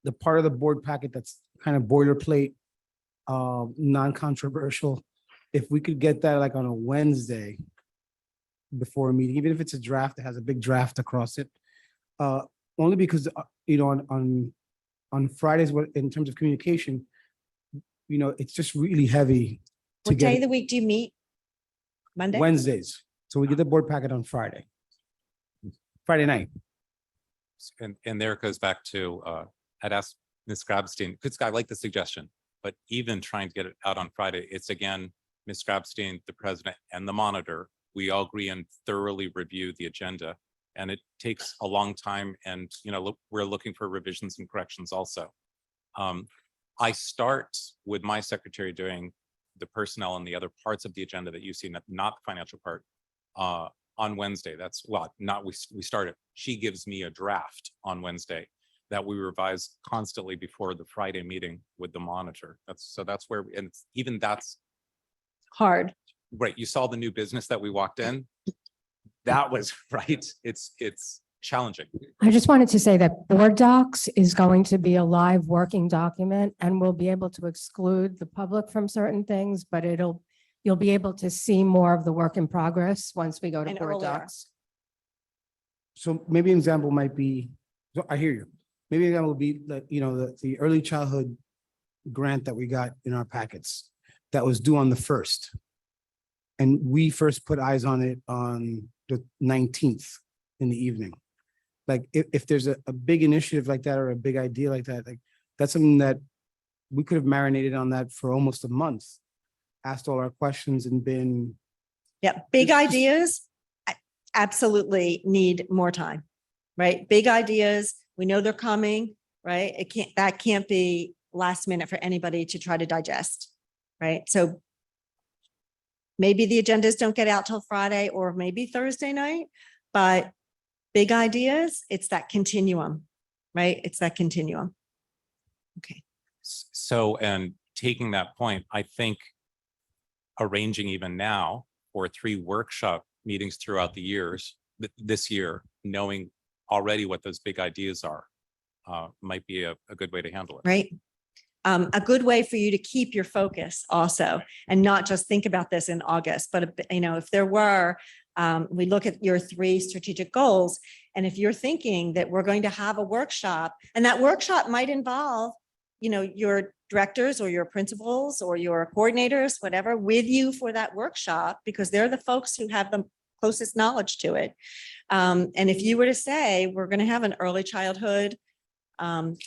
the part of the board packet that's kind of boilerplate, non-controversial. If we could get that like on a Wednesday before a meeting, even if it's a draft that has a big draft across it, only because, on Fridays, in terms of communication, it's just really heavy to What day get of the week do you meet? Monday? Wednesdays. So we get the board packet on Friday night. And there it goes back to, I'd asked Ms. Grabstein, because I like the suggestion, but even trying to get it out on Friday, it's again, Ms. Grabstein, the president and the monitor, we all agree and thoroughly review the agenda. And it takes a long time and, we're looking for revisions and corrections also. I start with my secretary doing the personnel and the other parts of the agenda that you see, not the financial part, on Wednesday. We started. She gives me a draft on Wednesday that we revise constantly before the Friday meeting with the monitor. That's where, and even that's Hard. right. You saw the new business that we walked in. That was right. It's challenging. I just wanted to say that board docs is going to be a live working document and we'll be able to exclude the public from certain things, but you'll be able to see more of the work in progress once we go to And board earlier. docs. So maybe an example might be, so I hear you. Maybe an example would be that, the early childhood grant that we got in our packets that was due on the 1st. And we first put eyes on it on the 19th in the evening. Like if there's a big initiative like that or a big idea like that, like that's something that we could have marinated on that for almost a month, asked all our questions and been. Yeah, big Just- ideas absolutely need more time, right? Big ideas, we know they're coming, right? That can't be last minute for anybody to try to digest, right? So maybe the agendas don't get out till Friday or maybe Thursday night, but big ideas, it's that continuum, right? It's that continuum. Okay. So, and taking that point, I think arranging even now for 3 workshop meetings throughout the years, this year, knowing already what those big ideas are, might be a good way to handle it. Right. A good way for you to keep your focus also, and not just think about this in August, but if there were, we look at your 3 strategic goals, and if you're thinking that we're going to have a workshop, and that workshop might involve, your directors or your principals or your coordinators, whatever, with you for that workshop, because they're the folks who have the closest knowledge to it. And if you were to say, we're going to have an early childhood, and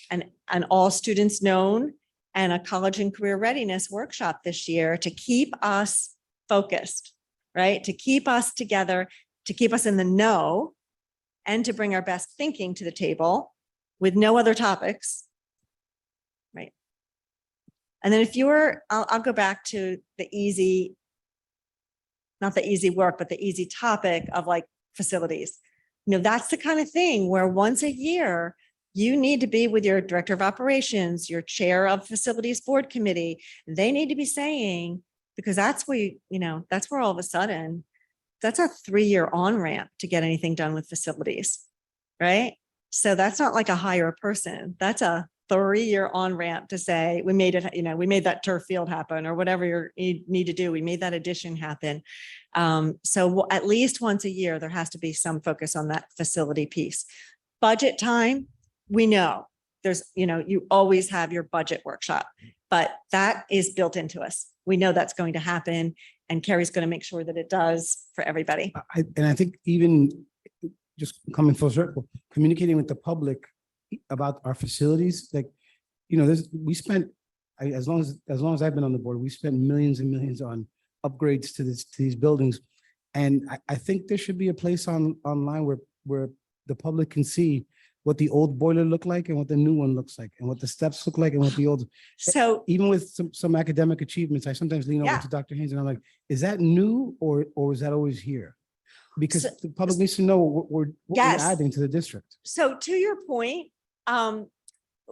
all students known, and a college and career readiness workshop this year to keep us focused, right? To keep us together, to keep us in the know, and to bring our best thinking to the table with no other topics, right? And then if you're, I'll go back to the easy, not the easy work, but the easy topic of like facilities. That's the kind of thing where once a year, you need to be with your director of operations, your chair of facilities board committee. They need to be saying, because that's where, that's where all of a sudden, that's a 3-year on-ramp to get anything done with facilities, right? So that's not like a hire person. That's a 3-year on-ramp to say, we made it, we made that turf field happen or whatever you need to do. We made that addition happen. So at least once a year, there has to be some focus on that facility piece. Budget time. We know there's, you always have your budget workshop, but that is built into us. We know that's going to happen, and Carrie's going to make sure that it does for everybody. I think even just coming full circle, communicating with the public about our facilities, like, we spent as long as I've been on the board, we spent millions and millions on upgrades to these buildings. And I think there should be a place online where the public can see what the old boiler looked like and what the new one looks like, and what the steps look like and what the old, So even with some academic achievements, I sometimes lean over Yeah. to Dr. Haynes and I'm like, is that new or is that always here? Because So- the public needs to know what we're Yes. adding to the district. So to your point,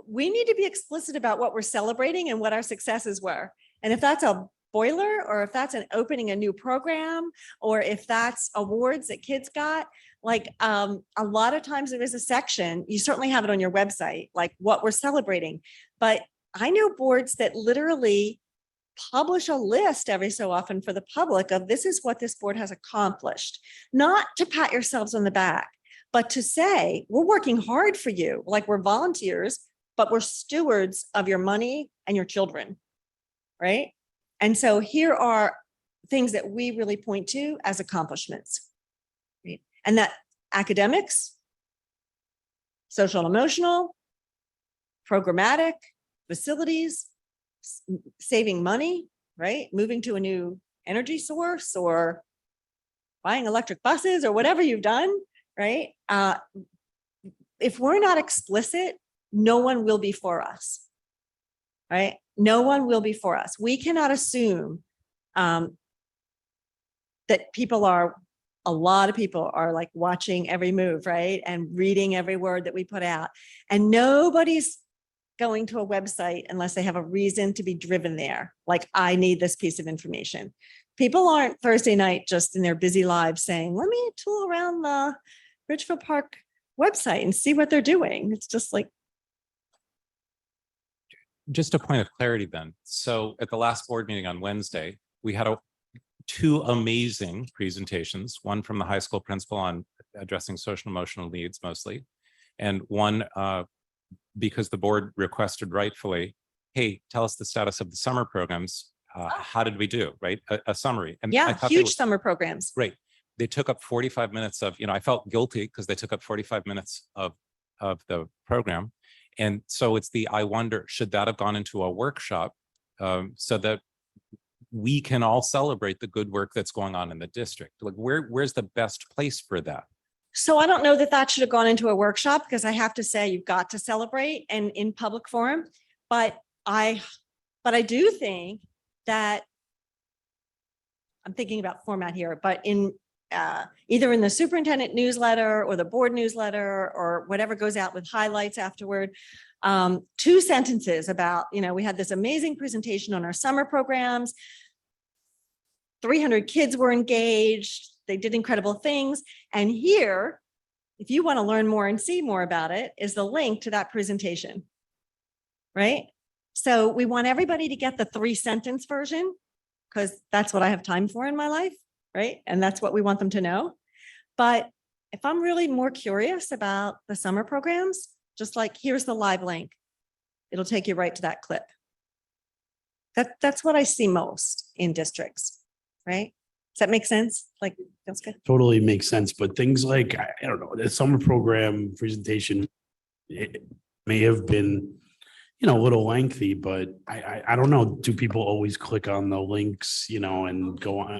we need to be explicit about what we're celebrating and what our successes were. And if that's a boiler, or if that's an opening a new program, or if that's awards that kids got, like a lot of times there is a section, you certainly have it on your website, like what we're celebrating. But I know boards that literally publish a list every so often for the public of this is what this board has accomplished, not to pat yourselves on the back, but to say, we're working hard for you, like we're volunteers, but we're stewards of your money and your children, right? And so here are things that we really point to as accomplishments, right? And that academics, social and emotional, programmatic, facilities, saving money, right? Moving to a new energy source or buying electric buses or whatever you've done, right? If we're not explicit, no one will be for us, right? No one will be for us. We cannot assume that a lot of people are like watching every move, right? And reading every word that we put out. And nobody's going to a website unless they have a reason to be driven there. Like, I need this piece of information. People aren't Thursday night just in their busy lives saying, let me tool around the Ridgefield Park website and see what they're doing. It's just like, Just a point of clarity then. So at the last board meeting on Wednesday, we had two amazing presentations, one from the high school principal on addressing social emotional needs mostly, and one because the board requested rightfully, hey, tell us the status of the summer programs. How did we do, right? A summary. And I yeah, thought they huge were summer programs. great. They took up 45 minutes of, I felt guilty because they took up 45 minutes of the program. And so it's I wonder, should that have gone into a workshop so that we can all celebrate the good work that's going on in the district? Like, where's the best place for that? So I don't know that that should have gone into a workshop, because I have to say you've got to celebrate and in public forum. But I do think that I'm thinking about format here, but in either in the superintendent newsletter or the board newsletter or whatever goes out with highlights afterward, 2 sentences about, we had this amazing presentation on our summer programs. 300 kids were engaged. They did incredible things. And here, if you want to learn more and see more about it, is the link to that presentation, right? So we want everybody to get the 3-sentence version, because that's what I have time for in my life, right? And that's what we want them to know. But if I'm really more curious about the summer programs, just like, here's the live link, it'll take you right to that clip. That's what I see most in districts, right? Does that make sense? Like, that's good. Totally makes sense, but things like, I don't know, the summer program presentation, it may have been, a little lengthy, but I don't know. Do people always click on the links, and go on?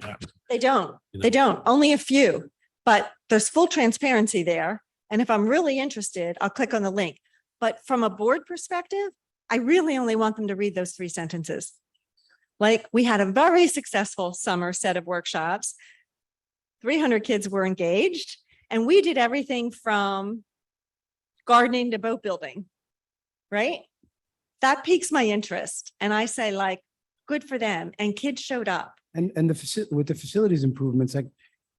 They don't. You know? They don't. Only a few, but there's full transparency there. And if I'm really interested, I'll click on the link. But from a board perspective, I really only want them to read those 3 sentences. Like, we had a very successful summer set of workshops. 300 kids were engaged, and we did everything from gardening to boat building, right? That piques my interest. And I say, like, good for them. And kids showed up. And with the facilities improvements, like,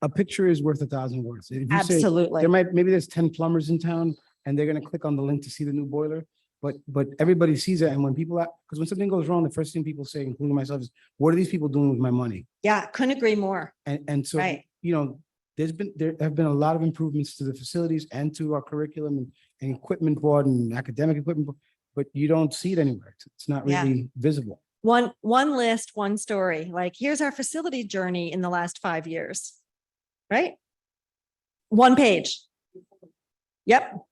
a picture is worth 1,000 words. If you say Absolutely. maybe there's 10 plumbers in town and they're going to click on the link to see the new boiler, but everybody sees it. And when because when something goes wrong, the first thing people say, including myself, is, what are these people doing with my money? Yeah, couldn't agree more. And so, Right. there have been a lot of improvements to the facilities and to our curriculum and equipment board and academic equipment, but you don't see it anywhere. It's not Yeah. really visible. One list, one story. Like, here's our facility journey in the last 5 years, right? 1 page. Yep.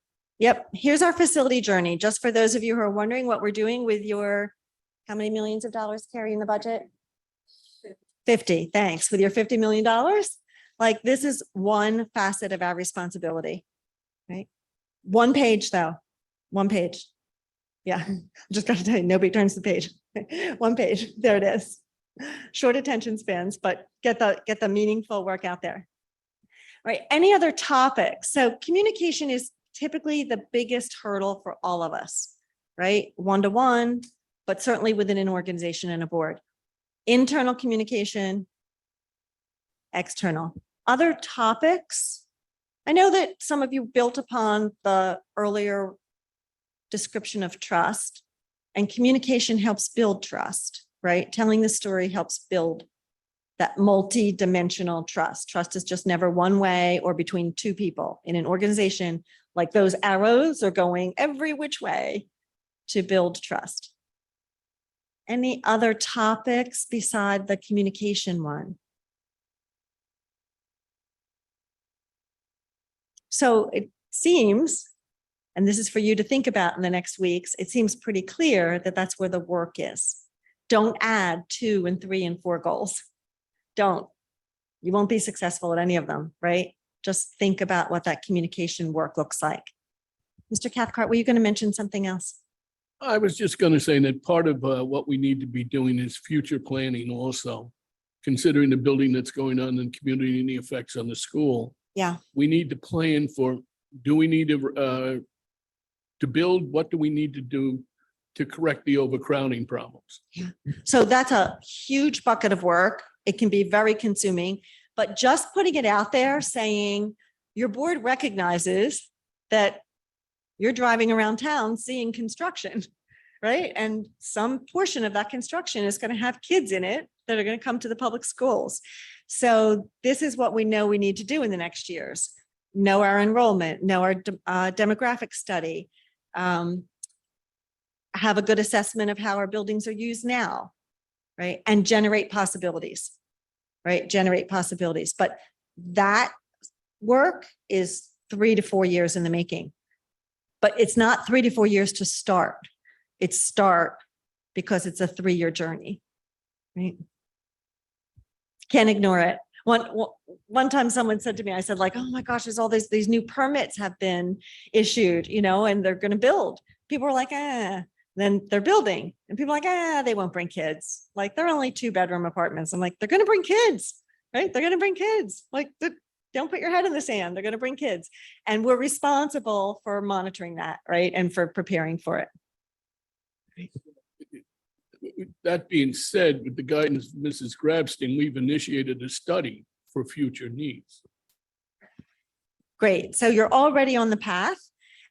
Here's our facility journey. Just for those of you who are wondering what we're doing with your How many millions of dollars, Carrie, in the budget? 50, thanks. With your $50 million, like this is one facet of our responsibility, right? One page though, one page. Yeah, just got to tell you, nobody turns the page. One page, there it is. Short attention spans, but get the meaningful work out there. Right, any other topics? So communication is typically the biggest hurdle for all of us, right? One-to-one, but certainly within an organization and a board. Internal communication, external. Other topics, I know that some of you built upon the earlier description of trust, and communication helps build trust, right? Telling the story helps build that multi-dimensional trust. Trust is just never one way or between two people. In an organization, like those arrows are going every which way to build trust. Any other topics beside the communication one? So it seems, and this is for you to think about in the next weeks, it seems pretty clear that that's where the work is. Don't add 2 and 3 and 4 goals. Don't. You won't be successful at any of them, right? Just think about what that communication work looks like. Mr. Cathcart, were you going to mention something else? I was just going to say that part of what we need to be doing is future planning also, considering the building that's going on in the community and the effects on the school. Yeah. We need to plan for, do we need to build, what do we need to do to correct the overcrowding problems? Yeah. So that's a huge bucket of work. It can be very consuming, but just putting it out there saying your board recognizes that you're driving around town seeing construction, right? And some portion of that construction is going to have kids in it that are going to come to the public schools. So this is what we know we need to do in the next years. Know our enrollment, know our demographic study, have a good assessment of how our buildings are used now, right? And generate possibilities, right? Generate possibilities. But that work is 3 to 4 years in the making. But it's not 3 to 4 years to start. It's start because it's a 3-year journey, right? Can't ignore it. One time someone said to me, I said like, oh my gosh, there's all these new permits have been issued, you know, and they're going to build. People are like, then they're building and people are like, they won't bring kids. Like they're only 2-bedroom apartments. I'm like, they're going to bring kids, right? They're going to bring kids. Like don't put your head in the sand. They're going to bring kids. And we're responsible for monitoring that, right? And for preparing for it. That being said, with the guidance of Mrs. Grabstein, we've initiated a study for future needs. Great. So you're already on the path,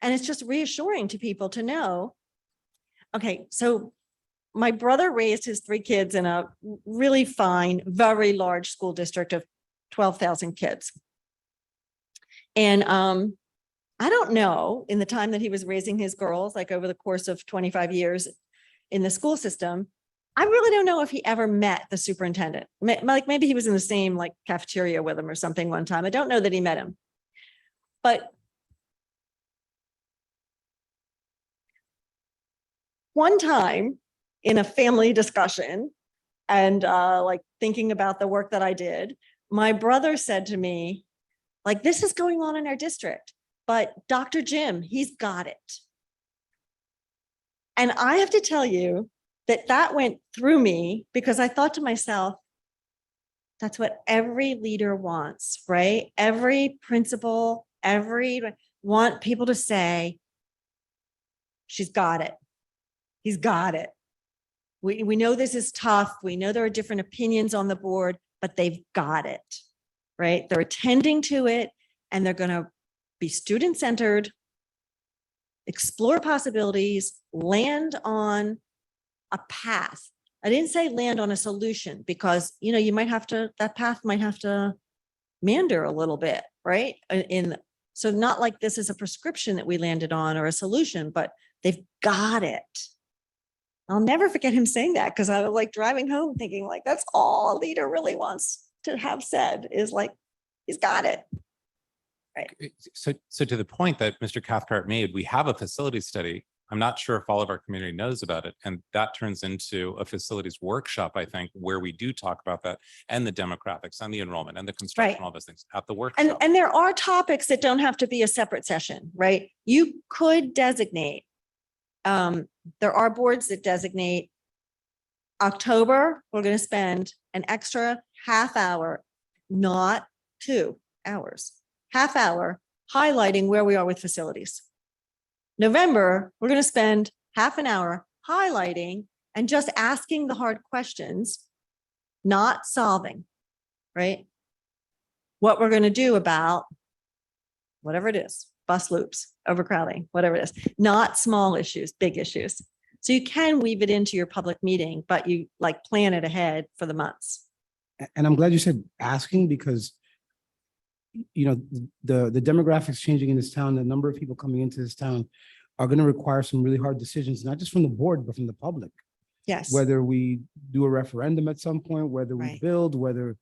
and it's just reassuring to people to know, okay, so my brother raised his 3 kids in a really fine, very large school district of 12,000 kids. And I don't know, in the time that he was raising his girls, like over the course of 25 years in the school system, I really don't know if he ever met the superintendent. Like maybe he was in the same like cafeteria with him or something one time. I don't know that he met him. But one time in a family discussion and like thinking about the work that I did, my brother said to me, like, this is going on in our district, but Dr. Jim, he's got it. And I have to tell you that went through me because I thought to myself, that's what every leader wants, right? Every principal, want people to say, she's got it. He's got it. We know this is tough. We know there are different opinions on the board, but they've got it, right? They're attending to it and they're going to be student-centered, explore possibilities, land on a path. I didn't say land on a solution because, you know, you might have to, that path might have to meander a little bit, right? So not like this is a prescription that we landed on or a solution, but they've got it. I'll never forget him saying that because I was like driving home thinking like, that's all a leader really wants to have said is like, he's got it. Right. So to the point that Mr. Cathcart made, we have a facility study I'm not sure if all of our community knows about it. And that turns into a facilities workshop, I think, where we do talk about that and the demographics and the enrollment and the construction, all those things at the workshop. And there are topics that don't have to be a separate session, right? You could designate. There are boards that designate October, we're going to spend an extra half hour, not 2 hours, half hour highlighting where we are with facilities. November, we're going to spend half an hour highlighting and just asking the hard questions, not solving, right? What we're going to do about whatever it is, bus loops, overcrowding, whatever it is, not small issues, big issues. So you can weave it into your public meeting, but you like plan it ahead for the months. And I'm glad you said asking, because you know, the demographics changing in this town, the number of people coming into this town are going to require some really hard decisions, not just from the board, but from the public. Yes. Whether we do a referendum at some point, whether we Right. build, whether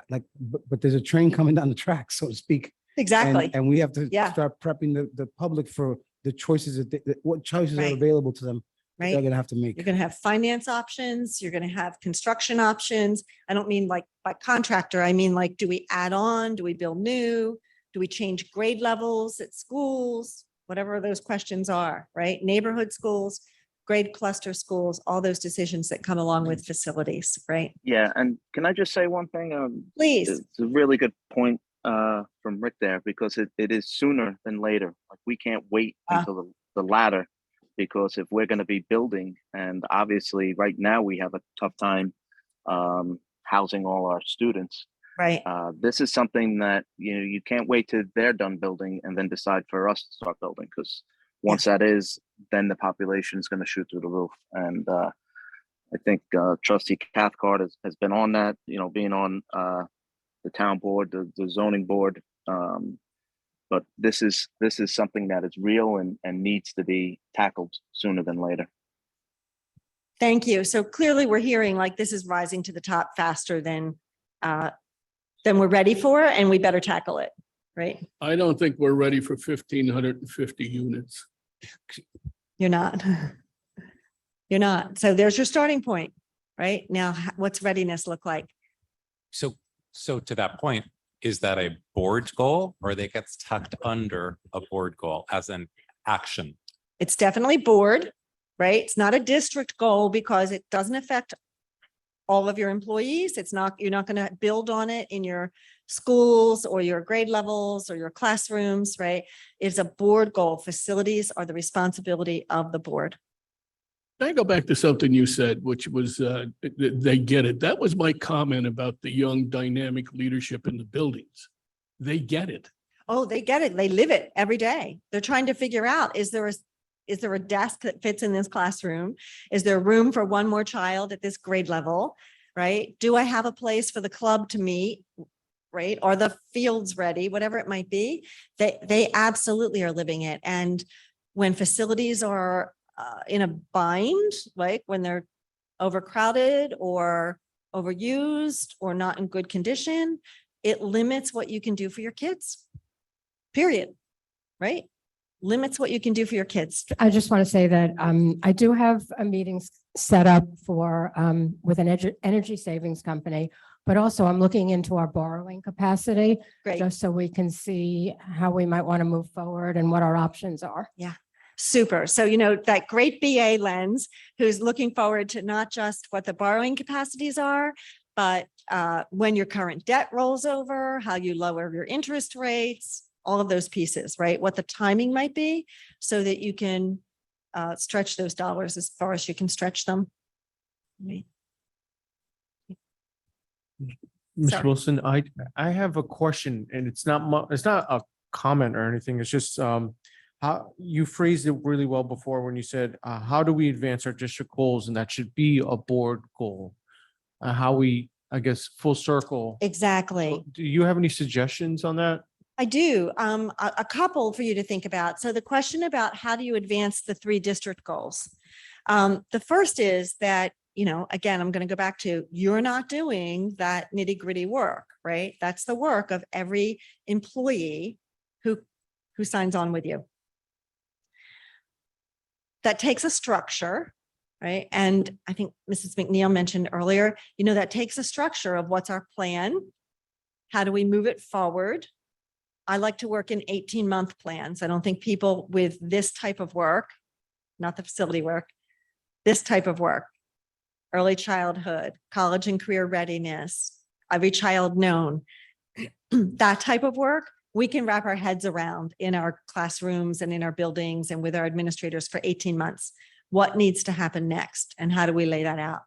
but there's a train coming down the track, so to speak. Exactly. And we have to Yeah. start prepping the public for the choices what choices are Right. available to them. They're Right. going to have to make. You're going to have finance options. You're going to have construction options. I don't mean like by contractor. I mean, like, do we add on? Do we build new? Do we change grade levels at schools? Whatever those questions are, right? Neighborhood schools, grade cluster schools, all those decisions that come along with facilities, right? Yeah, and can I just say one thing? Please. It's a really good point from Rick there, because it is sooner than later. Like, we can't wait until the latter, because if we're going to be building, and obviously right now we have a tough time housing all our students. Right. This is something that, you know, you can't wait till they're done building and then decide for us to start building, because once that is, then the population is going to shoot through the roof. And I think Trustee Cathcart has been on that, you know, being on the town board, the zoning board. But this is something that is real and needs to be tackled sooner than later. Thank you. So clearly we're hearing like this is rising to the top faster than we're ready for, and we better tackle it, right? I don't think we're ready for 1,550 units. You're not. You're not. So there's your starting point, right? Now, what's readiness look like? So to that point, is that a board goal or that gets tucked under a board goal as an action? It's definitely board, right? It's not a district goal because it doesn't affect all of your employees. It's not, you're not going to build on it in your schools or your grade levels or your classrooms, right? It's a board goal. Facilities are the responsibility of the board. Can I go back to something you said, which was they get it. That was my comment about the young dynamic leadership in the buildings. They get it. Oh, they get it. They live it every day. They're trying to figure out, is there a desk that fits in this classroom? Is there room for one more child at this grade level, right? Do I have a place for the club to meet, right? Are the fields ready? Whatever it might be, they absolutely are living it. And when facilities are in a bind, like when they're overcrowded or overused or not in good condition, it limits what you can do for your kids, period, right? Limits what you can do for your kids. I just want to say that I do have a meeting set up for with an energy savings company, but also I'm looking into our borrowing capacity, Great. just so we can see how we might want to move forward and what our options are. Yeah. Super. So, you know, that great BA lens who's looking forward to not just what the borrowing capacities are, but when your current debt rolls over, how you lower your interest rates, all of those pieces, right? What the timing might be so that you can stretch those dollars as far as you can stretch them. Ms. Sorry. Wilson, I have a question, and it's not a comment or anything. It's just how you phrased it really well before when you said, how do we advance our district goals? And that should be a board goal. How we, I guess, full circle. Exactly. Do you have any suggestions on that? I do. A couple for you to think about. So the question about how do you advance the 3 district goals? The first is that, you know, again, I'm going to go back to, you're not doing that nitty gritty work, right? That's the work of every employee who signs on with you. that takes a structure, right? And I think Mrs. McNeil mentioned earlier, that takes a structure of what's our plan? How do we move it forward? I like to work in 18-month plans. I don't think people with this type of work, not the facility work, this type of work, early childhood, college and career readiness, every child known, that type of work, we can wrap our heads around in our classrooms and in our buildings and with our administrators for 18 months. What needs to happen next and how do we lay that out?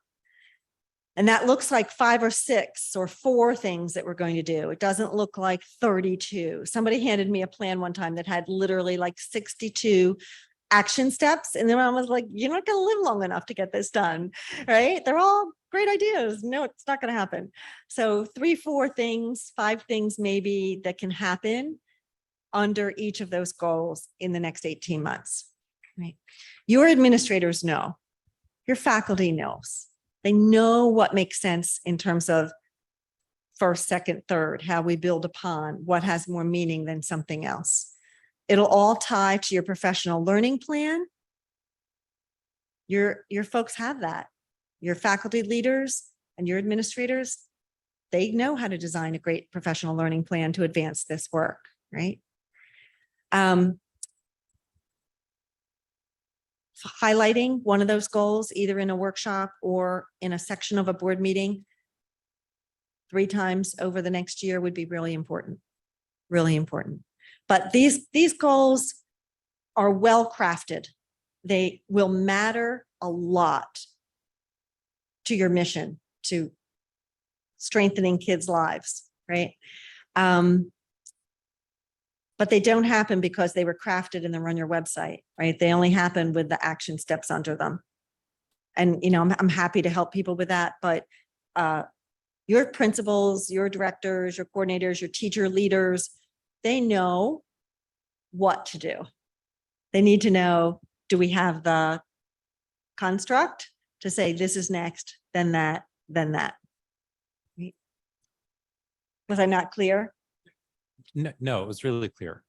And that looks like 5 or 6 or 4 things that we're going to do. It doesn't look like 32. Somebody handed me a plan one time that had literally like 62 action steps. And then I was like, you're not going to live long enough to get this done, right? They're all great ideas. No, it's not going to happen. So 3, 4 things, 5 things maybe that can happen under each of those goals in the next 18 months, right? Your administrators know, your faculty knows. They know what makes sense in terms of first, second, third, how we build upon what has more meaning than something else. It'll all tie to your professional learning plan. Your folks have that. Your faculty leaders and your administrators, they know how to design a great professional learning plan to advance this work, right? Highlighting one of those goals, either in a workshop or in a section of a board meeting 3 times over the next year would be really important, really important. But these goals are well crafted. They will matter a lot to your mission, to strengthening kids' lives, right? But they don't happen because they were crafted and they're on your website, right? They only happen with the action steps under them. And, I'm happy to help people with that, but your principals, your directors, your coordinators, your teacher leaders, they know what to do. They need to know, do we have the construct to say this is next, then that, then that? Right? Was I not clear? No, it was really clear.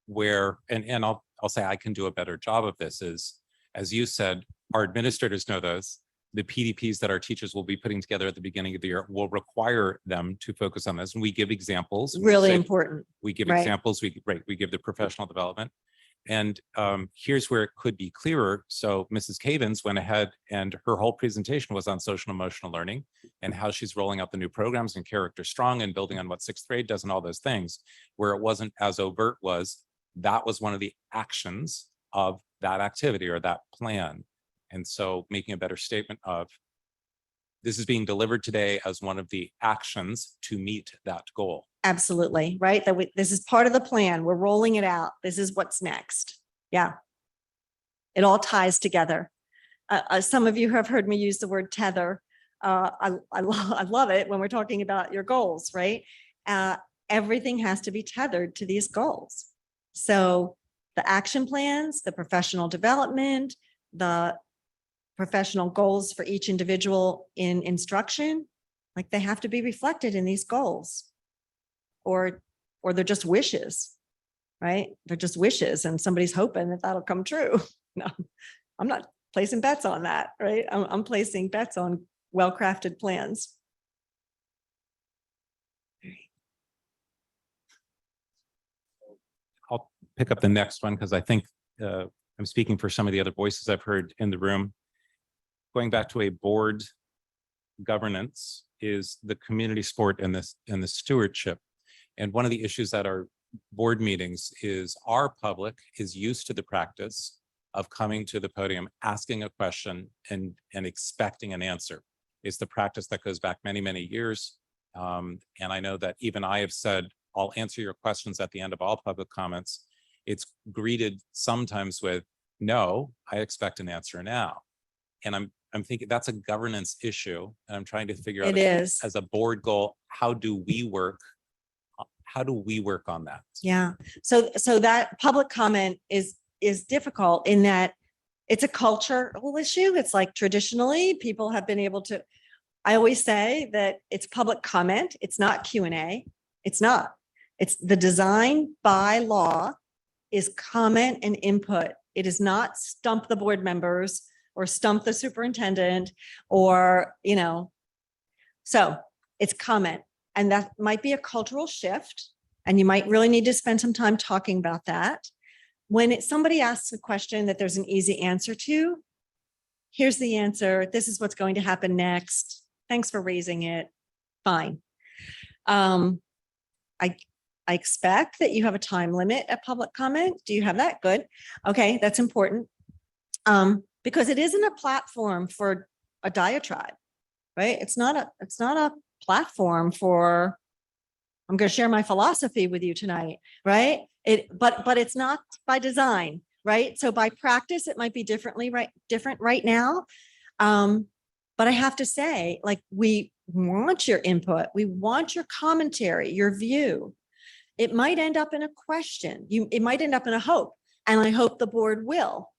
Where, and I'll say I can do a better job of this is, as you said, our administrators know those. The PDPs that our teachers will be putting together at the beginning of the year will require them to focus on this. And we give examples. Really important. We give right. examples, we give the professional development. And here's where it could be clearer. So Mrs. Cavens went ahead and her whole presentation was on social and emotional learning and how she's rolling out the new programs and Character Strong and building on what 6th grade does and all those things. Where it wasn't as overt that was one of the actions of that activity or that plan. And so making a better statement of this is being delivered today as one of the actions to meet that goal. Absolutely, right? This is part of the plan. We're rolling it out. This is what's next. Yeah. It all ties together. Some of you have heard me use the word tether. I love it when we're talking about your goals, right? Everything has to be tethered to these goals. So the action plans, the professional development, the professional goals for each individual in instruction, like they have to be reflected in these goals. Or they're just wishes, right? They're just wishes and somebody's hoping that that'll come true. No, I'm not placing bets on that, right? I'm placing bets on well-crafted plans. I'll pick up the next one because I think I'm speaking for some of the other voices I've heard in the room. Going back to a board governance is the community support and the stewardship. And one of the issues at our board meetings is our public is used to the practice of coming to the podium, asking a question and expecting an answer. It's the practice that goes back many, many years. And I know that even I have said, I'll answer your questions at the end of all public comments. It's greeted sometimes with, no, I expect an answer now. And I'm thinking that's a governance issue. And I'm trying to figure out It is. as a board goal, how do we work on that? Yeah. So that public comment is difficult in that it's a cultural issue. It's like traditionally people have been able to, I always say that it's public comment. It's not Q&A. It's not. It's the design by law is comment and input It is not stump the board members or stump the superintendent or, so it's comment. And that might be a cultural shift. And you might really need to spend some time talking about that. When somebody asks a question that there's an easy answer to, here's the answer. This is what's going to happen next. Thanks for raising it. Fine. I expect that you have a time limit at public comment. Do you have that? Good. Okay, that's important. Because it isn't a platform for a diatribe, right? It's not a platform for, I'm going to share my philosophy with you tonight, right? But it's not by design, right? So by practice, it might be different right now. But I have to say, like, we want your input. We want your commentary, your view. It might end up in a question. It might end up in a hope. And I hope the board will.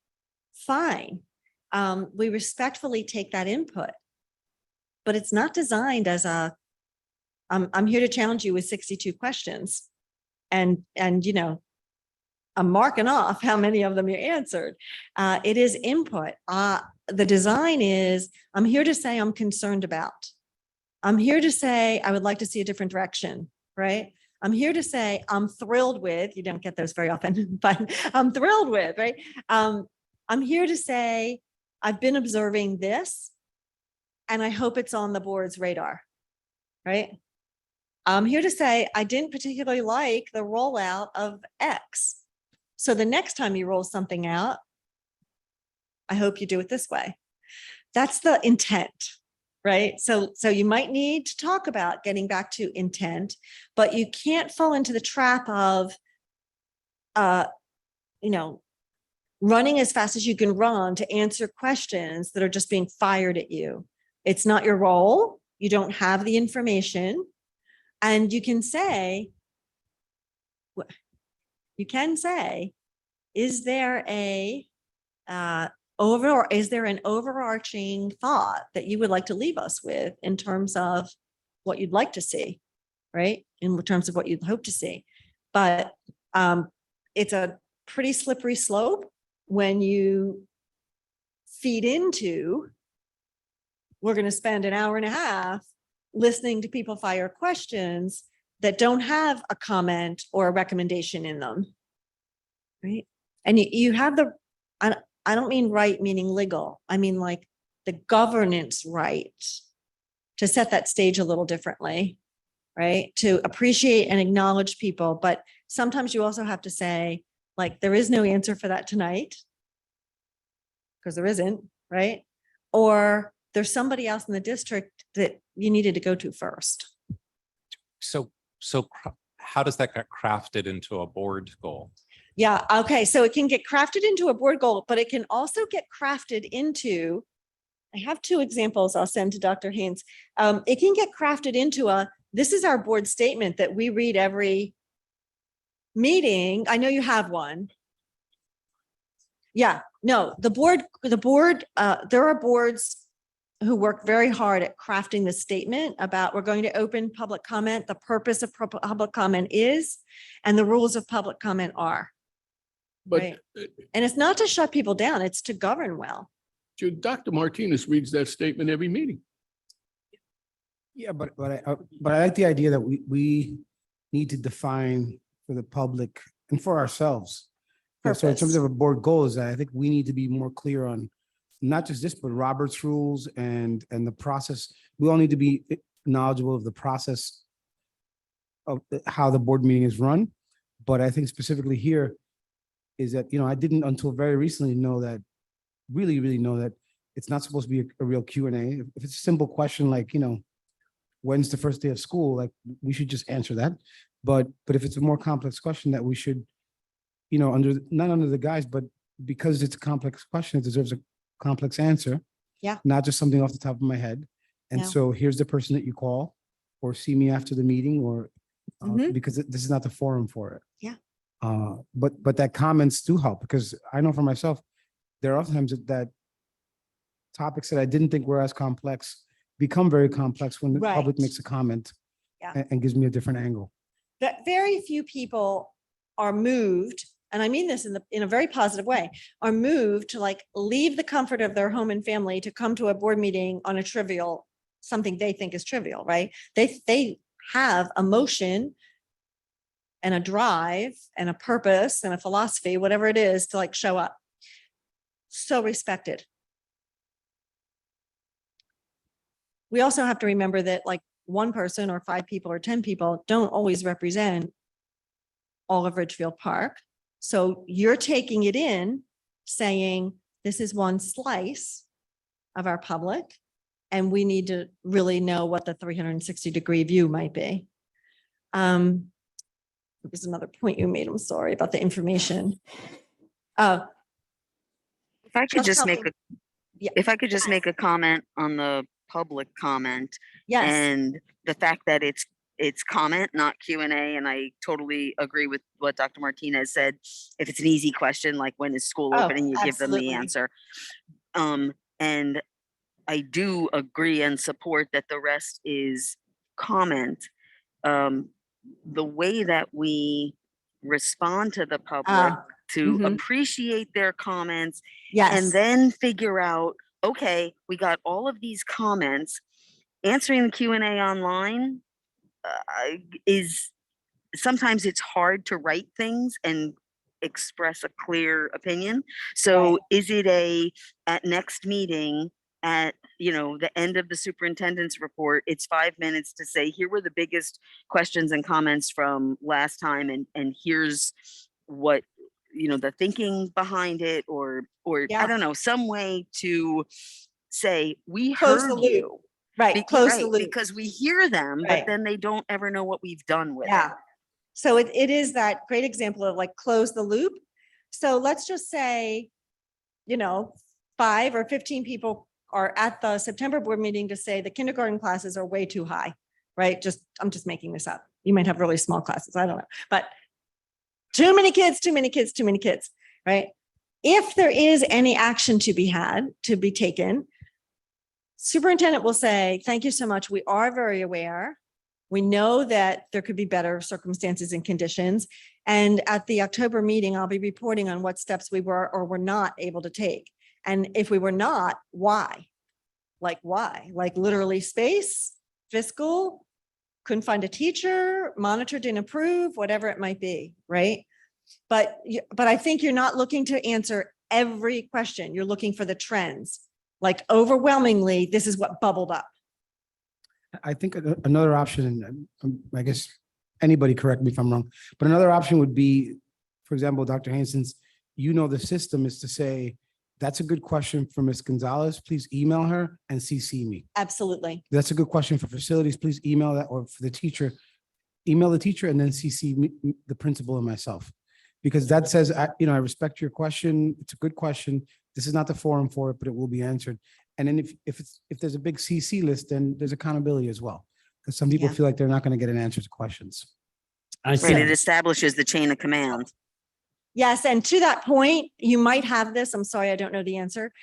Fine. We respectfully take that input. But it's not designed as I'm here to challenge you with 62 questions. And I'm marking off how many of them you answered. It is input. The design is, I'm here to say I'm concerned about. I'm here to say I would like to see a different direction, right? I'm here to say I'm thrilled with, you don't get those very often, but I'm thrilled with, right? I'm here to say I've been observing this and I hope it's on the board's radar, right? I'm here to say I didn't particularly like the rollout of X. So the next time you roll something out, I hope you do it this way. That's the intent, right? So you might need to talk about getting back to intent, but you can't fall into the trap of, running as fast as you can run to answer questions that are just being fired at you. It's not your role. You don't have the information. And you can say, is there an overarching thought that you would like to leave us with in terms of what you'd like to see, right? In terms of what you'd hope to see. But it's a pretty slippery slope when you feed into, we're going to spend an hour and a half listening to people fire questions that don't have a comment or a recommendation in them, right? And you have I don't mean right meaning legal. I mean like the governance right to set that stage a little differently, right? To appreciate and acknowledge people. But sometimes you also have to say, like, there is no answer for that tonight, because there isn't, right? Or there's somebody else in the district that you needed to go to first. So how does that get crafted into a board goal? Yeah, okay, so it can get crafted into a board goal, but it can also get crafted into, I have two examples I'll send to Dr. Haynes. It can get crafted into this is our board statement that we read every meeting. I know you have one. Yeah, no, the board, there are boards who work very hard at crafting the statement about we're going to open public comment, the purpose of public comment is, and the rules of public comment are. But Right. And it's not to shut people down, it's to govern well. Dr. Martinez reads that statement every meeting. Yeah, but I like the idea that we need to define for the public and for ourselves. Yeah, so in terms Purpose. of a board goals, I think we need to be more clear on not just this, but Robert's rules and the process. We all need to be knowledgeable of the process of how the board meeting is run. But I think specifically here is that, I didn't until very recently know that, really know that it's not supposed to be a real Q&A. If it's a simple question like, when's the first day of school? Like, we should just answer that. But if it's a more complex question that we should, not under the guise, but because it's a complex question, it deserves a complex answer. Yeah. Not just something off the top of my head. And Yeah. so here's the person that you call or see me after the meeting or because this is not the forum for it. Yeah. But that comments do help because I know for myself, there are times that topics that I didn't think were as complex become very complex when the public Right. makes a comment Yeah. and gives me a different angle. That very few people are moved and I mean this in a very positive way, are moved to like leave the comfort of their home and family to come to a board meeting on a trivial, something they think is trivial, right? They have emotion and a drive and a purpose and a philosophy, whatever it is, to like show up. So respected. We also have to remember that like one person or 5 people or 10 people don't always represent all of Ridgefield Park. So you're taking it in, saying, this is one slice of our public, and we need to really know what the 360-degree view might be. There's another point you made, I'm sorry, about the information. If I could Just just make helping- a, Yeah. if I could just make a comment on the public comment Yes, and the fact that it's comment, not Q&A. And I totally agree with what Dr. Martinez said. If it's an easy question, like when is school Oh, opening, you give them absolutely. the answer. And I do agree and support that the rest is comment. The way that we respond to the public, to mhm. appreciate their comments, yes. and then figure out, okay, we got all of these comments. Answering the Q&A online is sometimes it's hard to write things and express a clear opinion. So Right. is it at next meeting, at the end of the superintendent's report, it's 5 minutes to say, here were the biggest questions and comments from last time, and here's what the thinking behind it, or Yeah. I don't know, some way to say, we Close the heard loop. you. Right, close the Right, loop. because we hear them, Right. but then they don't ever know what we've done with Yeah. it. So it is that great example of like close the loop. So let's just say, 5 or 15 people are at the September board meeting to say the kindergarten classes are way too high, right? I'm just making this up. You might have really small classes, I don't know, but too many kids, right? If there is any action to be taken, superintendent will say, thank you so much. We are very aware. We know that there could be better circumstances and conditions. And at the October meeting, I'll be reporting on what steps we were or were not able to take. And if we were not, why? Like why? Like literally space, fiscal, couldn't find a teacher, monitor didn't approve, whatever it might be, right? But I think you're not looking to answer every question. You're looking for the trends. Like overwhelmingly, this is what bubbled up. I think another option, and I guess anybody correct me if I'm wrong, but another option would be, for example, Dr. Hanson's, the system is to say, that's a good question for Ms. Gonzalez. Please email her and CC me. Absolutely. That's a good question for facilities. Please email that, or for the teacher, email the teacher and then CC me, the principal and myself. Because that says, I respect your question. It's a good question. This is not the forum for it, but it will be answered. And then if there's a big CC list, then there's accountability as well. Because some people Yeah. feel like they're not going to get an answer to questions. I Right, think it establishes the chain of command. Yes, and to that point, you might have this, I'm sorry, I don't know the answer.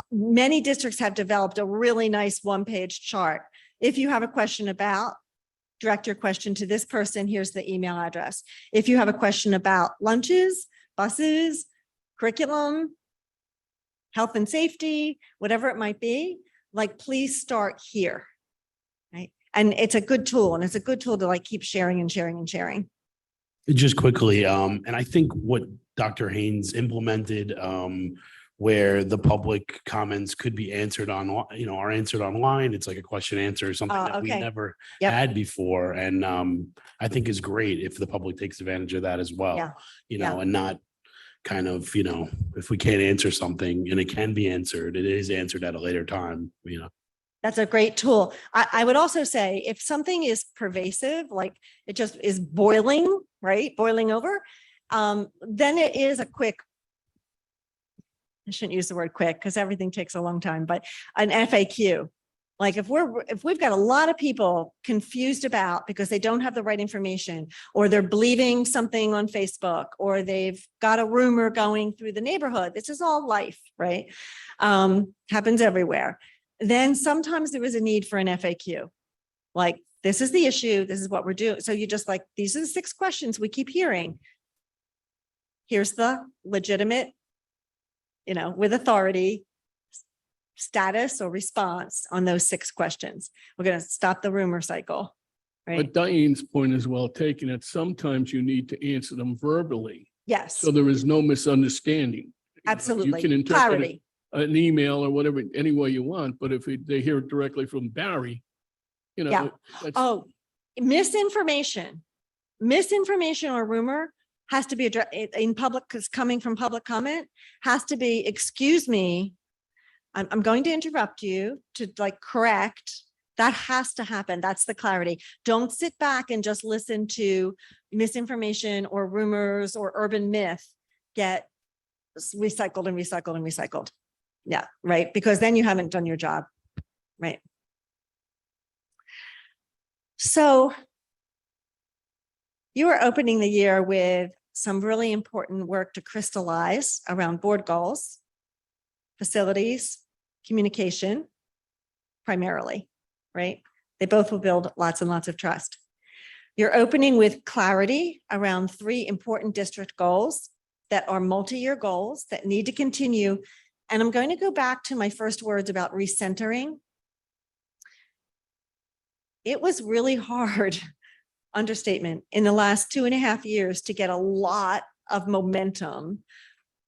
Many districts have developed a really nice one-page chart. If you have a question about, direct your question to this person, here's the email address. If you have a question about lunches, buses, curriculum, health and safety, whatever it might be, like, please start here, right? And it's a good tool, and it's a good tool to like keep sharing and sharing and sharing. just quickly, and I think what Dr. Haynes implemented, where the public comments could be answered are answered online. It's like a question answer, something that we Okay. never Yep. had before. And I think is great if the public takes advantage of that as well. Yeah. And not kind of, if we can't answer something and it can be answered, it is answered at a later time, That's a great tool. I would also say if something is pervasive, like it just is boiling, right? Boiling over, then it is a quick, I shouldn't use the word quick because everything takes a long time, but an FAQ. Like if we've got a lot of people confused about because they don't have the right information, or they're believing something on Facebook, or they've got a rumor going through the neighborhood, this is all life, right? Happens everywhere. Then sometimes there is a need for an FAQ. Like, this is the issue, this is what we're doing. So you just like, these are the 6 questions we keep hearing. here's the legitimate, with authority status or response on those 6 questions. We're going to stop the rumor cycle, right? But Diane's point is well taken, that sometimes you need to answer them verbally, Yes, so there is no misunderstanding. You can absolutely. interpret Clarity. an email or whatever, any way you want, but if they hear it directly from Barry, Yeah. that's, Oh, misinformation or rumor has to be addressed in public, because coming from public comment has to be, excuse me, I'm going to interrupt you to correct. That has to happen. That's the clarity. Don't sit back and just listen to misinformation or rumors or urban myth get recycled and recycled and recycled. Yeah, right. Because then you haven't done your job. Right. So you are opening the year with some really important work to crystallize around board goals, facilities, communication, primarily, right? They both will build lots and lots of trust. You're opening with clarity around 3 important district goals that are multi-year goals that need to continue. And I'm going to go back to my first words about recentering. It was really hard, understatement, in the last 2.5 years to get a lot of momentum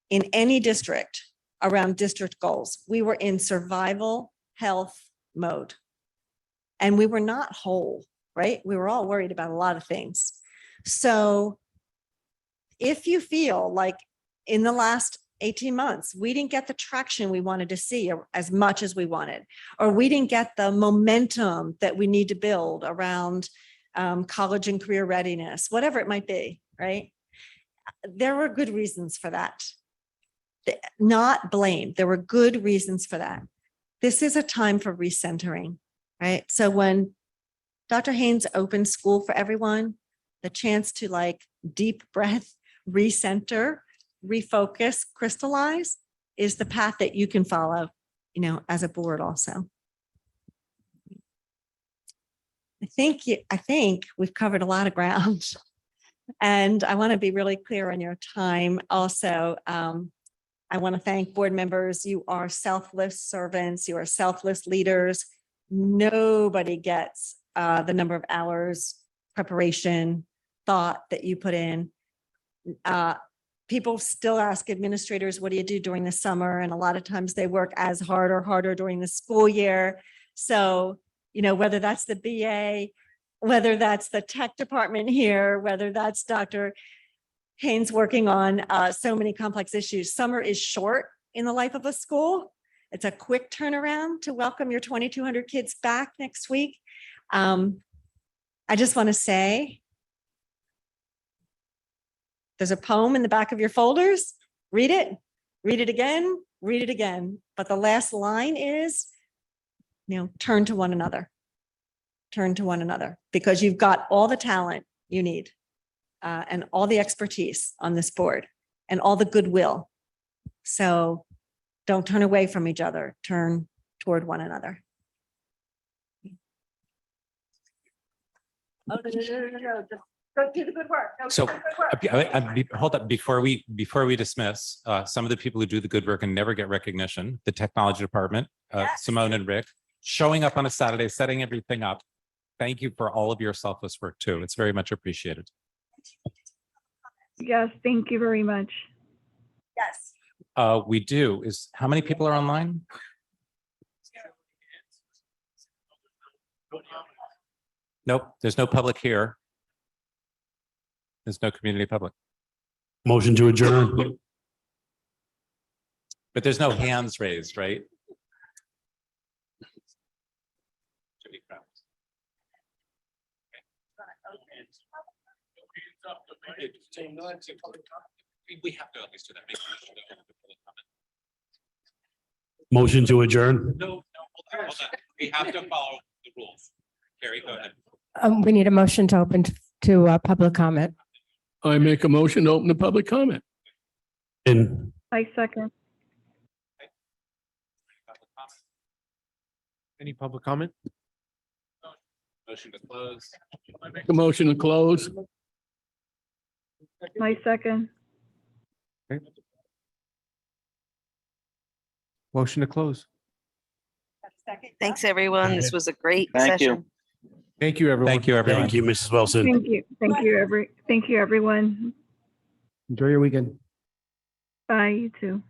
in any district around district goals. We were in survival health mode and we were not whole, right? We were all worried about a lot of things. So if you feel like in the last 18 months, we didn't get the traction we wanted to see as much as we wanted, or we didn't get the momentum that we need to build around college and career readiness, whatever it might be, right? There were good reasons for that. Not blame. There were good reasons for that. This is a time for recentering, right? So when Dr. Haynes opened school for everyone, the chance to deep breath, recenter, refocus, crystallize is the path that you can follow, as a board also. I think we've covered a lot of ground and I want to be really clear on your time. Also, I want to thank board members. You are selfless servants. You are selfless leaders. Nobody gets the number of hours, preparation, thought that you put in. People still ask administrators, what do you do during the summer? And a lot of times they work as hard or harder during the school year. So, whether that's the BA, whether that's the tech department here, whether that's Dr. Haynes working on so many complex issues. Summer is short in the life of a school. It's a quick turnaround to welcome your 2,200 kids back next week. I just want to say, there's a poem in the back of your folders. Read it again, read it again. But the last line is, turn to one another. Turn to one another, because you've got all the talent you need and all the expertise on this board and all the goodwill. So don't turn away from each other, turn toward one another. Oh, no, just go do the good work. So hold up, before we dismiss, some of the people who do the good work and never get recognition, the technology department, Yes. Simone and Rick, showing up on a Saturday, setting everything up. Thank you for all of your selfless work too. It's very much appreciated. Yes, thank you very much. Yes. We do. How many people are online? Nope, there's no public here. There's no community public, Motion to adjourn. but there's no hands raised, right? We have to at least do that. Make sure there's no public comment. Motion to adjourn. No, hold on. We have to follow the rules. Carrie, go ahead. We need a motion to open to public comment. I make a motion to open the public comment. And I second. Any public comment? Motion to close. I make a motion to close. I second. Motion to close. Thanks, everyone. This was a great Thank you. session. Thank you, everyone. Thank you, everyone. Thank you, Mrs. Wilson. Thank you, everyone. Enjoy your weekend. Bye, you too.